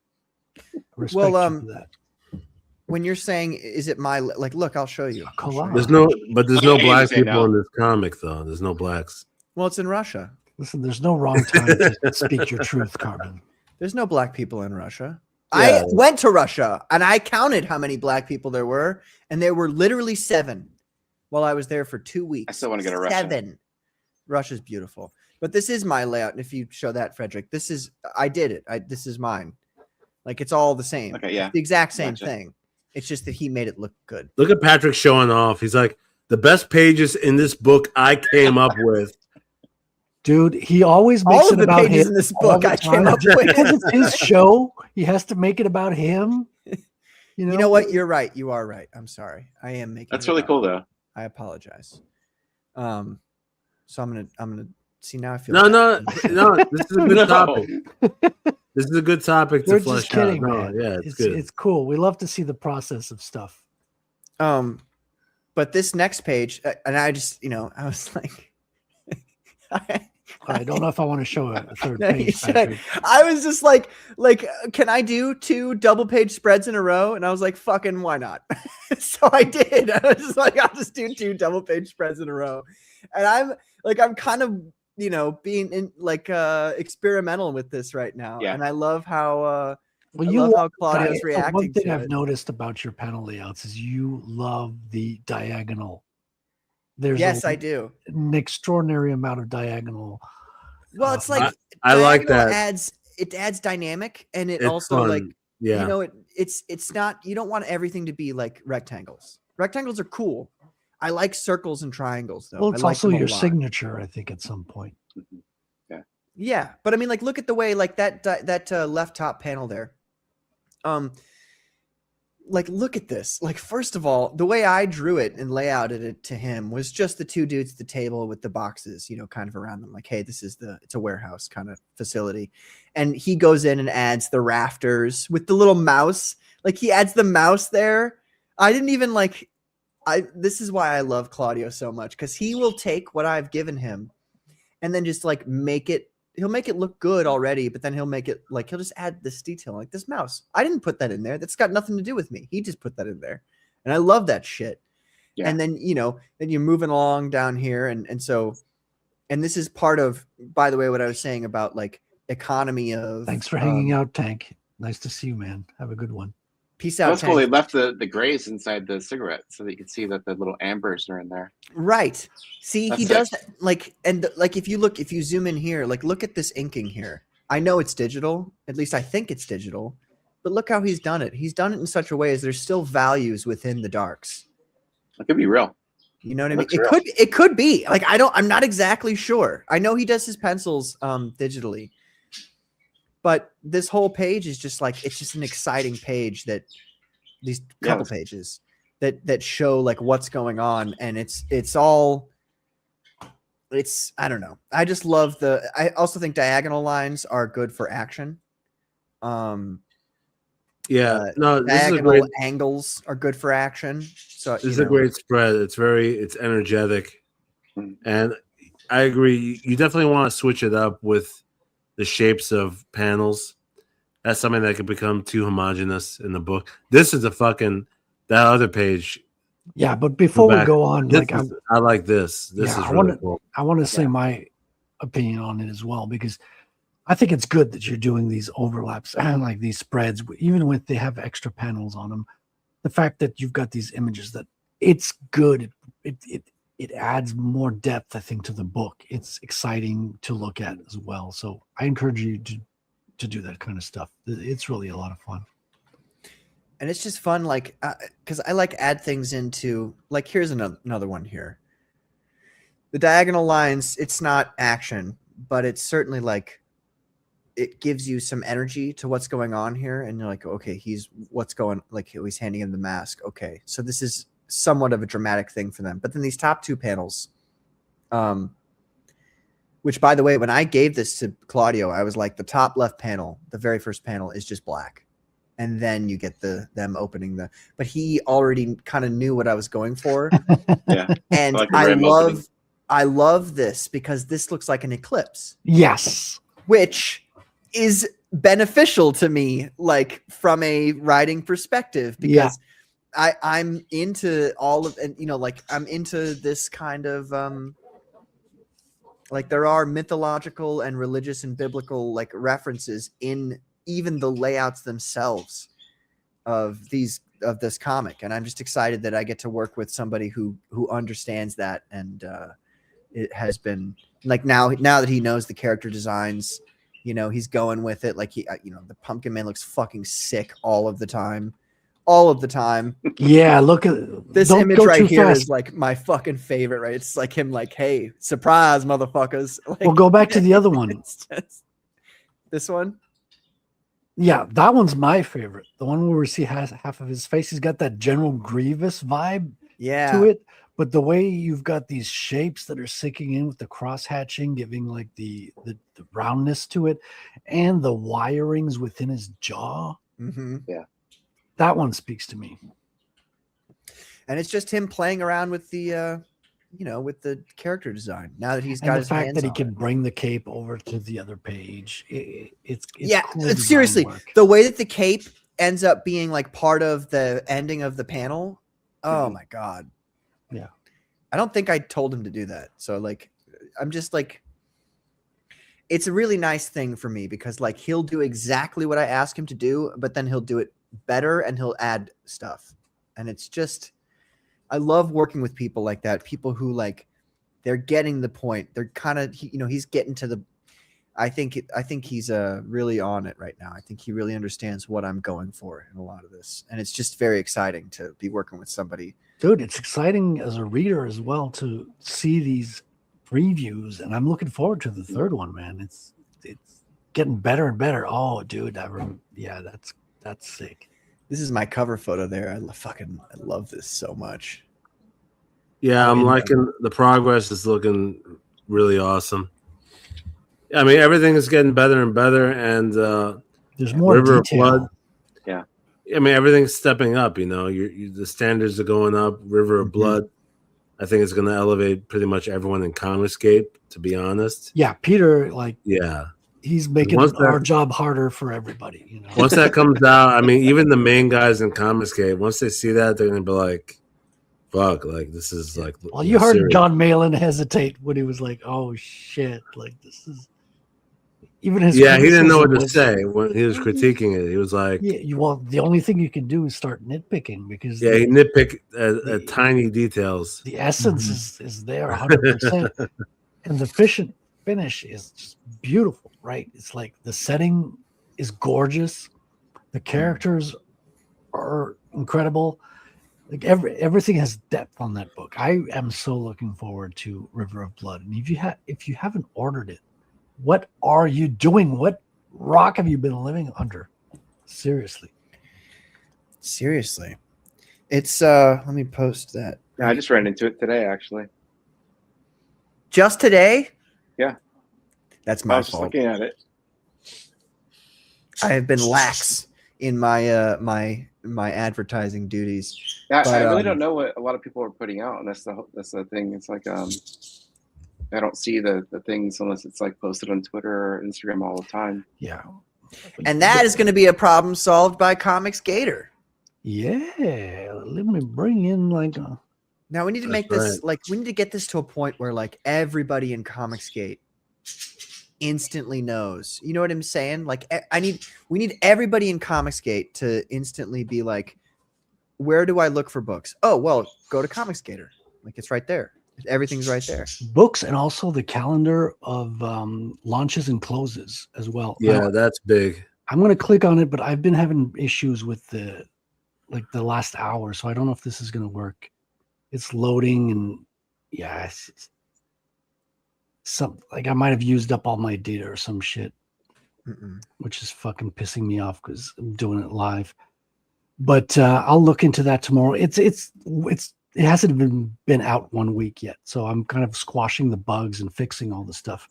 I respect Well, you for that. When you're saying, is it my like? Look, I'll show you. A collage. There's no I black hate to say people no. in this comic though. There's no blacks. Well, it's in Russia. Listen, there's no wrong time to speak your truth, Carbon. There's no black people in Russia. Yeah. I went to Russia and I counted how many black people there were, and there were literally 7 while I was there for 2 weeks. I still want to go to Russia. 7. Russia's beautiful. But this is my layout. And if you show that, Frederick, I did it. This is mine. Like, it's all the same. Okay, yeah. It's the exact same Gotcha. thing. It's just that he made it look good. Look at Patrick showing off. He's like, the best pages in this book I came up with. Dude, he always makes All of it the about pages him. in this all book the I came time. up with. Because it's his show. He has to make it about him. You You know what? You're right. You are right. I'm sorry. I am making That's it really about- cool though. I apologize. So I'm gonna see now. I feel No. bad. This is a good No. topic. This is a good topic to We're flesh just kidding, out. No, man. yeah, it's good. It's cool. We love to see the process of stuff. But this next page, and I just, I was like, I don't know if I want to show a third No, you page. should. Patrick. I was just like, can I do 2 double page spreads in a row? And I was like, fucking, why not? So I did. I was just like, I'll just do 2 double page spreads in a row. And I'm kind of, being in experimental with this right now. Yeah. And I love how, Well, I you love how Claudio's one reacting thing to I've it. noticed about your panel layouts is you love the diagonal. There's Yes, I do. an extraordinary amount of diagonal. Well, it's like I like diagonal that. It adds dynamic, and it It's also fun. like Yeah. it's not, you don't want everything to be like rectangles. Rectangles are cool. I like circles and triangles though. Well, I it's like also them a your lot. signature, I think, at some point. Yeah, but I mean, like, look at the way like that left top panel there. Like, look at this. Like, first of all, the way I drew it and layouted it to him was just the 2 dudes at the table with the boxes, kind of around them. Like, hey, it's a warehouse kind of facility. And he goes in and adds the rafters with the little mouse. Like, he adds the mouse there. I didn't even this is why I love Claudio so much, because he will take what I've given him and then just like he'll make it look good already, but then he'll make it like he'll just add this detail, like this mouse. I didn't put that in there. That's got nothing to do with me. He just put that in there. And I love that shit. Yeah. And then, then you're moving along down here. And so, and this is part of, by the way, what I was saying about like economy of. Thanks for hanging out, Tank. Nice to see you, man. Have a good one. Peace out. That's cool. They left the grays inside the cigarette so that you can see that the little ambers are in there. Right. See, That's he does that, like, and like if you zoom in here, like look at this inking here. I know it's digital. At least I think it's digital. But look how he's done it. He's done it in such a way as there's still values within the darks. It could be real. You know what I mean? It could be. Like I'm not exactly sure. I know he does his pencils digitally. But this whole page is just like, it's just an exciting page that these couple pages that show like what's going on. And it's I don't know. I just love I also think diagonal lines are good for action. Diagonal angles are good for action. So this is a great spread. It's energetic. And I agree. You definitely want to switch it up with the shapes of panels. That's something that could become too homogeneous in the book. This is that other page. Yeah, but before we go on, I like this. This is really cool. I want to say my opinion on it as well, because I think it's good that you're doing these overlaps and like these spreads, even when they have extra panels on them. The fact that you've got these images, that it's good. It adds more depth, I think, to the book. It's exciting to look at as well. So I encourage you to do that kind of stuff. It's really a lot of fun. And it's just fun, like, because I like add things into, like, here's another one here. The diagonal lines, it's not action, but it's certainly like, it gives you some energy to what's going on here. And you're like, okay, he's handing him the mask. Okay, so this is somewhat of a dramatic thing for them. But then these top two panels, which, by the way, when I gave this to Claudio, I was like, the top left panel, the very first panel, is just black. And then you get them opening but he already kind of knew what I was going for. Yeah. And I love this because this looks like an eclipse. Yes. Which is beneficial to me, like from a writing perspective, because I'm into all of, and like I'm into this kind of like there are mythological and religious and biblical like references in even the layouts themselves of this comic. And I'm just excited that I get to work with somebody who understands that. And it has been like, now that he knows the character designs, he's going with it. Like the Pumpkin Man looks fucking sick all of the time. Yeah. Look at this image right here is like my fucking favorite, right? It's like him like, hey, surprise, motherfuckers. Like, we'll go back to the other one. This one. Yeah, that one's my favorite. The one where we see half of his face. He's got that General Grievous vibe to it. But the way you've got these shapes that are sinking in with the cross hatching, giving like the roundness to it, and the wirings within his jaw. Mm-hmm. Yeah. That one speaks to me. And it's just him playing around with the with the character design. Now that he's got his fact hands that he on can it. bring the cape over to the other page. It's cool seriously, work. the way that the cape ends up being like part of the ending of the panel. Oh my God. Yeah. I don't think I told him to do that. So like, I'm just like, it's a really nice thing for me because like he'll do exactly what I ask him to do, but then he'll do it better and he'll add stuff. And it's just, I love working with people like that. People who like, they're getting the point. They're kind of, he's getting to the, I think he's really on it right now. I think he really understands what I'm going for in a lot of this. And it's just very exciting to be working with somebody. Dude, it's exciting as a reader as well to see these previews. And I'm looking forward to the third one, man. It's getting better and better. Oh, dude, that's sick. This is my cover photo there. I love this so much. Yeah, I'm liking the progress. Is looking really awesome. I mean, everything is getting better and better, and there's more River detail. of Blood. Yeah, I mean, everything's stepping up. You know, the standards are going up. River of Blood, I think it's going to elevate pretty much everyone in ComicsGate. To be honest, Yeah, Peter, like, yeah, he's making our job harder for everybody. You know, once that comes out, I mean, even the main guys in ComicsGate, once they see that, they're going to be like, "Fuck!" Like this is like. well, you heard serious. John Malin hesitate when he was like, "Oh shit!" Like this is. Even his he didn't know what to say when he was critiquing it. He was like, "Yeah, well, the only thing you can do is start nitpicking because he nitpicked at tiny details. The essence is there 100%, and the finish is just beautiful, right? It's like the setting is gorgeous, the characters are incredible. Like everything has depth on that book. I am so looking forward to River of Blood, and if you haven't ordered it, what are you doing? What rock have you been living under? Seriously. It's let me post that. Yeah, I just ran into it today, actually. Just today? Yeah. That's my I was fault. just looking at it. I have been lax in my my advertising duties. Yeah, I really don't know what a lot of people are putting out, and that's the thing. It's like I don't see the things unless it's like posted on Twitter or Instagram all the time. Yeah. And that is going to be a problem solved by ComicsGator. Yeah. Let me bring in like now we need to make this like we need to get this to a point where like everybody in ComicsGate instantly knows. You know what I'm saying? Like we need everybody in ComicsGate to instantly be like, where do I look for books? Oh, well, go to ComicsGator. Like it's right there. Everything's right there. Books and also the calendar of launches and closes as well. Yeah, that's big. I'm going to click on it, but I've been having issues with the last hour, so I don't know if this is going to work. It's loading, and yeah, it's some like I might have used up all my data or some shit, which is fucking pissing me off because I'm doing it live. But I'll look into that tomorrow. It hasn't been out 1 week yet, so I'm kind of squashing the bugs and fixing all the stuff.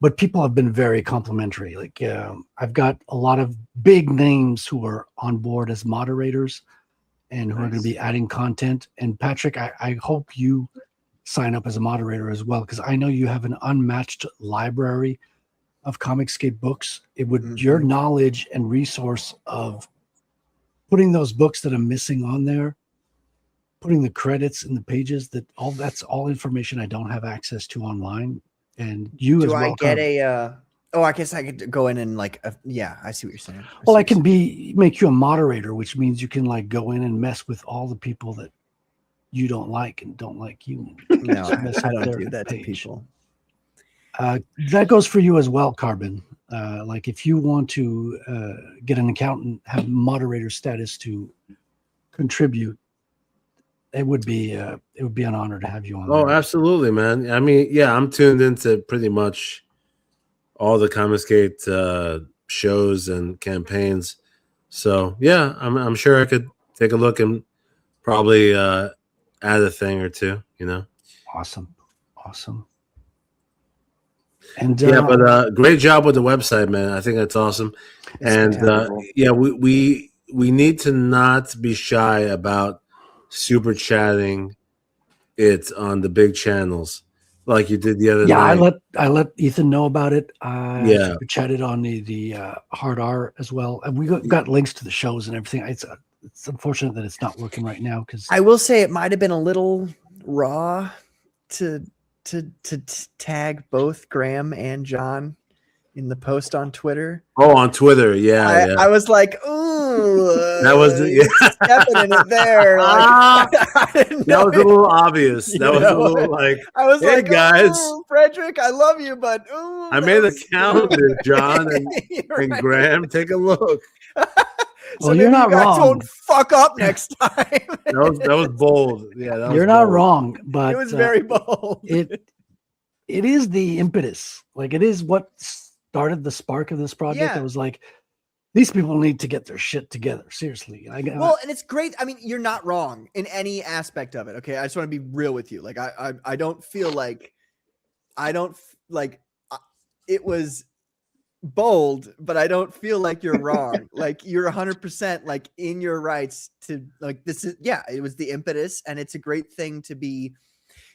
But people have been very complimentary. Like I've got a lot of big names who are on board as moderators and who are going to be adding content. And Patrick, I hope you sign up as a moderator as well, because I know you have an unmatched library of ComicsGate books. It would your knowledge and resource of putting those books that are missing on there, putting the credits in the pages, that's all information I don't have access to online. And you as well. Do I get a I guess I could go in and like yeah, I see what you're saying. I can make you a moderator, which means you can like go in and mess with all the people that you don't like and don't like you. No, I don't do that to people. That goes for you as well, Carbon. Like if you want to get an account and have moderator status to contribute, it would be an honor to have you on. Oh, absolutely, man. I mean, yeah, I'm tuned into pretty much all the ComicsGate shows and campaigns. So yeah, I'm sure I could take a look and probably add a thing or two. You know. Awesome. And yeah, but great job with the website, man. I think that's awesome. And yeah, we need to not be shy about super chatting it on the big channels like you did the other night. I let Ethan know about it. Yeah, super chatted on the Hard R as well, and we got links to the shows and everything. It's unfortunate that it's not working right now, because I will say it might have been a little raw to tag both Graham and John in the post on Twitter. Oh, on Twitter, yeah. I was like, ooh, that was stepping in it there. Like, that was a little obvious. That was a little like, I was hey, like, guys, Frederick, I love you, but ooh, I made a calendar, John and Graham. Take a look. So you're not wrong. Don't fuck up next time. that was bold. Yeah, you're not wrong, but it was very bold. It is the impetus. Like it is what started the spark of this project. I was like, these people need to get their shit together. Seriously. Well, and it's great. I mean, you're not wrong in any aspect of it. Okay, I just want to be real with you. Like I don't feel like it was bold, but I don't feel like you're wrong. Like you're 100% like in your rights to like this is it was the impetus, and it's a great thing to be,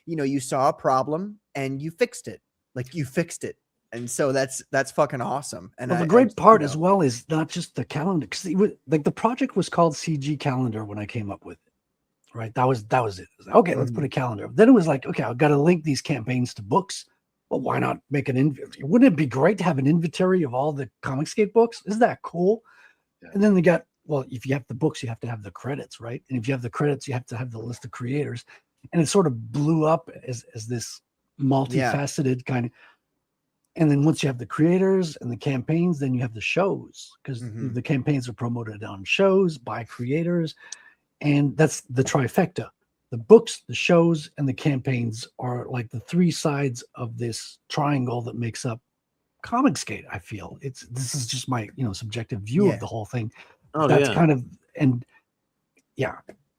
you saw a problem and you fixed it. Like you fixed it. And so that's fucking awesome. And well, the great part as well is not just the calendar, because like the project was called CG Calendar when I came up with it. Right. That was it. It was like, okay, let's put a calendar. Then it was like, okay, I've got to link these campaigns to books. Well, why not make an inventory? Wouldn't it be great to have an inventory of all the ComicsGate books? Isn't that cool? Yeah. And then they got, well, if you have the books, you have to have the credits, right? And if you have the credits, you have to have the list of creators. And it sort of blew up as this multifaceted kind of. And then once you have the creators and the campaigns, then you have the shows, because the campaigns are promoted on shows by creators. And that's the trifecta. The books, the shows, and the campaigns are like the three sides of this triangle that makes up ComicsGate. I feel this is just my subjective view of the whole thing. That's kind of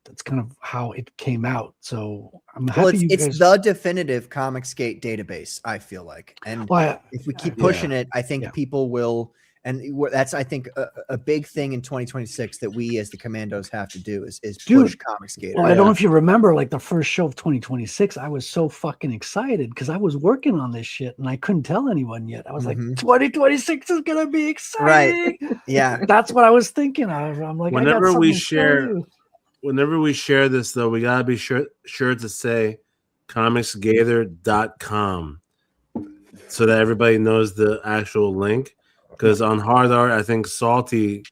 that's kind of how it came out. So I'm happy. It's the definitive ComicsGate database, I feel like. And if we keep pushing it, I think people will. And that's, I think, a big thing in 2026 that we as the Commandos have to do is push ComicsGate. Well, I don't know if you remember, like the first show of 2026, I was so fucking excited because I was working on this shit and I couldn't tell anyone yet. I was like, 2026 is going to be exciting. Right. Yeah. That's what I was thinking of. I'm like, whenever we share this, though, we got to be sure to say comicsgator.com so that everybody knows the actual link. Because on Hard Art, I think Salty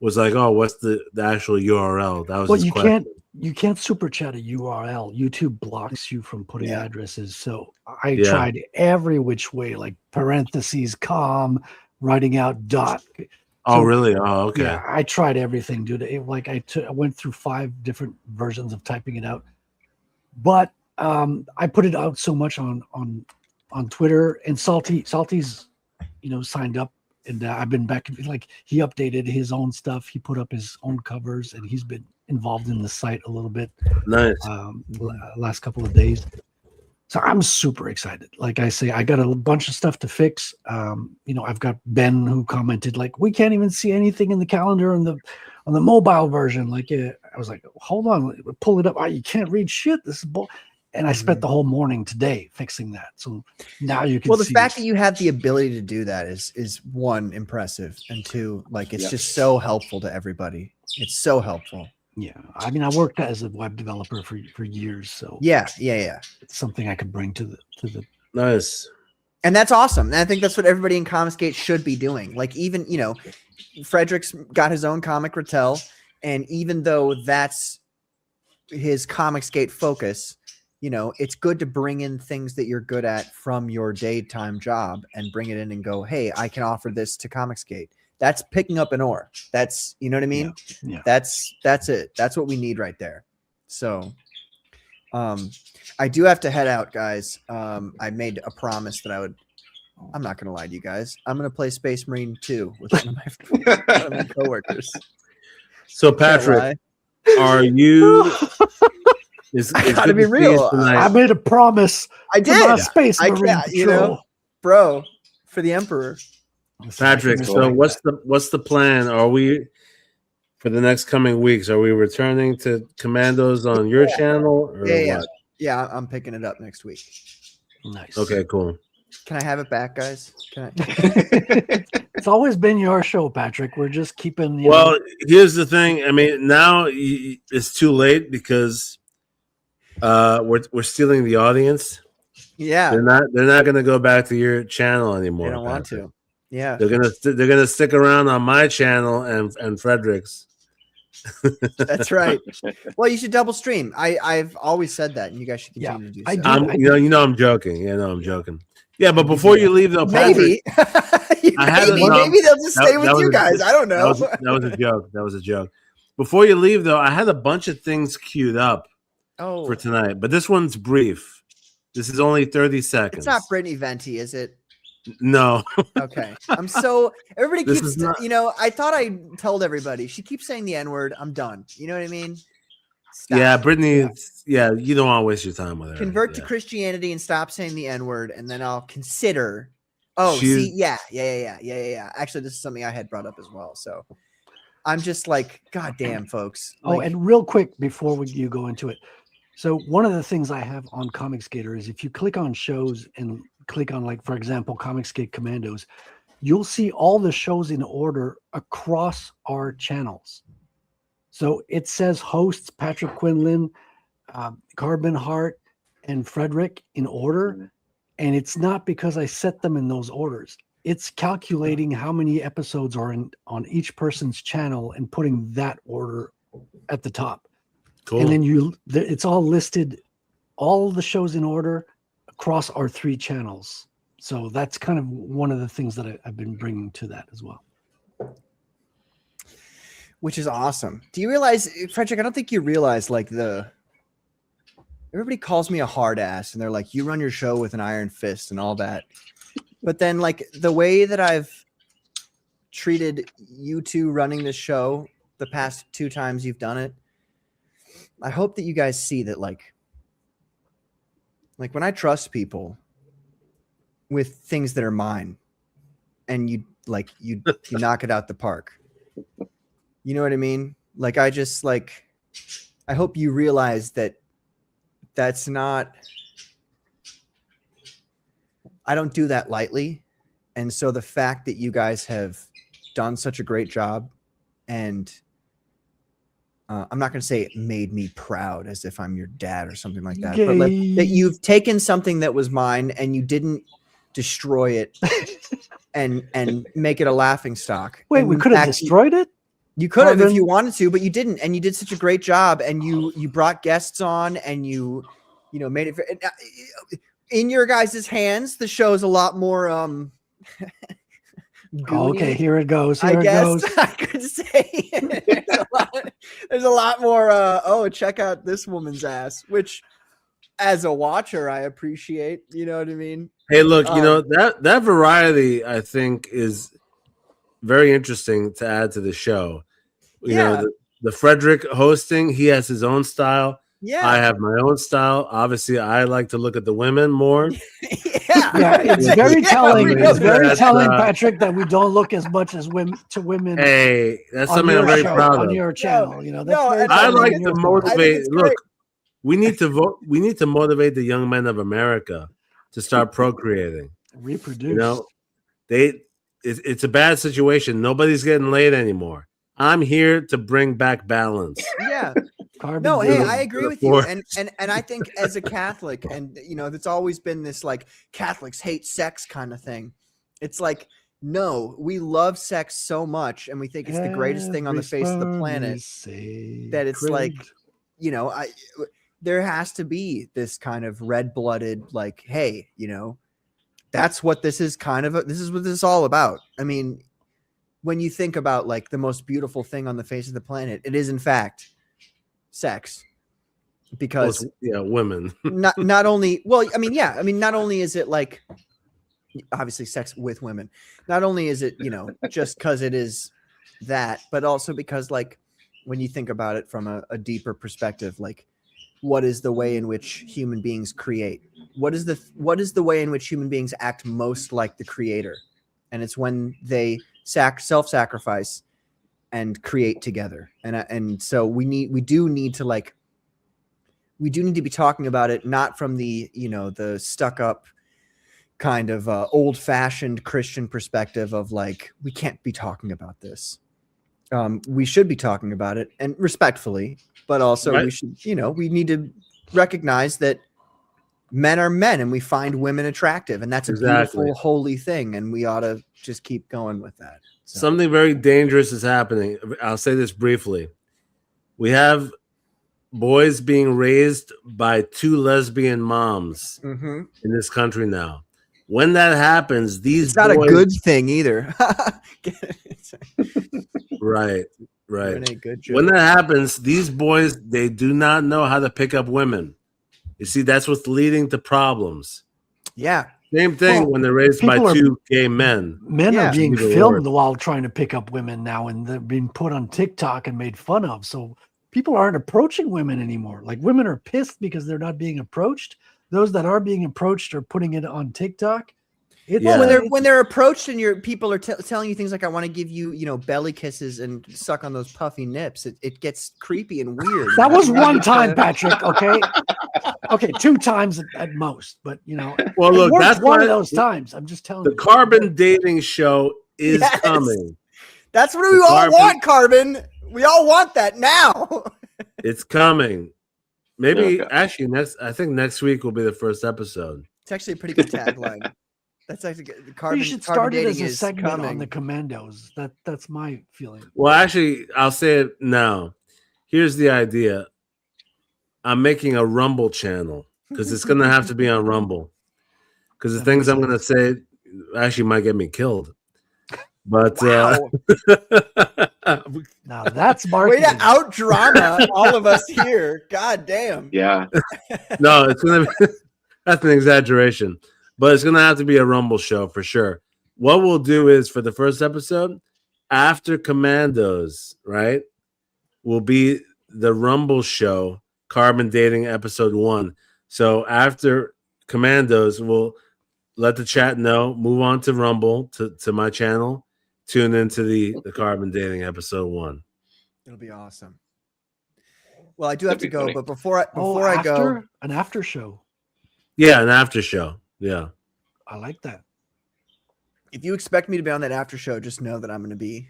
was like, "Oh, what's the actual URL?" That was his question. You can't super chat a URL. YouTube blocks you from putting addresses. So I tried every which way, like parentheses, com, writing out dot. Oh, really? Oh, okay. Yeah, I tried everything, dude. I went through 5 different versions of typing it out, but I put it out so much on Twitter, and Salty's signed up. And I've been back, like he updated his own stuff. He put up his own covers, and he's been involved in the site a little bit. Nice. Last couple of days. So I'm super excited. Like I say, I got a bunch of stuff to fix. I've got Ben who commented like, we can't even see anything in the calendar on the mobile version. Like I was like, hold on, pull it up. You can't read shit. This is bull. And I spent the whole morning today fixing that. So now you can. Well, the fact that you have the ability to do that is one, impressive, and two, like it's just so helpful to everybody. It's so helpful. Yeah, I mean, I worked as a web developer for years, so yeah. It's something I could bring to the. Nice. And that's awesome. And I think that's what everybody in ComicsGate should be doing. Like even Frederick's got his own comic retell, and even though that's his ComicsGate focus. It's good to bring in things that you're good at from your daytime job and bring it in and go, hey, I can offer this to ComicsGate. That's picking up an oar. That's, you know what I mean? Yeah. That's it. That's what we need right there. So I do have to head out, guys. I made a promise that I'm not going to lie to you guys. I'm going to play Space Marine 2 with one of my coworkers. So Patrick, are you... I gotta be real. I made a promise. I did. Space Marine Patrol. Bro, for the Emperor. Patrick, so what's the plan? Are we for the next coming weeks? Are we returning to Commandos on your channel? Or yeah. I'm picking it up next week. Nice. Okay, cool. Can I have it back, guys? It's always been your show, Patrick. We're just keeping. Here's the thing. I mean, now it's too late because. We're stealing the audience. Yeah, they're not gonna go back to your channel anymore. They don't want to. Yeah, they're gonna stick around on my channel and Frederick's. That's right. Well, you should double stream. I've always said that, and you guys should continue to do so. I'm joking. I'm joking. Yeah, but before you leave, though, Patrick, maybe they'll just stay with you guys. I don't know. That was a joke. That was a joke. Before you leave, though, I had a bunch of things queued up. For tonight, but this one's brief. This is only 30 seconds. It's not Brittany Venti, is it? No. Okay. Everybody keeps, I thought I told everybody. She keeps saying the N-word. I'm done. You know what I mean? Stop. Yeah, Brittany. Yeah, you don't want to waste your time with her. Convert to Christianity and stop saying the N-word, and then I'll consider Oh, She's- see, yeah. Actually, this is something I had brought up as well. So I'm just like, God damn, folks. Oh, Like, and real quick before you go into it. So one of the things I have on ComicsGator is if you click on shows and click on, like, for example, ComicsGate Commandos, you'll see all the shows in order across our channels. So it says hosts Patrick Quinlan, Carbon Hart, and Frederick in order. And it's not because I set them in those orders. It's calculating how many episodes are on each person's channel and putting that order at the top. cool. And then it's all listed, all the shows in order across our 3 channels. So that's kind of one of the things that I've been bringing to that as well. which is awesome. Do you realize, Frederick? I don't think you realize, like, everybody calls me a hard ass, and they're like, "You run your show with an iron fist" and all that. But then, like, the way that I've treated you two running this show the past 2 times you've done it, I hope that you guys see that, like when I trust people with things that are mine, and you knock it out the park. You know what I mean? Like, I just, like, I hope you realize that that's not, I don't do that lightly. And so the fact that you guys have done such a great job, and I'm not going to say it made me proud as if I'm your dad or something like that, but like, that you've taken something that was mine and you didn't destroy it and make it a laughing stock. Wait, And we in could have fact, destroyed it? you could have if Carbon? you wanted to, but you didn't, and you did such a great job, and you brought guests on, and you made it in your guys' hands. The show is a lot more Okay, goony, here it goes. I Here it guess goes. I could say. There's a lot more oh, check out this woman's ass, which as a watcher I appreciate. You know what I mean? Hey, look, that variety I think is very interesting to add to the show. You know, the Frederick hosting, he has his own style. Yeah. I have my own style. Obviously, I like to look at the women more. Yeah, it's very telling. we It's know very that. telling, Patrick, that we don't look as much as women to women Hey, that's on something your I'm very show, proud on of. your channel. You know, that's no, very and I telling like on to your part. motivate. it's Look, great. we need to vote. We need to motivate the young men of America to start procreating. Reproduce. You know, it's a bad situation. Nobody's getting laid anymore. I'm here to bring back balance. Yeah. Carbon No, hey, zero. I agree with you. And I think as a Catholic, and it's always been this like Catholics hate sex kind of thing. It's like, no, we love sex so much, and we think it's the greatest thing on the face of the planet, that it's like, there has to be this kind of red-blooded, like, hey, that's what this is this is what this is all about. I mean, when you think about like the most beautiful thing on the face of the planet, it is in fact sex. Because women. not only not only is it like obviously sex with women, not only is it, just because it is that, but also because, like, when you think about it from a deeper perspective, like, what is the way in which human beings create? What is the way in which human beings act most like the creator? And it's when they self-sacrifice and create together. And so we do need to be talking about it, not from the, the stuck up kind of old fashioned Christian perspective of like, we can't be talking about this. We should be talking about it, and respectfully, but also right. We should, we need to recognize that men are men and we find women attractive, and that's a beautiful, holy thing. And we ought to just keep going with that. So. Something very dangerous is happening. I'll say this briefly. We have boys being raised by 2 lesbian moms in this country now. When that happens, these it's not a good thing either. Right. Good job. When that happens, these boys, they do not know how to pick up women. You see, that's what's leading to problems. Yeah. Same thing when they're raised by 2 gay men. Men are being filmed while trying to pick up women now, and they're being put on TikTok and made fun of. So people aren't approaching women anymore. Like, women are pissed because they're not being approached. Those that are being approached are putting it on TikTok. It's Yeah. When they're approached and your people are telling you things like, "I want to give you, belly kisses and suck on those puffy nips," it gets creepy and weird. that was one time, Patrick. Okay, okay, 2 times at most, but Well, it look, worked that's one why of those times. I'm just telling the you. carbon dating show is Yes. coming. That's what we all want, Carbon. We all want that now. It's coming. Maybe Okay. actually I think next week will be the first episode. It's actually a pretty good tagline. That's actually good. Carbon, You should carbon start it dating as a is segment on coming. the Commandos. That's my feeling. Well, actually, I'll say it now. Here's the idea. I'm making a Rumble channel because it's going to have to be on Rumble. Because the That things makes I'm going to say actually might get me killed. But Wow. Now that's Way marketing. to out drama all of us here. God damn. Yeah. no, it's going to be that's an exaggeration. But it's going to have to be a Rumble show for sure. What we'll do is for the first episode, after Commandos, right, will be the Rumble show, Carbon Dating episode 1. So after Commandos, we'll let the chat know, move on to Rumble, to my channel, tune into the Carbon Dating episode 1. It'll be awesome. Well, I do have That'd to be go, funny. but before I go, an after show. Yeah, an after show. Yeah. I like that. if you expect me to be on that after show, just know that I'm going to be.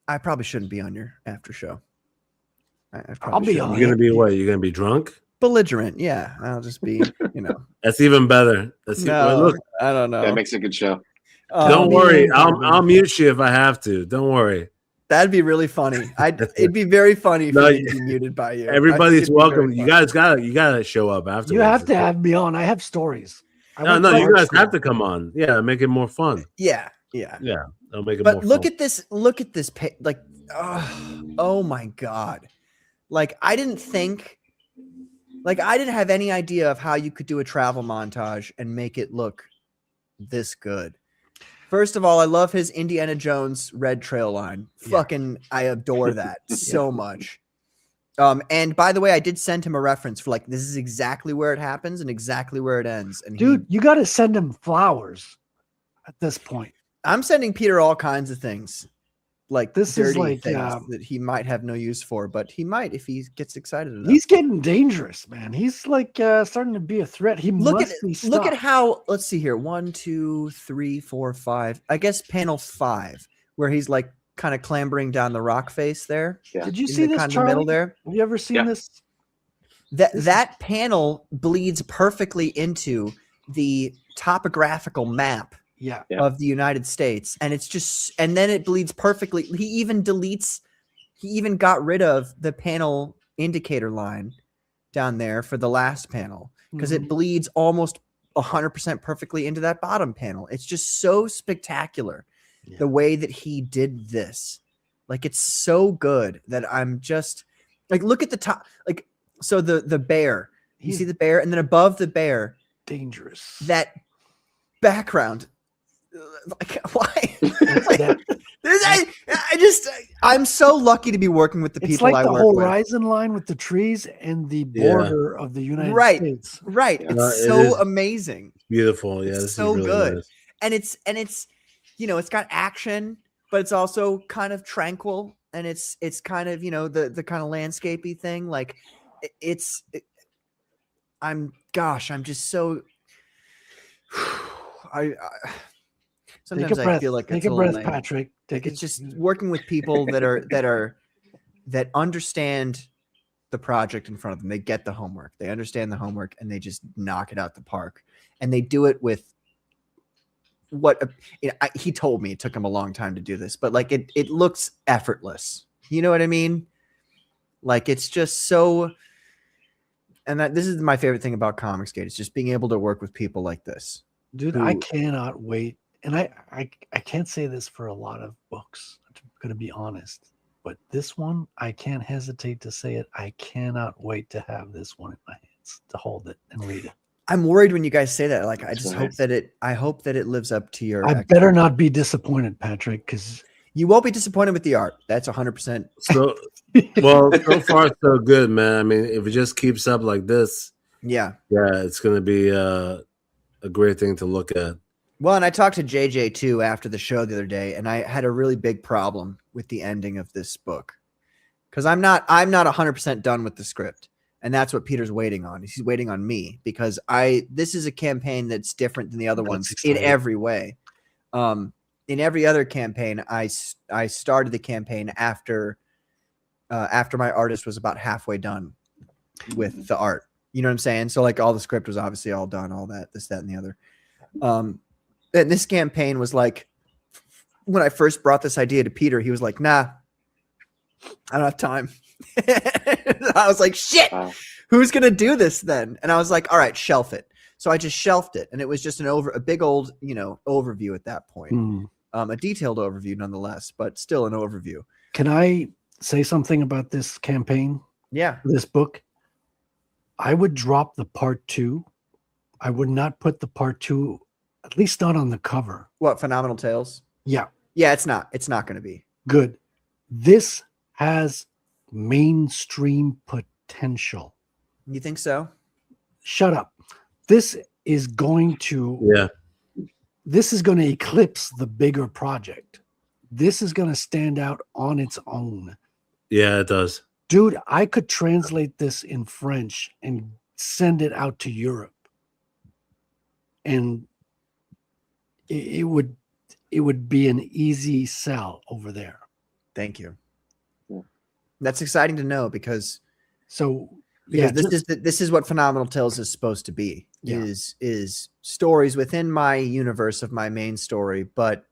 I probably shouldn't be on your after show. I I'll be shouldn't. on You're gonna be what? You're gonna be drunk? Belligerent. Yeah, I'll just be. That's even better. No, Look, I don't know. That makes a good show. don't me worry. and I'll Carbon. mute you if I have to. Don't worry. That'd be really funny. It'd be very funny No, for me to be muted by you. I think Everybody's it'd be welcome. very You funny. guys you gotta show up afterwards. You have to have me on. I have stories. No, you guys have to come on. Yeah, make it more fun. Yeah. Yeah, that'll make it more But fun. look at this. Look at this. Like, oh my god! Like I didn't have any idea of how you could do a travel montage and make it look this good. First of all, I love his Indiana Jones red trail line. Yeah. Fucking, I adore that so much. And by the way, I did send him a reference for like this is exactly where it happens and exactly where it ends. And Dude, you got to send him flowers at this point. I'm sending Peter all kinds of things, like This is dirty like, things that he might have no use for, but he might if he gets excited enough. He's getting dangerous, man. He's like starting to be a threat. He Look must at be look at stopped. how. Let's see here. 1, 2, 3, 4, 5. I guess panel 5, where he's like kind of clambering down the rock face there. Yeah. Did you in see the this, kind of the middle Charlie? there? Have you ever seen Yeah. this? That panel bleeds perfectly into the topographical map Yeah. Yeah. of the United States, and it's just, and then it bleeds perfectly. He even got rid of the panel indicator line down there for the last panel because Mhm. it bleeds almost 100% perfectly into that bottom panel. It's just so spectacular Yeah. the way that he did this. Like it's so good that I'm just like, look at the top. Like, so the bear, you He's see the bear, and then above the bear, dangerous. that background. Like, why? It's Like, that- I'm so lucky to be working with the it's people like I the work with. horizon line with the trees and the Yeah. border of the United Right. States. Right. Yeah. It's No, it so is. amazing. Beautiful. Yeah, It's this so is really good. nice. And it's it's got action, but it's also kind of tranquil, and it's kind of, the kind of landscapey thing. Like I'm just so I sometimes Take a breath. I feel like Take it's a little breath, lame. Patrick. Like Take it's just working with people that understand the project in front of them. They get the homework. They understand the homework, and they just knock it out the park. And they do it with he told me it took him a long time to do this, but like it looks effortless. You know what I mean? Like it's just so. And this is my favorite thing about ComicsGate. It's just being able to work with people like this. Dude, I cannot wait. And I can't say this for a lot of books. I'm going to be honest. But this one, I can't hesitate to say it. I cannot wait to have this one in my hands, to hold it and read it. I'm worried when you guys say that. Like, I That's just right. hope that it lives up to your. I better not be disappointed, Patrick, because You won't be disappointed with the art. That's 100%. So so far so good, man. I mean, if it just keeps up like this, Yeah. yeah, it's gonna be a a great thing to look at. Well, and I talked to JJ too after the show the other day, and I had a really big problem with the ending of this book because I'm not 100% done with the script, and that's what Peter's waiting on. He's waiting on me because this is a campaign that's different than the other ones in every way. In every other campaign, I started the campaign after my artist was about halfway done with the art. You know what I'm saying? So like all the script was obviously all done, all that, this, that, and the other. And this campaign was like, when I first brought this idea to Peter, he was like, nah, I don't have time. I was like, shit, who's going to do this then? And I was like, all right, shelf it. So I just shelved it. And it was just a big old, overview at that point. A detailed overview nonetheless, but still an overview. Can I say something about this campaign? Yeah. This book? I would drop the part 2. I would not put the part 2, at least not on the cover. What, Phenomenal Tales? Yeah. Yeah, it's not going to be. Good. This has mainstream potential. You think so? Shut up. This is going to eclipse the bigger project. This is going to stand out on its own. Yeah, it does. Dude, I could translate this in French and send it out to Europe. And it would be an easy sell over there. Thank you. Yeah. That's exciting to know because yeah, this is what Phenomenal Tales is supposed to be. Yeah. Is stories within my universe of my main story, but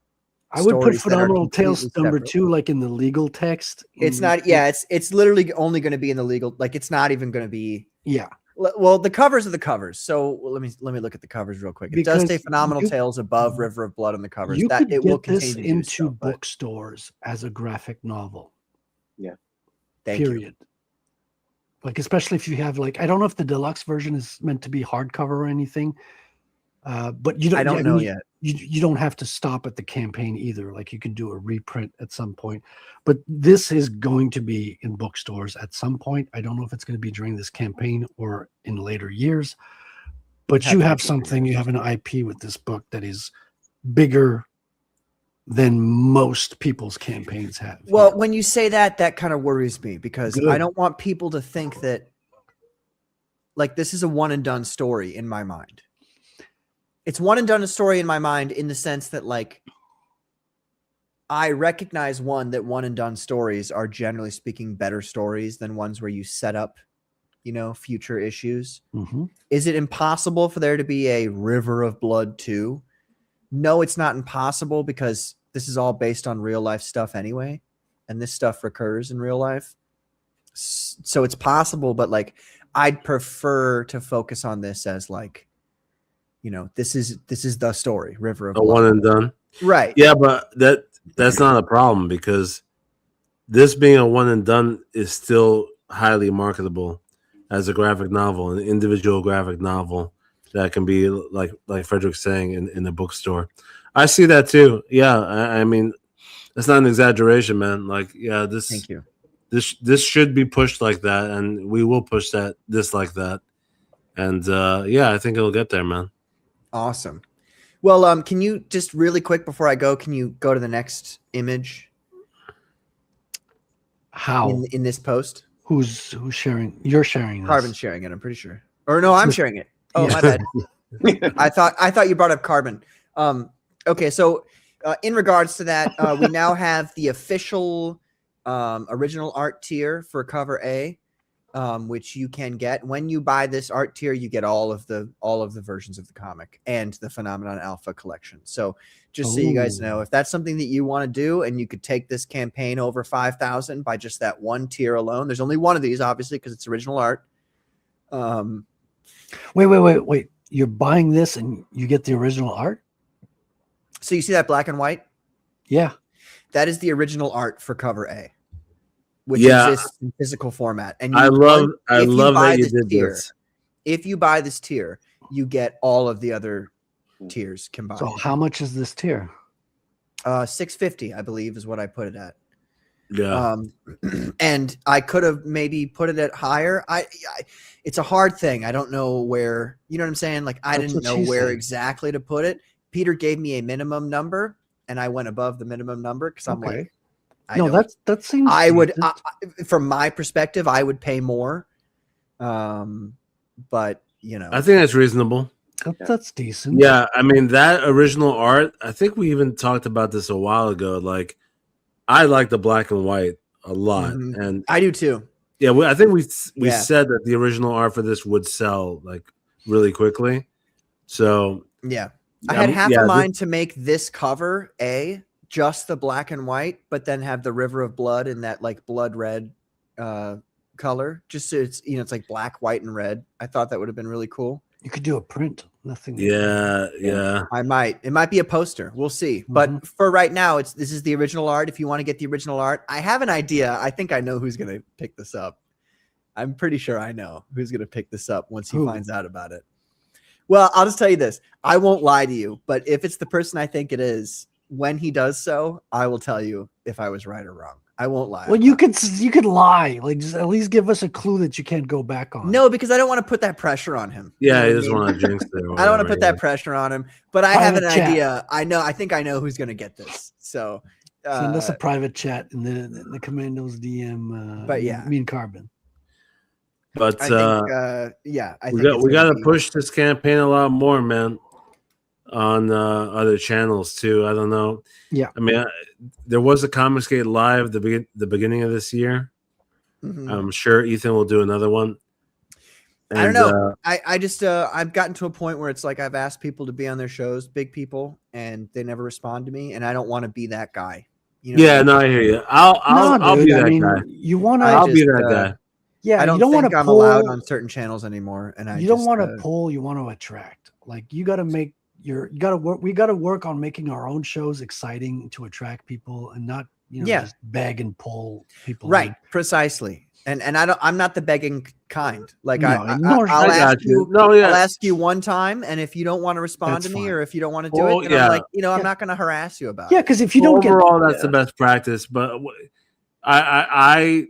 I would put Phenomenal Tales number 2 like in the legal text. It's not. Yeah, it's literally only going to be in the legal. Like it's not even going to be. Yeah. Well, the covers are the covers. So let me look at the covers real quick. It does say Phenomenal Tales above River of Blood on the covers. You could it will get this continue into bookstores as a graphic novel. Yeah. Period. Like especially if you have I don't know if the deluxe version is meant to be hardcover or anything. But you don't. I don't know yet. You don't have to stop at the campaign either. Like you can do a reprint at some point, but this is going to be in bookstores at some point. I don't know if it's going to be during this campaign or in later years, but you have something, you have an IP with this book that is bigger than most people's campaigns have. Well, when you say that, that kind of worries me because I don't want people to think that this is a one and done story in my mind. It's one and done a story in my mind in the sense that I recognize that one and done stories are generally speaking better stories than ones where you set up, future issues. Mm-hmm. Is it impossible for there to be a River of Blood 2? No, it's not impossible because this is all based on real life stuff anyway. And this stuff recurs in real life. So it's possible, but I'd prefer to focus on this as this is the story, River of Blood. One and done. Right. Yeah, but that's not a problem because this being a one and done is still highly marketable as a graphic novel, an individual graphic novel that can be like Frederick's saying in the bookstore. I see that too. Yeah, I mean, that's not an exaggeration, man. Thank you. This should be pushed like that, and we will push this like that. And I think it'll get there, man. Awesome. Well, can you just really quick before I go, can you go to the next image? How? In this post? Who's sharing? You're sharing this. Carbon's sharing it, I'm pretty sure. Or no, I'm sharing it. Oh, my bad. I thought you brought up Carbon. Okay, so in regards to that, we now have the official original art tier for cover A. Which you can get when you buy this art tier. You get all of the versions of the comic and the Phenomenon Alpha collection. So just so you guys know, if that's something that you want to do, and you could take this campaign over 5,000 by just that one tier alone. There's only one of these, obviously, because it's original art. Wait! You're buying this and you get the original art? So you see that black and white? Yeah, that is the original art for cover A, which exists in physical format. And I love that you did this. If you buy this tier, you get all of the other tiers combined. So how much is this tier? $650, I believe, is what I put it at. Yeah. And I could have maybe put it at higher. It's a hard thing. I don't know where, you know what I'm saying? Like, I That's didn't what know she where said. exactly to put it. Peter gave me a minimum number, and I went above the minimum number because I'm Okay. like, No, that seems. I would, decent. from my perspective, I would pay more. But you know, I think that's reasonable. That's decent. Yeah, I mean that original art. I think we even talked about this a while ago. Like, I like the black and white a lot, Mhm. and I do too. yeah, I think we Yeah. said that the original art for this would sell like really quickly. So Yeah. I had half a mind to make this cover just the black and white, but then have the river of blood in that like blood red color. Just so it's, you know, it's like black, white, and red. I thought that would have been really cool. You could do a print. Nothing. Yeah. I might. It might be a poster. We'll see. But for right now, this is the original art. If you want to get the original art, I have an idea. I think I know who's gonna pick this up. I'm pretty sure I know who's gonna pick this up once he finds out about it. Well, I'll just tell you this. I won't lie to you, but if it's the person I think it is, when he does so, I will tell you if I was right or wrong. I won't lie. Well, you could lie. Like, just at least give us a clue that you can't go back on. No, because I don't want to put that pressure on him. Yeah, he You know doesn't what I want to jinx it. I don't want to put that pressure on him, but I have an Private chat. idea. I think I know who's going to get this. So Send us a private chat in the Commandos DM. But yeah. me and Carbon. But I think, yeah, I think we got to push this campaign a lot more, man, on other channels too. I don't know. Yeah, I mean, there was a ComicsGate Live the beginning of this year. Mhm. I'm sure Ethan will do another one. And, I don't know. I just I've gotten to a point where it's like I've asked people to be on their shows, big people, and they never respond to me, and I don't want to be that guy. You know what I Yeah, mean? no, I hear you. I'll dude, be that guy. You want to? I'll be that guy. Yeah, I don't you don't want think to I'm pull. allowed on certain channels anymore, and You don't want to pull. You want to attract. Like, you got to make you got to work. We got to work on making our own shows exciting to attract people, and not just beg and pull people. Right, in. precisely. And I'm not the begging kind. Like, No, I'll I ask got you. No, yeah. I'll ask you one time, and if you don't want to respond That's to me, fine. or if you don't want to do Well, it, then I'm like, I'm Yeah. not going to harass you about Yeah, it. because if you Well, don't overall, get, that's the best practice. But I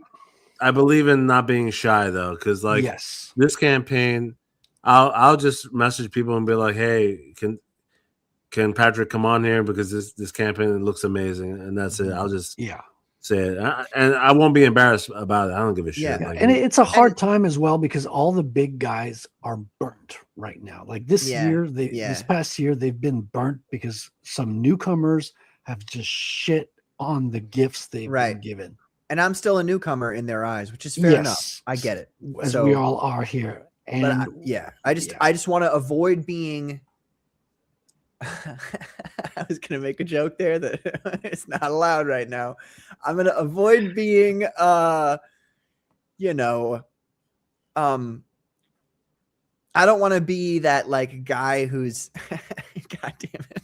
believe in not being shy though, because like yes, this campaign, I'll just message people and be like, hey, can Patrick come on here because this campaign looks amazing, and that's it. I'll just say it, and I won't be embarrassed about it. I don't give a shit. Yeah. Like, and it's a hard time as well because all the big guys are burnt right now. Like this year, this past year, they've been burnt because some newcomers have just shit on the gifts they've been given. And I'm still a newcomer in their eyes, which is fair enough. I get it, as we all are here. And but I just want to avoid being. I was gonna make a joke there that it's not allowed right now. I'm gonna avoid being I don't want to be that like guy who's god damn it.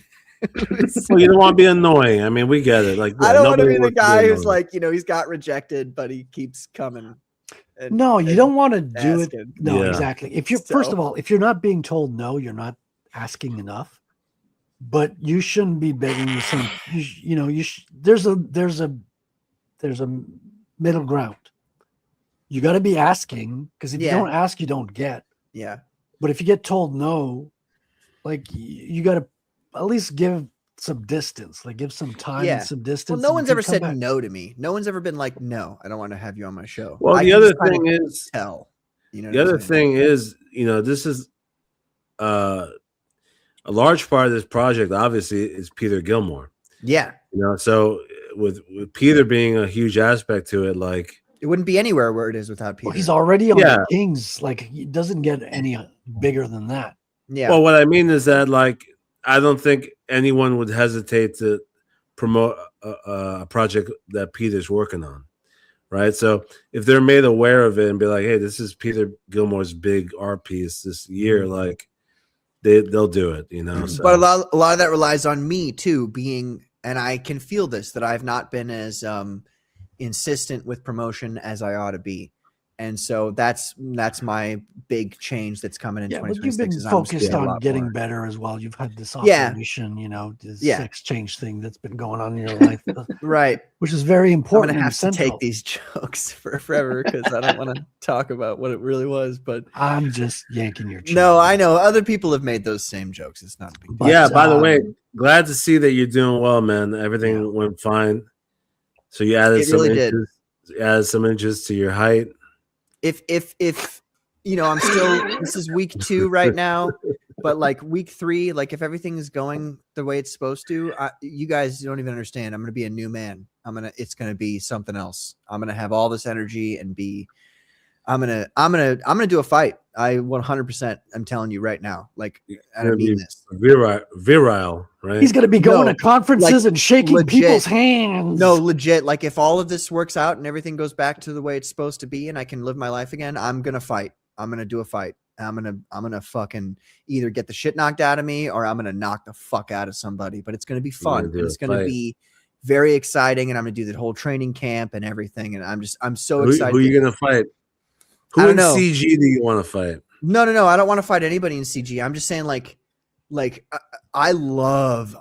Well, you don't want to be annoying. I mean, we get it. Like, I don't want to be the guy who's like, he's got rejected, but he keeps coming. No, you don't want to do it. No, Yeah. exactly. If you're first of all, if you're not being told no, you're not asking enough. But you shouldn't be begging the same. There's a middle ground. You got to be asking, because if you don't ask, you don't get. Yeah. But if you get told no, like you got to at least give some distance, like give some time and some distance. Well, no one's ever said no to me. No one's ever been like, no, I don't want to have you on my show. Well, the other thing is, the other thing is, this is a large part of this project, obviously, is Peter Gilmore. Yeah. So with Peter being a huge aspect to it, like it wouldn't be anywhere where it is without Peter. Well, he's already on the Kings. Like, it doesn't get any bigger than that. Yeah. Well, what I mean is that, like, I don't think anyone would hesitate to promote a project that Peter's working on, right? So if they're made aware of it and be like, hey, this is Peter Gilmore's big art piece this year, like, they'll do it, So. But a lot of that relies on me too, and I can feel this, that I've not been as insistent with promotion as I ought to be. And so that's my big change that's coming in Yeah, but you've 2026. been Is I'm just focused doing a on lot getting more. better as well. You've had this Yeah. operation, this Yeah. sex change thing that's been going on in your life, Right. which is very I'm important. gonna and have to central. take these jokes for forever because I don't want to talk about what it really was. But I'm just yanking your chain. no, I know other people have made those same jokes. It's not a big deal. But, Yeah, by the way, glad to see that you're doing well, man. Everything went fine. So you added It some really did. inches, added some inches to your height. If I'm still, this is week 2 right now, but like week 3, like if everything is going the way it's supposed to, you guys don't even understand. I'm gonna be a new man. It's gonna be something else. I'm gonna have all this energy and I'm gonna do a fight. I 100%. I'm telling you right now. Like, I don't mean this. Virile, right? he's going to be going No, to conferences and shaking legit. people's hands. No, legit. Like, if all of this works out and everything goes back to the way it's supposed to be, and I can live my life again, I'm gonna fight. I'm gonna do a fight. I'm gonna fucking either get the shit knocked out of me or I'm gonna knock the fuck out of somebody. But it's gonna be fun. And it's gonna be very exciting, and I'm gonna do the whole training camp and everything. And I'm so excited. Who are you gonna fight? Who in CG do you want to fight? No. I don't want to fight anybody in CG. I'm just saying, like I love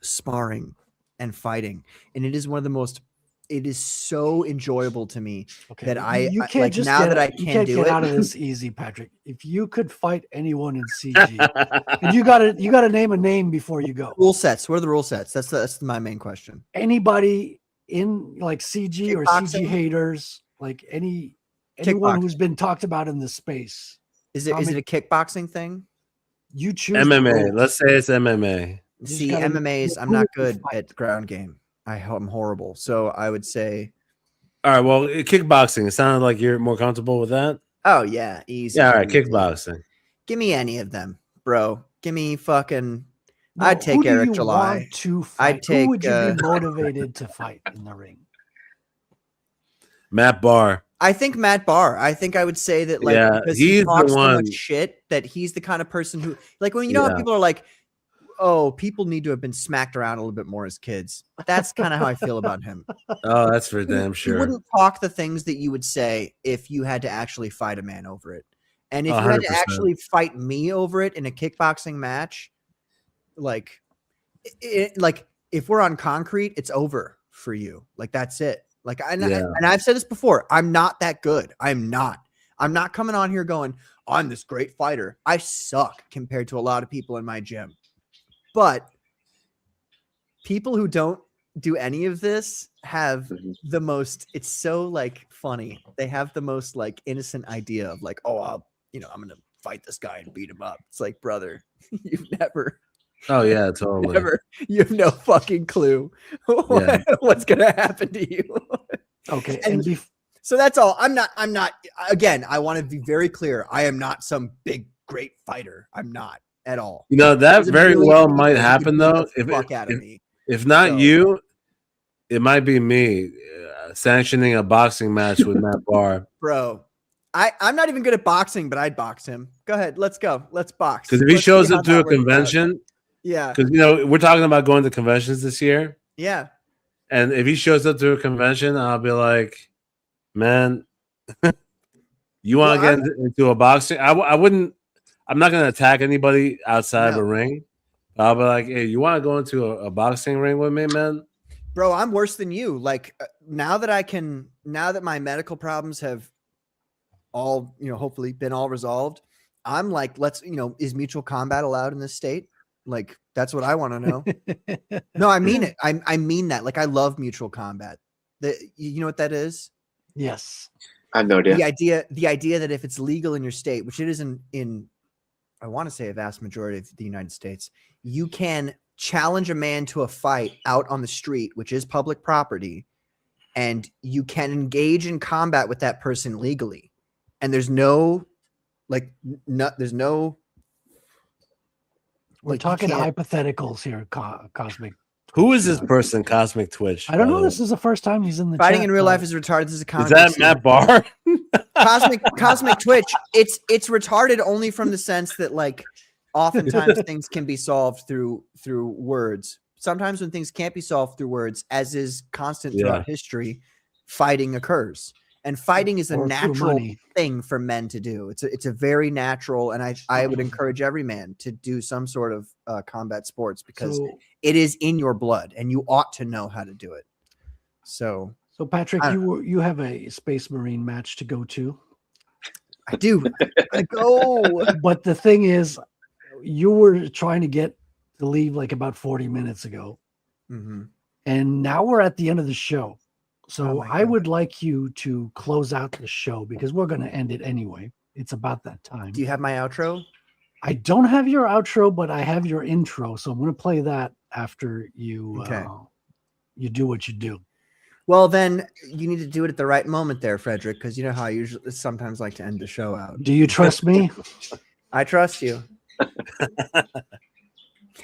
sparring and fighting, and it is one of the most. It is so enjoyable to me that you can't like just now get, that I you can't do get it out of this easy, Patrick. If you could fight anyone in CG, and you gotta name a name before you go. Rule sets. What are the rule sets? That's my main question. Anybody in like CG or CG haters, like anyone who's been talked about in this space. Is it a kickboxing thing? You choose MMA. Let's say it's MMA. See, MMA is I'm not good at ground game. I'm horrible. So I would say. All right. Well, kickboxing. It sounded like you're more comfortable with that. Oh yeah, easy. Yeah. All right. Kickboxing. Give me any of them, bro. Give me fucking. I'd take Eric July. I'd take. Who would you be motivated to fight in the ring? Matt Barr. I think Matt Barr. I think I would say that, like, because he talks so much shit that he's the kind of person who, like, when you know how people are like, oh, people need to have been smacked around a little bit more as kids. That's kind of how I feel about him. Oh, that's for damn sure. He wouldn't talk the things that you would say if you had to actually fight a man over it. And if you had to actually fight me over it in a kickboxing match, like if we're on concrete, it's over for you. Like, that's it. Like, and I've said this before, I'm not that good. I'm not coming on here going, I'm this great fighter. I suck compared to a lot of people in my gym. But people who don't do any of this have the most, it's so like funny. They have the most like innocent idea of like, oh, I'm going to fight this guy and beat him up. It's like, brother, you've never. Oh yeah, totally. You have no fucking clue what's going to happen to you. Okay. So that's all. I'm not, again, I want to be very clear. I am not some big, great fighter. I'm not at all. You know, that very well might happen though. If not you, it might be me sanctioning a boxing match with Matt Barr. Bro, I'm not even good at boxing, but I'd box him. Go ahead. Let's go. Let's box. Because if he shows up to a convention, because we're talking about going to conventions this year. Yeah. And if he shows up to a convention, I'll be like, man, you want to get into a boxing? I wouldn't. I'm not going to attack anybody outside of a ring. I'll be like, hey, you want to go into a boxing ring with me, man? Bro, I'm worse than you. Like, now that my medical problems have all, hopefully been all resolved, I'm like, is mutual combat allowed in this state? Like, that's what I want to know. No, I mean it. I mean that. Like, I love mutual combat. You know what that is? Yes. I have no idea. The idea that if it's legal in your state, which it is in I want to say a vast majority of the United States, you can challenge a man to a fight out on the street, which is public property, and you can engage in combat with that person legally. And there's no. We're talking hypotheticals here, Cosmic. Who is this person, Cosmic Twitch? I don't know. This is the first time he's in the fighting chat, in real life is retarded. This is a comic. Is that Matt Barr? Cosmic Twitch. It's retarded only from the sense that, like, oftentimes things can be solved through words. Sometimes when things can't be solved through words, as is constant throughout history, fighting occurs. And fighting is a Or through natural money. thing for men to do. It's a very natural, and I would encourage every man to do some sort of combat sports because So, it is in your blood, and you ought to know how to do it. So so Patrick, I- you have a Space Marine match to go to. I do. I go. But the thing is, you were trying to get to leave like about 40 minutes ago. Mm-hmm. And now we're at the end of the show. Oh So my I God. would like you to close out the show because we're going to end it anyway. It's about that time. Do you have my outro? I don't have your outro, but I have your intro. So I'm going to play that after you Okay. you do what you do. Well, then you need to do it at the right moment there, Frederick, because you know how I usually sometimes like to end the show out. Do you trust me? I trust you.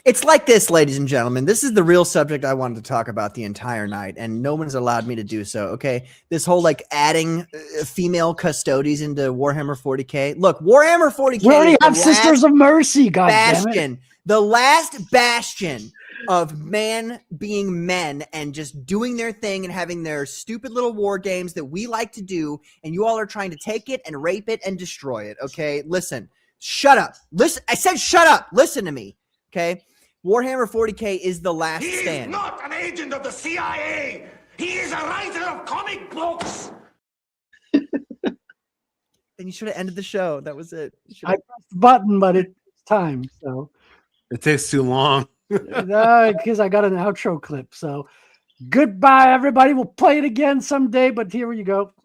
It's like this, ladies and gentlemen. This is the real subject I wanted to talk about the entire night, and no one's allowed me to do so. Okay, this whole like adding female custodies into Warhammer 40K. Look, Warhammer 40K. We already is the have Sisters last of Mercy, God damn it. bastion, the last bastion of man being men and just doing their thing and having their stupid little war games that we like to do, and you all are trying to take it and rape it and destroy it. Okay, listen, shut up. Listen, I said shut up. Listen to me. Okay, Warhammer 40K is the last He is stand. not an agent of the CIA. He is a writer of comic books. Then you should have ended the show. That was it. You should I have- pressed the button, but it's time. So It takes too long. because I got an outro clip. So goodbye, everybody. We'll play it again someday, but here you go.